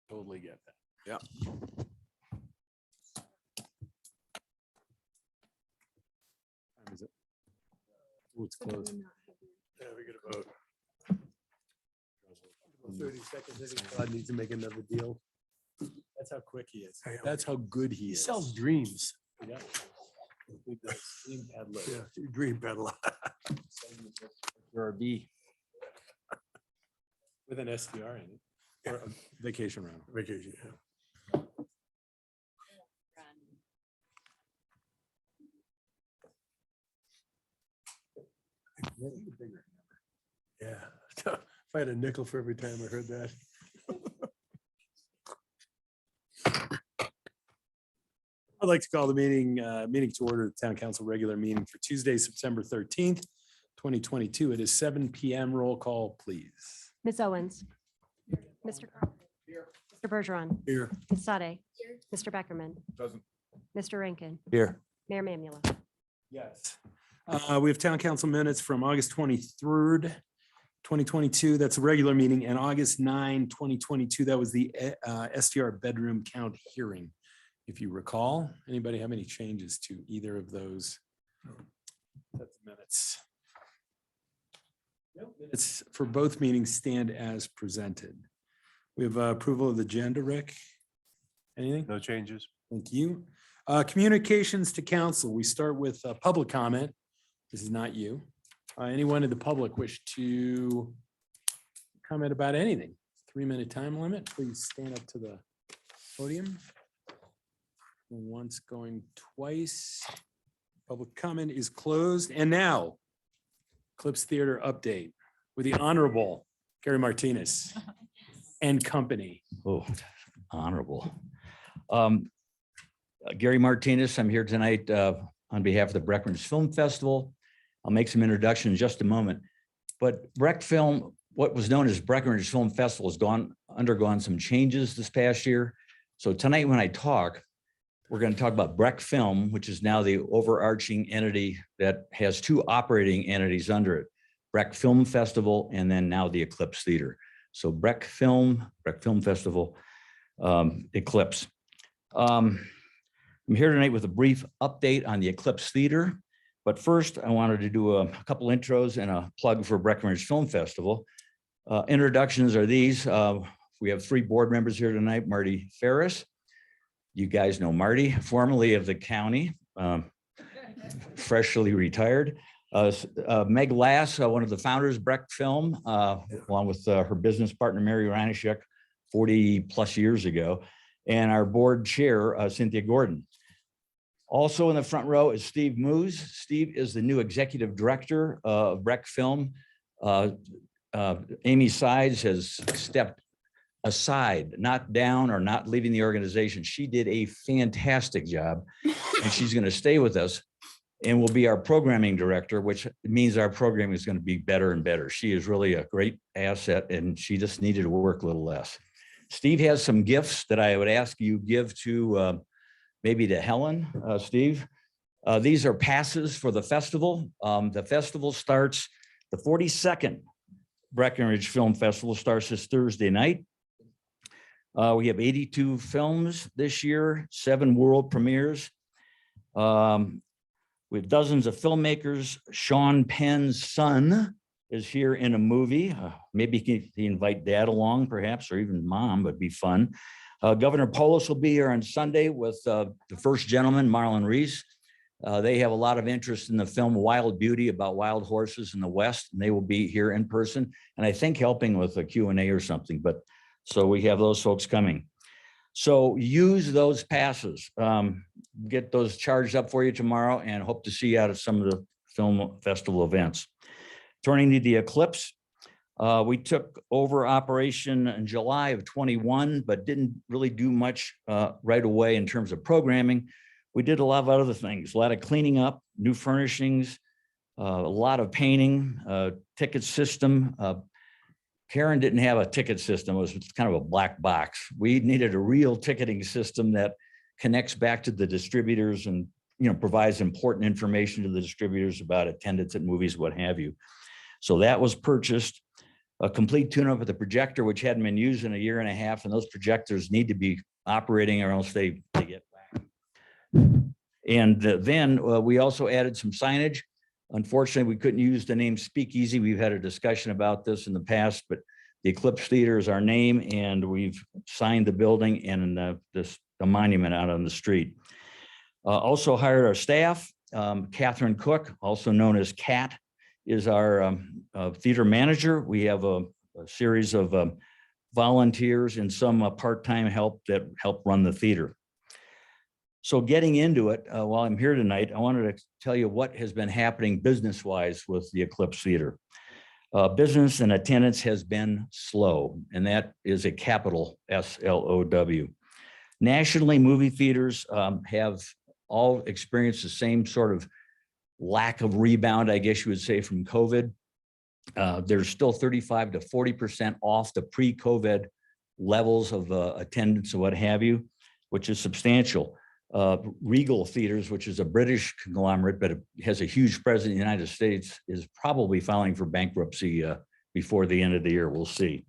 Totally get that. Yeah. Time is it? Oh, it's close. Yeah, we get a vote. 30 seconds. God needs to make another deal. That's how quick he is. That's how good he He is. sells dreams. Yeah. He does. Dream peddler. Yeah, dream peddler. RB. With an STR in it. Or a vacation rental. Vacation, yeah. Yeah. If I had a nickel for every time I heard that. I'd like to call the meeting to order, the town council regular meeting for Tuesday, September 13th, 2022. It is 7 PM. Roll call, please. Ms. Owens. Mr. Carl. Mr. Bergeron. Here. Ms. Sade. Mr. Beckerman. Doesn't. Mr. Rankin. Here. Mayor Mamula. Yes. We have town council minutes from August 23rd, 2022. That's a regular meeting, and August 9, 2022. That was the STR bedroom count hearing. If you recall, anybody have any changes to either of those sets of minutes? It's for both meetings stand as presented. We have approval of the agenda, Rick. Anything? No changes. Thank you. Communications to council. We start with public comment. This is not you. Anyone in the public wish to comment about anything? 3-minute time limit. Please stand up to the podium. Once, going twice. Public comment is closed. And now, Clips Theater update with the Honorable Gary Martinez and company. Oh, honorable. Gary Martinez, I'm here tonight on behalf of the Breckenridge Film Festival. I'll make some introduction in just a moment. But Breck Film, what was known as Breckenridge Film Festival has undergone some changes this past year. So tonight when I talk, we're going to talk about Breck Film, which is now the overarching entity that has two operating entities under it, Breck Film Festival, and then now the Eclipse Theater. So Breck Film Festival, Eclipse. I'm here tonight with a brief update on the Eclipse Theater. But first, I wanted to do a couple intros and a plug for Breckenridge Film Festival. Introductions are these. We have three board members here tonight. Marty Ferris. You guys know Marty, formerly of the county, freshly retired. Meg Lass, one of the founders of Breck Film, along with her business partner, Mary Reinishek, 40 plus years ago, and our board chair, Cynthia Gordon. Also in the front row is Steve Moose. Steve is the new executive director of Breck Film. Amy Sides has stepped aside, not down or not leaving the organization. She did a fantastic job, and she's going to stay with us and will be our programming director, which means our programming is going to be better and better. She is really a great asset, and she just needed to work a little less. Steve has some gifts that I would ask you give to maybe to Helen, Steve. These are passes for the festival. The festival starts, the 42nd Breckenridge Film Festival starts this Thursday night. We have 82 films this year, 7 world premieres. We have dozens of filmmakers. Sean Penn's son is here in a movie. Maybe he can invite dad along perhaps, or even mom, would be fun. Governor Polis will be here on Sunday with the first gentleman, Marlon Reese. They have a lot of interest in the film Wild Beauty about wild horses in the West, and they will be here in person, and I think helping with a Q&A or something, but so we have those folks coming. So use those passes. Get those charged up for you tomorrow, and hope to see you out at some of the film festival events. Turning to the Eclipse, we took over operation in July of 21, but didn't really do much right away in terms of programming. We did a lot of other things, a lot of cleaning up, new furnishings, a lot of painting, ticket system. Karen didn't have a ticket system. It was kind of a black box. We needed a real ticketing system that connects back to the distributors and, you know, provides important information to the distributors about attendance at movies, what have you. So that was purchased. A complete tune-up of the projector, which hadn't been used in a year and a half, and those projectors need to be operating or else they get back. And then we also added some signage. Unfortunately, we couldn't use the name Speakeasy. We've had a discussion about this in the past, but the Eclipse Theater is our name, and we've signed the building and the monument out on the street. Also hired our staff. Catherine Cook, also known as Cat, is our theater manager. We have a series of volunteers and some part-time help that help run the theater. So getting into it, while I'm here tonight, I wanted to tell you what has been happening business-wise with the Eclipse Theater. Business and attendance has been slow, and that is a capital S-L-O-W. Nationally, movie theaters have all experienced the same sort of lack of rebound, I guess you would say, from COVID. There's still 35 to 40% off the pre-COVID levels of attendance and what have you, which is substantial. Regal Theaters, which is a British conglomerate, but it has a huge presence in the United States, is probably filing for bankruptcy before the end of the year. We'll see.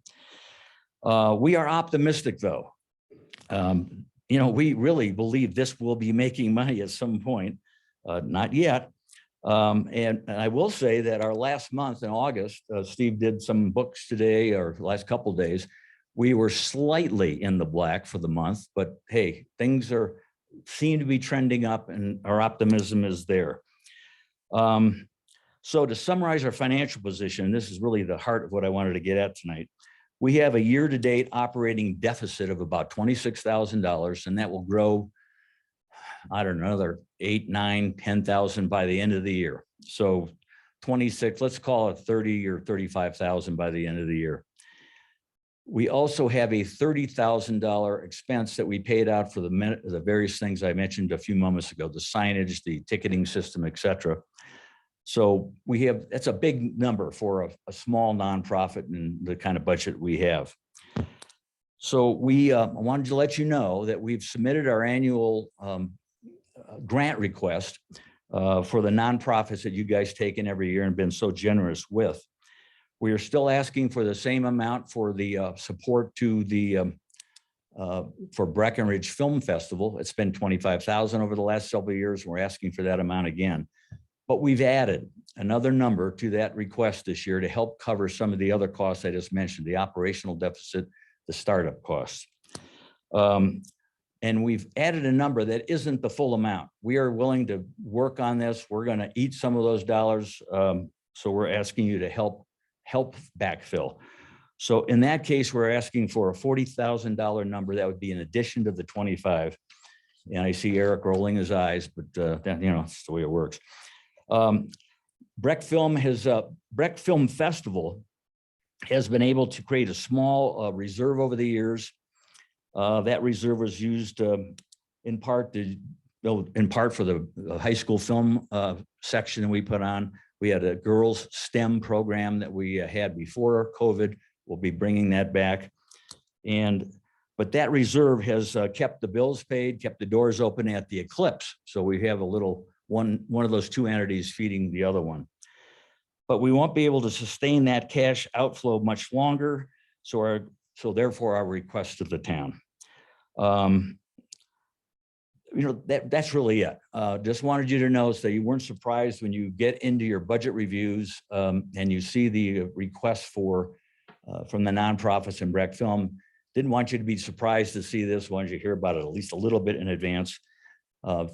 We are optimistic, though. You know, we really believe this will be making money at some point. Not yet. And I will say that our last month in August, Steve did some books today, or last couple of days. We were slightly in the black for the month, but hey, things seem to be trending up, and our optimism is there. So to summarize our financial position, this is really the heart of what I wanted to get at tonight. We have a year-to-date operating deficit of about $26,000, and that will grow, I don't know, another 8, 9, 10,000 by the end of the year. So 26, let's call it 30 or 35,000 by the end of the year. We also have a $30,000 expense that we paid out for the various things I mentioned a few moments ago, the signage, the ticketing system, et cetera. So we have, that's a big number for a small nonprofit and the kind of budget we have. So we wanted to let you know that we've submitted our annual grant request for the nonprofits that you guys take in every year and been so generous with. We are still asking for the same amount for the support to the for Breckenridge Film Festival. It's been 25,000 over the last several years. We're asking for that amount again. But we've added another number to that request this year to help cover some of the other costs I just mentioned, the operational deficit, the startup costs. And we've added a number that isn't the full amount. We are willing to work on this. We're going to eat some of those dollars. So we're asking you to help backfill. So in that case, we're asking for a $40,000 number. That would be in addition to the 25. And I see Eric rolling his eyes, but that, you know, it's the way it works. Breck Film Festival has been able to create a small reserve over the years. That reserve was used in part for the high school film section that we put on. We had a girls STEM program that we had before COVID. We'll be bringing that back. But that reserve has kept the bills paid, kept the doors open at the Eclipse. So we have a little one of those two entities feeding the other one. But we won't be able to sustain that cash outflow much longer. So therefore our request to the town. You know, that's really it. Just wanted you to know so you weren't surprised when you get into your budget reviews and you see the request for from the nonprofits and Breck Film. Didn't want you to be surprised to see this. Wanted you to hear about it at least a little bit in advance.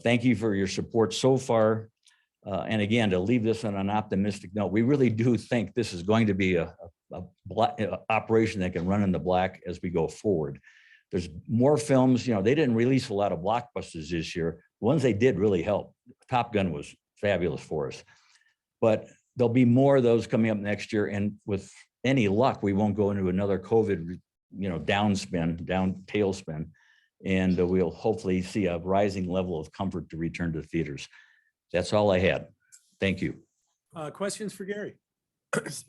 Thank you for your support so far. And again, to leave this on an optimistic note, we really do think this is going to be a operation that can run in the black as we go forward. There's more films, you know, they didn't release a lot of blockbusters this year. The ones they did really helped. Top Gun was fabulous for us. But there'll be more of those coming up next year. And with any luck, we won't go into another COVID, you know, tailspin. And we'll hopefully see a rising level of comfort to return to theaters. That's all I had. Thank you. Questions for Gary?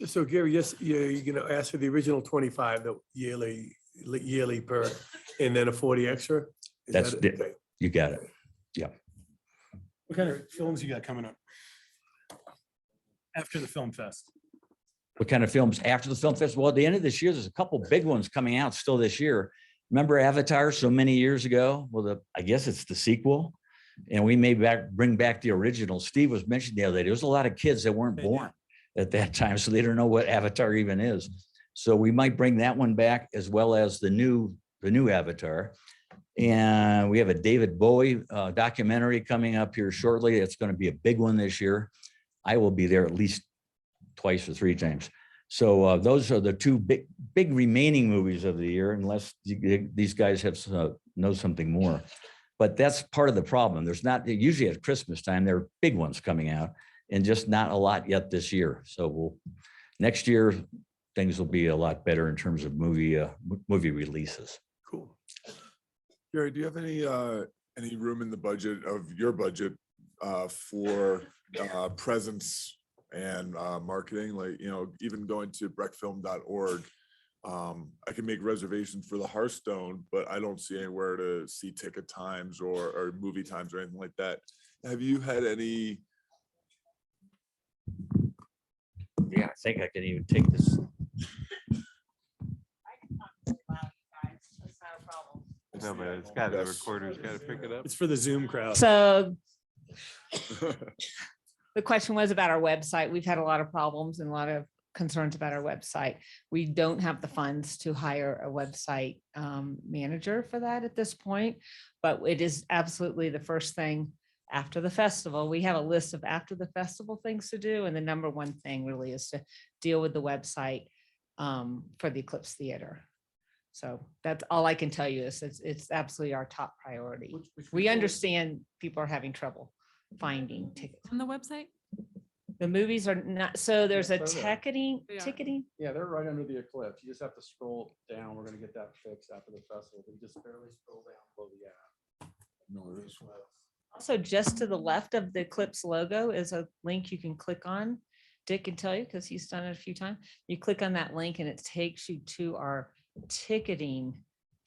So Gary, yes, you're gonna ask for the original 25, the yearly per, and then a 40 extra? Is That's that it? it. You got it. Yeah. What kind of films you got coming up after the film fest? What kind of films after the film festival? Well, at the end of this year, there's a couple big ones coming out still this year. Remember Avatar so many years ago? Well, I guess it's the sequel. And we may bring back the original. Steve was mentioning the other day, there was a lot of kids that weren't born at that time, so they don't know what Avatar even is. So we might bring that one back as well as the new Avatar. And we have a David Bowie documentary coming up here shortly. It's going to be a big one this year. I will be there at least twice or three times. So those are the two big remaining movies of the year, unless these guys have know something more. But that's part of the problem. There's not, usually at Christmas time, there are big ones coming out and just not a lot yet this year. So next year, things will be a lot better in terms of movie releases. Cool. Gary, do you have any room in the budget of your budget for presence and marketing? Like, you know, even going to breckfilm.org, I can make reservations for the Hearthstone, but I don't see anywhere to see ticket times or movie times or anything like that. Have you had any? Yeah, I think I can even take this. No, but it's got the recorder's got to pick it up. It's for the Zoom crowd. So the question was about our website. We've had a lot of problems and a lot of concerns about our website. We don't have the funds to hire a website manager for that at this point, but it is absolutely the first thing after the festival. We have a list of after the festival things to do. And the number one thing really is to deal with the website for the Eclipse Theater. So that's all I can tell you is it's absolutely our top priority. We understand people are having trouble finding tickets. On the website? The movies are not, so there's a They're there. ticketing. Yeah, they're right under the Eclipse. You just have to scroll down. We're gonna get that fixed after the festival. But you just barely scroll down below the app. No, it is. Also, just to the left of the Eclipse logo is a link you can click on. Dick can tell you because he's done it a few times. You click on that link and it takes you to our ticketing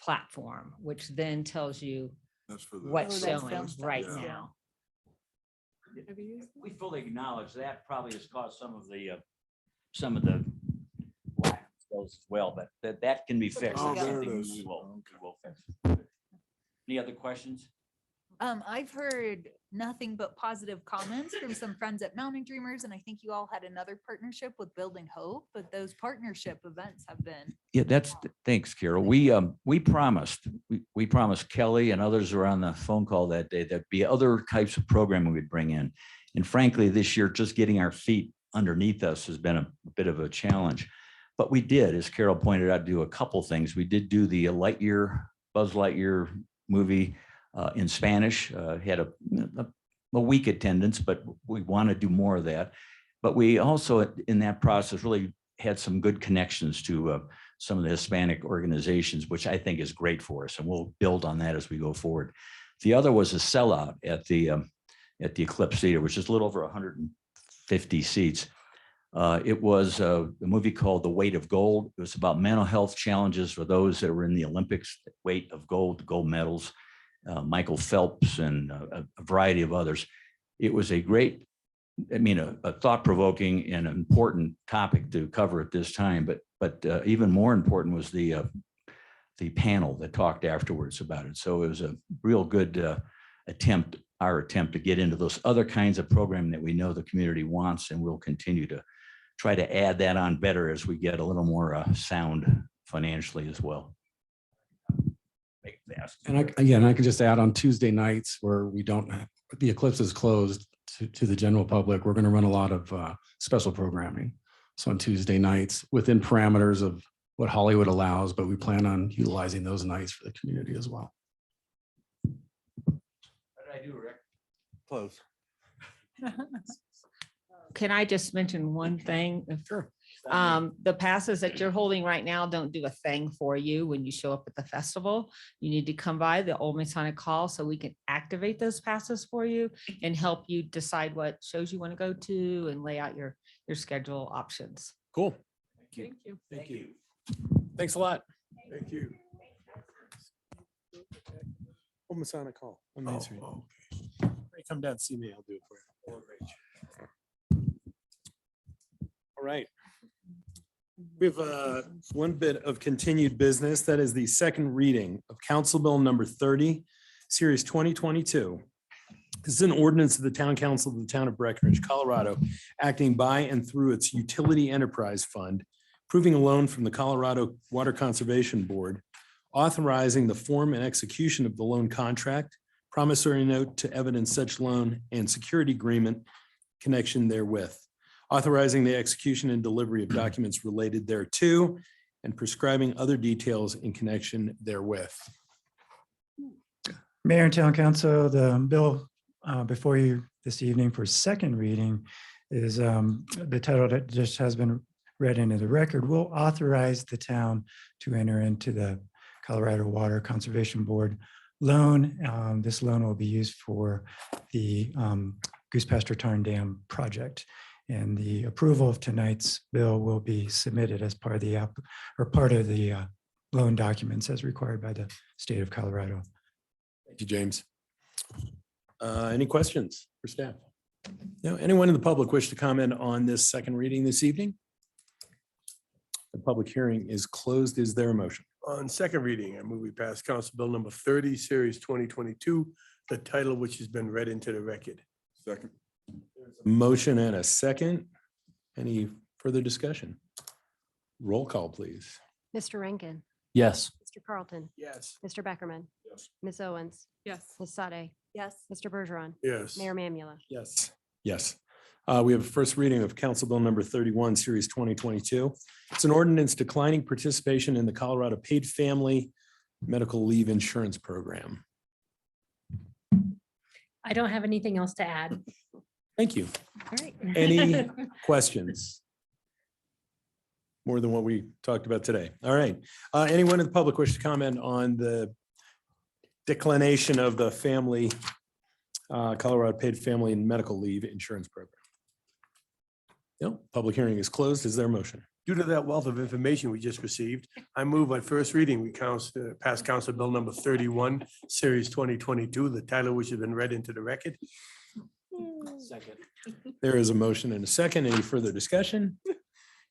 platform, which then tells you That's for the. what's Oh, that's showing film stuff, right yeah. now. We fully acknowledge that probably has caused some of the lack of skills as well, but that can be fixed. Oh, That's there it something is. we will fix. Any other questions? I've heard nothing but positive comments from some friends at Mountain Dreamers, and I think you all had another partnership with Building Hope, but those partnership events have been. Yeah, thanks, Carol. We promised Kelly and others were on the phone call that day, there'd be other types of programming we'd bring in. And frankly, this year, just getting our feet underneath us has been a bit of a challenge. But we did, as Carol pointed out, do a couple things. We did do the Buzz Lightyear movie in Spanish, had a weak attendance, but we want to do more of that. But we also, in that process, really had some good connections to some of the Hispanic organizations, which I think is great for us, and we'll build on that as we go forward. The other was a sellout at the Eclipse Theater, which is a little over 150 seats. It was a movie called The Weight of Gold. It was about mental health challenges for those that were in the Olympics, weight of gold medals, Michael Phelps and a variety of others. It was a great, a thought-provoking and important topic to cover at this time, but even more important was the panel that talked afterwards about it. So it was a real good attempt to get into those other kinds of programming that we know the community wants, and we'll continue to try to add that on better as we get a little more sound financially as well. Make it fast. And I can just add, on Tuesday nights where we don't, the Eclipse is closed to the general public, we're going to run a lot of special programming. So on Tuesday nights, within parameters of what Hollywood allows, but we plan on utilizing those nights for the community as well. What did I do, Rick? Close. Can I just mention one thing? Sure. The passes that you're holding right now don't do a thing for you when you show up at the festival. You need to come by the Old Masonic Hall so we can activate those passes for you and help you decide what shows you want to go to and lay out your schedule options. Cool. Thank you. Thank you. Thanks a lot. Thank you. Old Masonic Hall. on Main Street. Okay. Come down and see me. I'll do it for you. All right. We have one bit of continued business. That is the second reading of Council Bill number 30, Series 2022. This is an ordinance of the Town Council of the Town of Breckenridge, Colorado, acting by and through its Utility Enterprise Fund, approving a loan from the Colorado Water Conservation Board, authorizing the form and execution of the loan contract, promissory note to evidence such loan, and security agreement connection therewith, authorizing the execution and delivery of documents related thereto, and prescribing other details in connection therewith. Mayor and Town Council, the bill before you this evening for second reading is the title that just has been read into the record, will authorize the town to enter into the Colorado Water Conservation Board loan. This loan will be used for the Goose Pasture Tarn Dam project. And the approval of tonight's bill will be submitted as part of the loan documents as required by the state of Colorado. Thank you, James. Any questions for staff? No, anyone in the public wish to comment on this second reading this evening? The public hearing is closed. Is there a motion? On second reading, I move we pass Council Bill number 30, Series 2022, the title which has been read into the record. Second. Motion and a second. Any further discussion? Roll call, please. Mr. Rankin, Yes. Mr. Carlton, Yes. Mr. Beckerman, Yes. Ms. Owens, Yes. Ms. Sade, Yes. Mr. Bergeron, Yes. Mayor Mamula. Yes. Yes. We have a first reading of Council Bill number 31, Series 2022. It's an ordinance declining participation in the Colorado Paid Family Medical Leave Insurance Program. I don't have anything else to add. Thank you. All right. Any questions? More than what we talked about today. All right. Anyone in the public wish to comment on the declination of the family, Colorado Paid Family and Medical Leave Insurance Program? No, public hearing is closed. Is there a motion? Due to that wealth of information we just received, I move on first reading, we pass Council Bill number 31, Series 2022, the title which has been read into the record. Second. There is a motion and a second. Any further discussion?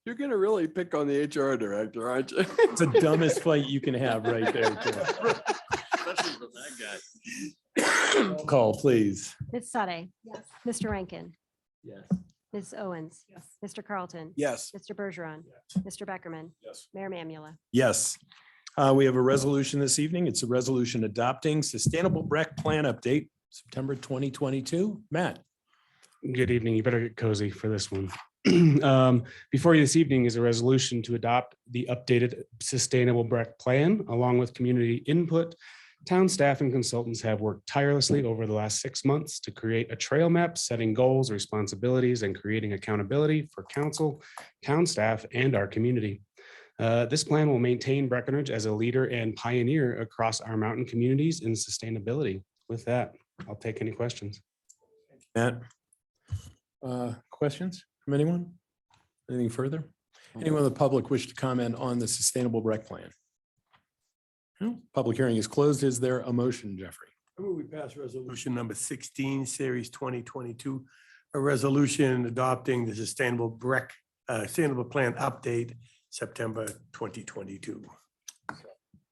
You're gonna really pick on the HR director, aren't you? It's the dumbest fight you can have right there. Tim. Call, please. Ms. Sade. Yes. Mr. Rankin. Yes. Ms. Owens. Yes. Mr. Carlton. Yes. Mr. Bergeron. Mr. Beckerman. Yes. Mayor Mamula. Yes. We have a resolution this evening. It's a resolution adopting Sustainable Breck Plan Update, September 2022. Matt. Good evening. You better get cozy for this one. Before you this evening is a resolution to adopt the updated Sustainable Breck Plan along with community input. Town staff and consultants have worked tirelessly over the last 6 months to create a trail map, setting goals, responsibilities, and creating accountability for council, town staff, and our community. This plan will maintain Breckenridge as a leader and pioneer across our mountain communities in sustainability. With that, I'll take any questions. Matt. Questions from anyone? Anything further? Anyone in the public wish to comment on the Sustainable Breck Plan? No? Public hearing is closed. Is there a motion, Jeffrey? I move we pass resolution number 16, Series 2022, a resolution adopting the Sustainable Plan Update, September 2022.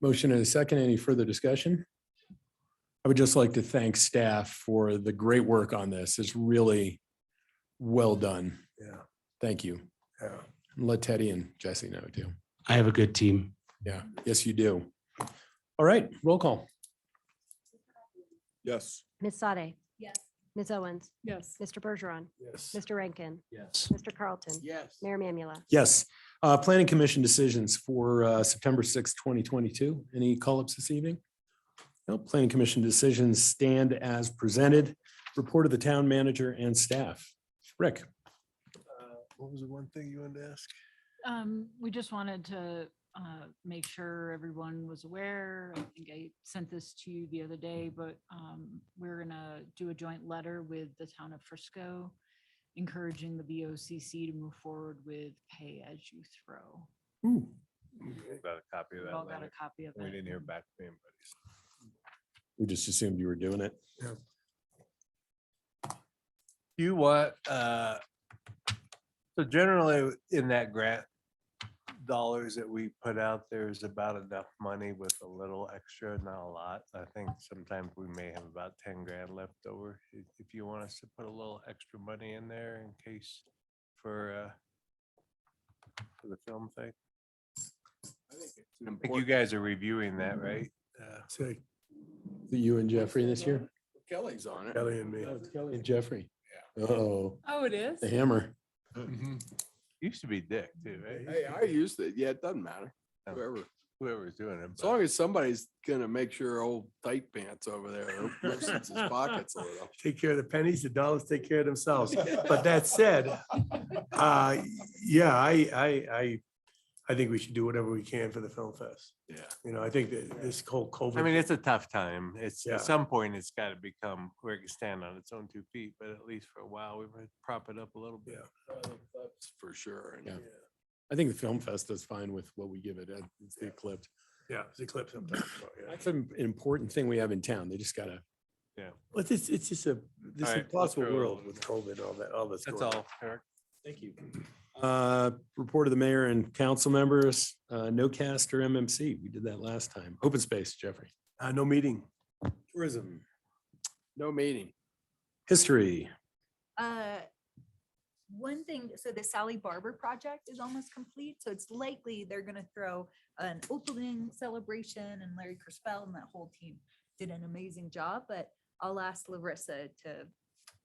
Motion and a second. Any further discussion? I would just like to thank staff for the great work on this. It's really well done. Yeah. Thank you. Yeah. And let Teddy and Jesse know too. I have a good team. Yeah, yes, you do. All right, roll call. Yes. Ms. Sade. Yes. Ms. Owens. Yes. Mr. Bergeron. Yes. Mr. Rankin. Yes. Mr. Carlton. Yes. Mayor Mamula. Yes. Planning Commission decisions for September 6th, 2022. Any call-ups this evening? No, Planning Commission decisions stand as presented. Report of the town manager and staff. Rick. What was the one thing you wanted to ask? We just wanted to make sure everyone was aware. I think I sent this to you the other day, but we're gonna do a joint letter with the town of Frisco, encouraging the BOCC to move forward with pay as you throw. Got a copy of We've all that got a letter. copy of We it. didn't hear back from anybody. We just assumed you were doing it. You want, so generally in that grant dollars that we put out, there's about enough money with a little extra, not a lot. I think sometimes we may have about 10 grand left over. If you want us to put a little extra money in there in case for the film thing. I think you guys are reviewing that, right? Say, You and Jeffrey this year? Kelly's on it. Kelly and me. Oh, it's Kelly and Jeffrey. Oh, Oh, it is? the hammer. Used to be Dick too, right? Hey, I used it. Yeah, it doesn't matter. Oh. Whoever's doing it. As long as somebody's gonna make sure old tight pants over there loosens his pockets a little. Take care of the pennies, the dollars take care of themselves. But that said, yeah, I think we should do whatever we can for the film fest. Yeah. You know, I think that this whole COVID. I mean, it's a tough time. It's Yeah. at some point, it's got to become where it can stand on its own 2 feet, but at least for a while, we've had to prop it up a little bit. That's for sure. And Yeah. I think the Film Fest does fine with what we give it. It's the Eclipse. Yeah, it's a clip sometimes. but yeah. That's an important thing we have in town. They just gotta. Yeah. Well, it's just this All right, impossible let's go. world with COVID, all that's That's going on. all, Eric. Thank you. Report of the mayor and council members, no cast or MMC. We did that last time. Open space, Jeffrey. No meeting. Tourism, no meeting. history. One thing, so the Sally Barber project is almost complete, so it's likely they're gonna throw an opening celebration, and Larry Crispell and that whole team did an amazing job, but I'll ask Larissa to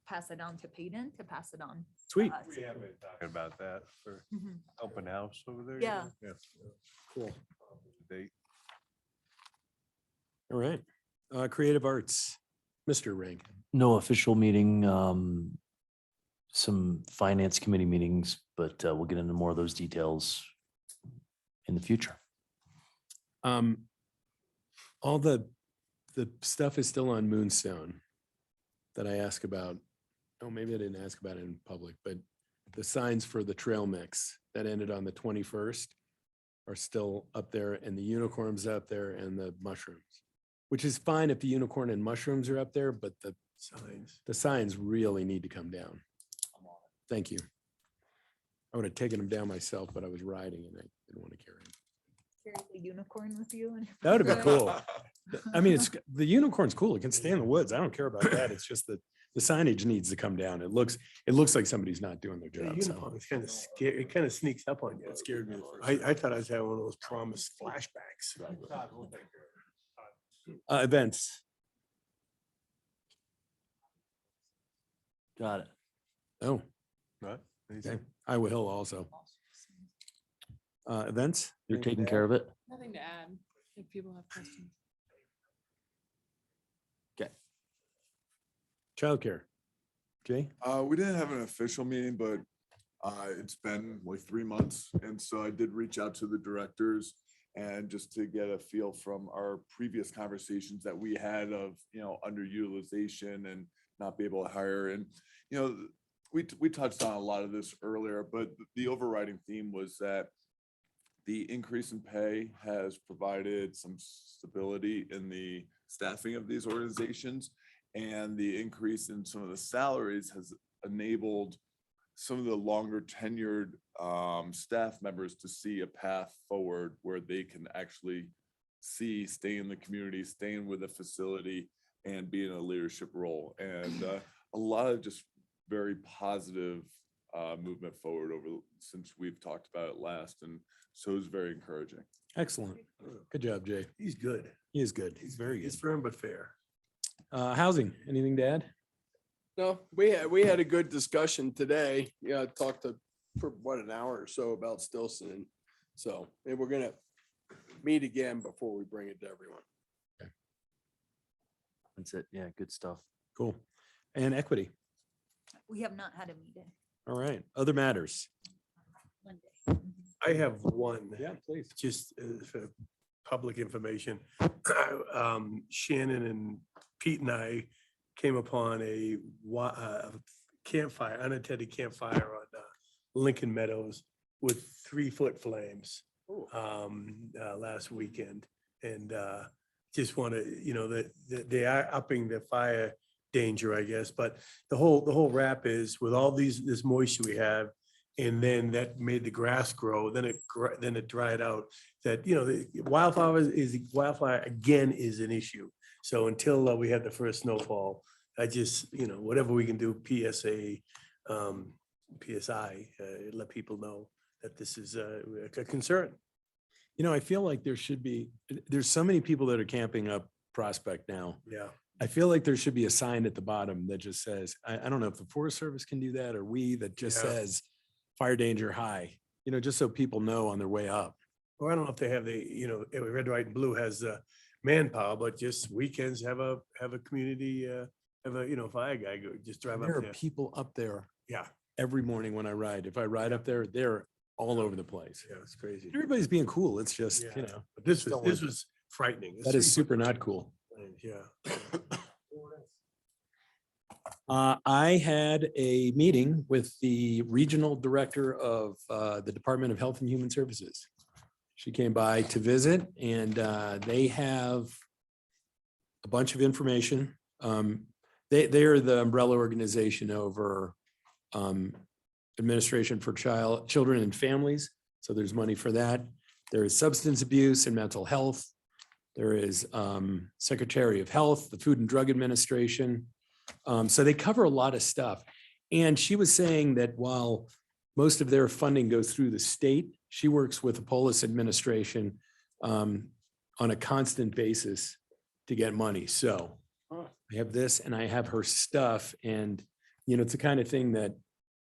pass it on to Peyton to pass it on. to Sweet. us. We have been talking about that for Mhm. open house over there. Yeah. Cool. Date. All right. Creative arts, Mr. Rankin. No official meeting, some finance committee meetings, but we'll get into more of those details in the future. All the stuff is still on Moonstone that I asked about. Oh, maybe I didn't ask about it in public, but the signs for the trail mix that ended on the 21st are still up there, and the unicorns up there, and the mushrooms, which is fine if the unicorn and mushrooms are up there, but the signs really need to come down. Thank you. I would have taken them down myself, but I was riding and I didn't want to carry them. Carry the unicorn with you. and- That would have been cool. I mean, the unicorn's cool. It can stay in the woods. I don't care about that. It's just that the signage needs to come down. It looks like somebody's not doing their The job. So. uniform is kind of scary. It kind of sneaks up on you. It scared me. I thought I was having one of those promised flashbacks. Events. Got it. Oh, Right? okay. Iowa Hill also. Events? You're taking care of it? Nothing to add if people have questions. Okay. Childcare. Jay? We didn't have an official meeting, but it's been like 3 months. And so I did reach out to the directors and just to get a feel from our previous conversations that we had of, underutilization and not be able to hire. And, we touched on a lot of this earlier, but the overriding theme was that the increase in pay has provided some stability in the staffing of these organizations. And the increase in some of the salaries has enabled some of the longer tenured staff members to see a path forward where they can actually stay in the community, staying with the facility, and be in a leadership role. And a lot of just very positive movement forward since we've talked about it last. And so it's very encouraging. Excellent. Good job, Jay. He's good. He is good. He's very good. He's firm but fair. Housing, anything to add? No, we had a good discussion today. Yeah, I talked for an hour or so about Stilson. So, and we're gonna meet again before we bring it to everyone. That's it. Yeah, good stuff. Cool. And equity. We have not had a meeting. All right. Other matters. Monday. I have one. Yeah, please. Just for public information. Shannon and Pete and I came upon a campfire, unattended campfire on Lincoln Meadows with 3-foot flames last weekend. And just want to, that they are upping the fire danger, I guess. But the whole wrap is with all this moisture we have, and then that made the grass grow, then it dried out, that, the wildfire again is an issue. So until we have the first snowfall, I just, whatever we can do, PSI, let people know that this is a concern. I feel like there's so many people that are camping up Prospect now. Yeah. I feel like there should be a sign at the bottom that just says, I don't know if the Forest Service can do that, or that just says fire danger high, just so people know on their way up. Or I don't know if they have Red, White, and Blue has manpower, but just weekends have a community, fire guy go, just drive There up are there. people up there Yeah, every morning when I ride. If I ride up there, they're all over the place. yeah, it's crazy. Everybody's being cool. It's just, Yeah. But this was frightening. that is super not cool. Yeah. I had a meeting with the regional director of the Department of Health and Human Services. She came by to visit, and they have a bunch of information. They are the umbrella organization over administration for children and families. So there's money for that. There is substance abuse and mental health. There is Secretary of Health, the Food and Drug Administration. So they cover a lot of stuff. And she was saying that while most of their funding goes through the state, she works with the Polis administration on a constant basis to get money. So I have this and I have her stuff, and it's the kind of thing that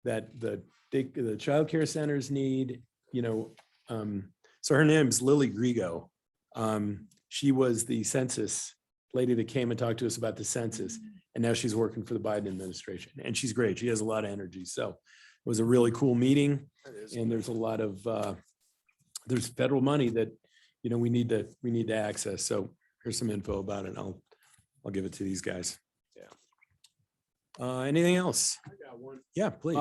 the childcare centers need. So her name's Lily Grigo. She was the census lady that came and talked to us about the census, and now she's working for the Biden administration, and she's great. She has a lot of energy. So it was a really cool meeting, and there's a lot of there's federal money that we need to access. So here's some info about it. I'll give it to these guys. Yeah. Anything else? I got one? Yeah, please.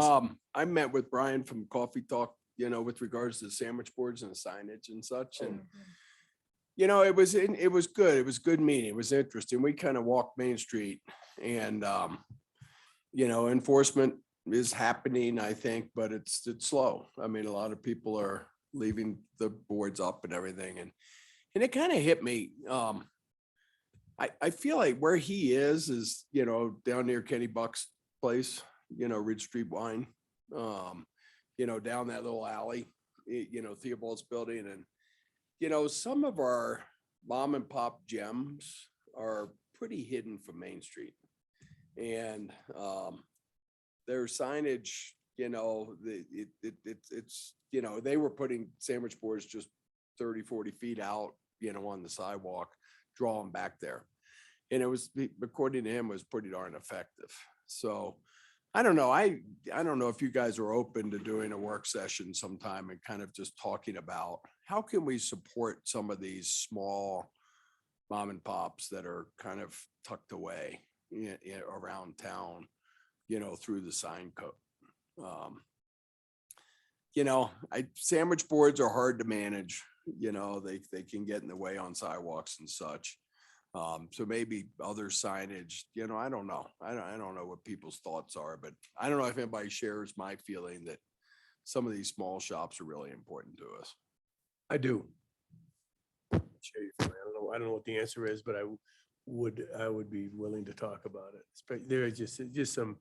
I met with Brian from Coffee Talk, you know, with regards to the sandwich boards and the signage and such, and you know, it was good. It was a good meeting. It was interesting. We kind of walked Main Street and, you know, enforcement is happening, I think, but it's slow. I mean, a lot of people are leaving the boards up and everything. And it kind of hit me. I feel like where he is, you know, down near Kenny Buck's place, you know, Ridge Street Wine, you know, down that little alley, you know, Theobald's building. And you know, some of our mom and pop gems are pretty hidden from Main Street. And their signage, you know, it's, you know, they were putting sandwich boards just 30, 40 feet out, you know, on the sidewalk, draw them back there. And it was, according to him, was pretty darn effective. So I don't know. I don't know if you guys are open to doing a work session sometime and kind of just talking about how can we support some of these small mom and pops that are kind of tucked away around town, you know, through the sign code. You know, sandwich boards are hard to manage, you know, they can get in the way on sidewalks and such. So maybe other signage, you know, I don't know. I don't know what people's thoughts are, but I don't know if anybody shares my feeling that some of these small shops are really important to us. I do. Share your feeling. I don't know what the answer is, but I would be willing to talk about it. There are just some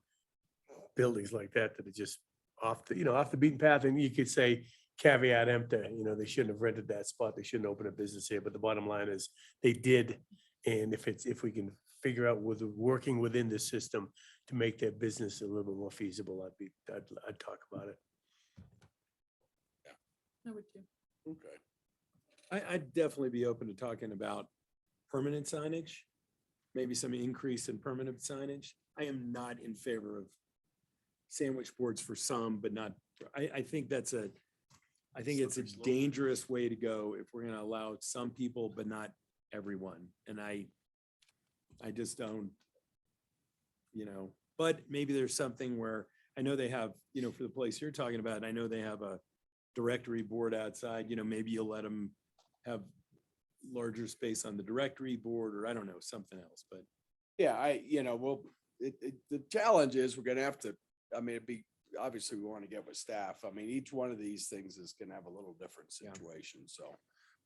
buildings like that that are just off the beaten path. And you could say caveat emptor, you know, they shouldn't have rented that spot. They shouldn't open a business here. But the bottom line is they did. And if we can figure out with working within the system to make their business a little bit more feasible, I'd talk about it. I would too. Okay. I'd definitely be open to talking about permanent signage, maybe some increase in permanent signage. I am not in favor of sandwich boards for some, but not, I think it's a dangerous way to go if we're gonna allow some people, but not everyone. And I just don't, you know, but maybe there's something where I know they have, you know, for the place you're talking about, I know they have a directory board outside, you know, maybe you'll let them have larger space on the directory board, or I don't know, something else, but. Yeah, you know, well, the challenge is we're gonna have to, I mean, obviously we want to get with staff. I mean, each one of these things is gonna have a little different situation, so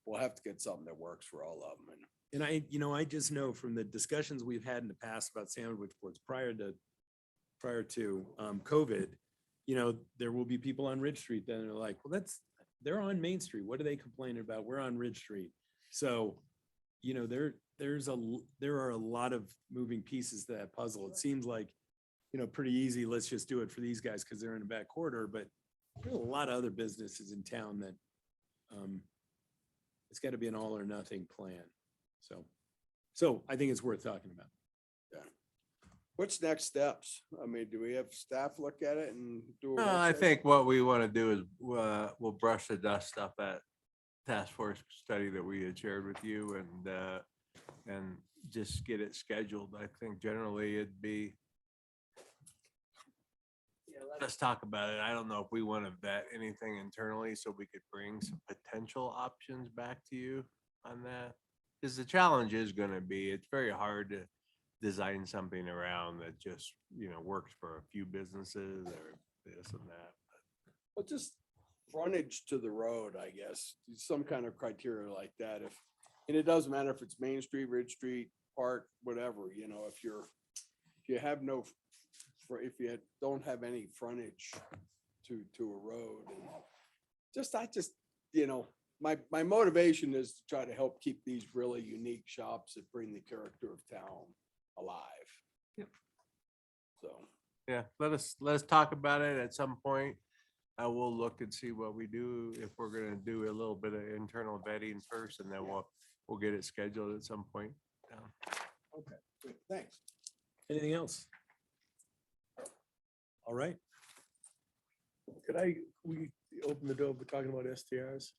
we'll have to get something that works for all of them. And I just know from the discussions we've had in the past about sandwich boards prior to COVID, you know, there will be people on Ridge Street that are like, well, they're on Main Street. What are they complaining about? We're on Ridge Street. So, you know, there are a lot of moving pieces to that puzzle. It seems like, you know, pretty easy. Let's just do it for these guys because they're in the back corridor, but there's a lot of other businesses in town that it's got to be an all or nothing plan. So I think it's worth talking about. Yeah. What's next steps? I mean, do we have staff look at it and do? I think what we want to do is we'll brush the dust up that task force study that we had shared with you and just get it scheduled. I think generally it'd be, let us talk about it. I don't know if we want to vet anything internally so we could bring some potential options back to you on that. Because the challenge is going to be, it's very hard to design something around that just, you know, works for a few businesses or this and that. Well, just frontage to the road, I guess, some kind of criteria like that. And it doesn't matter if it's Main Street, Ridge Street, Park, whatever, you know, if you don't have any frontage to a road. And you know, my motivation is to try to help keep these really unique shops that bring the character of town alive. Yep. So. Yeah, let's talk about it at some point. I will look and see what we do, if we're gonna do a little bit of internal vetting first, and then we'll get it scheduled at some point. Okay, good, thanks. Anything else? All right. We open the door, we're talking about STRs.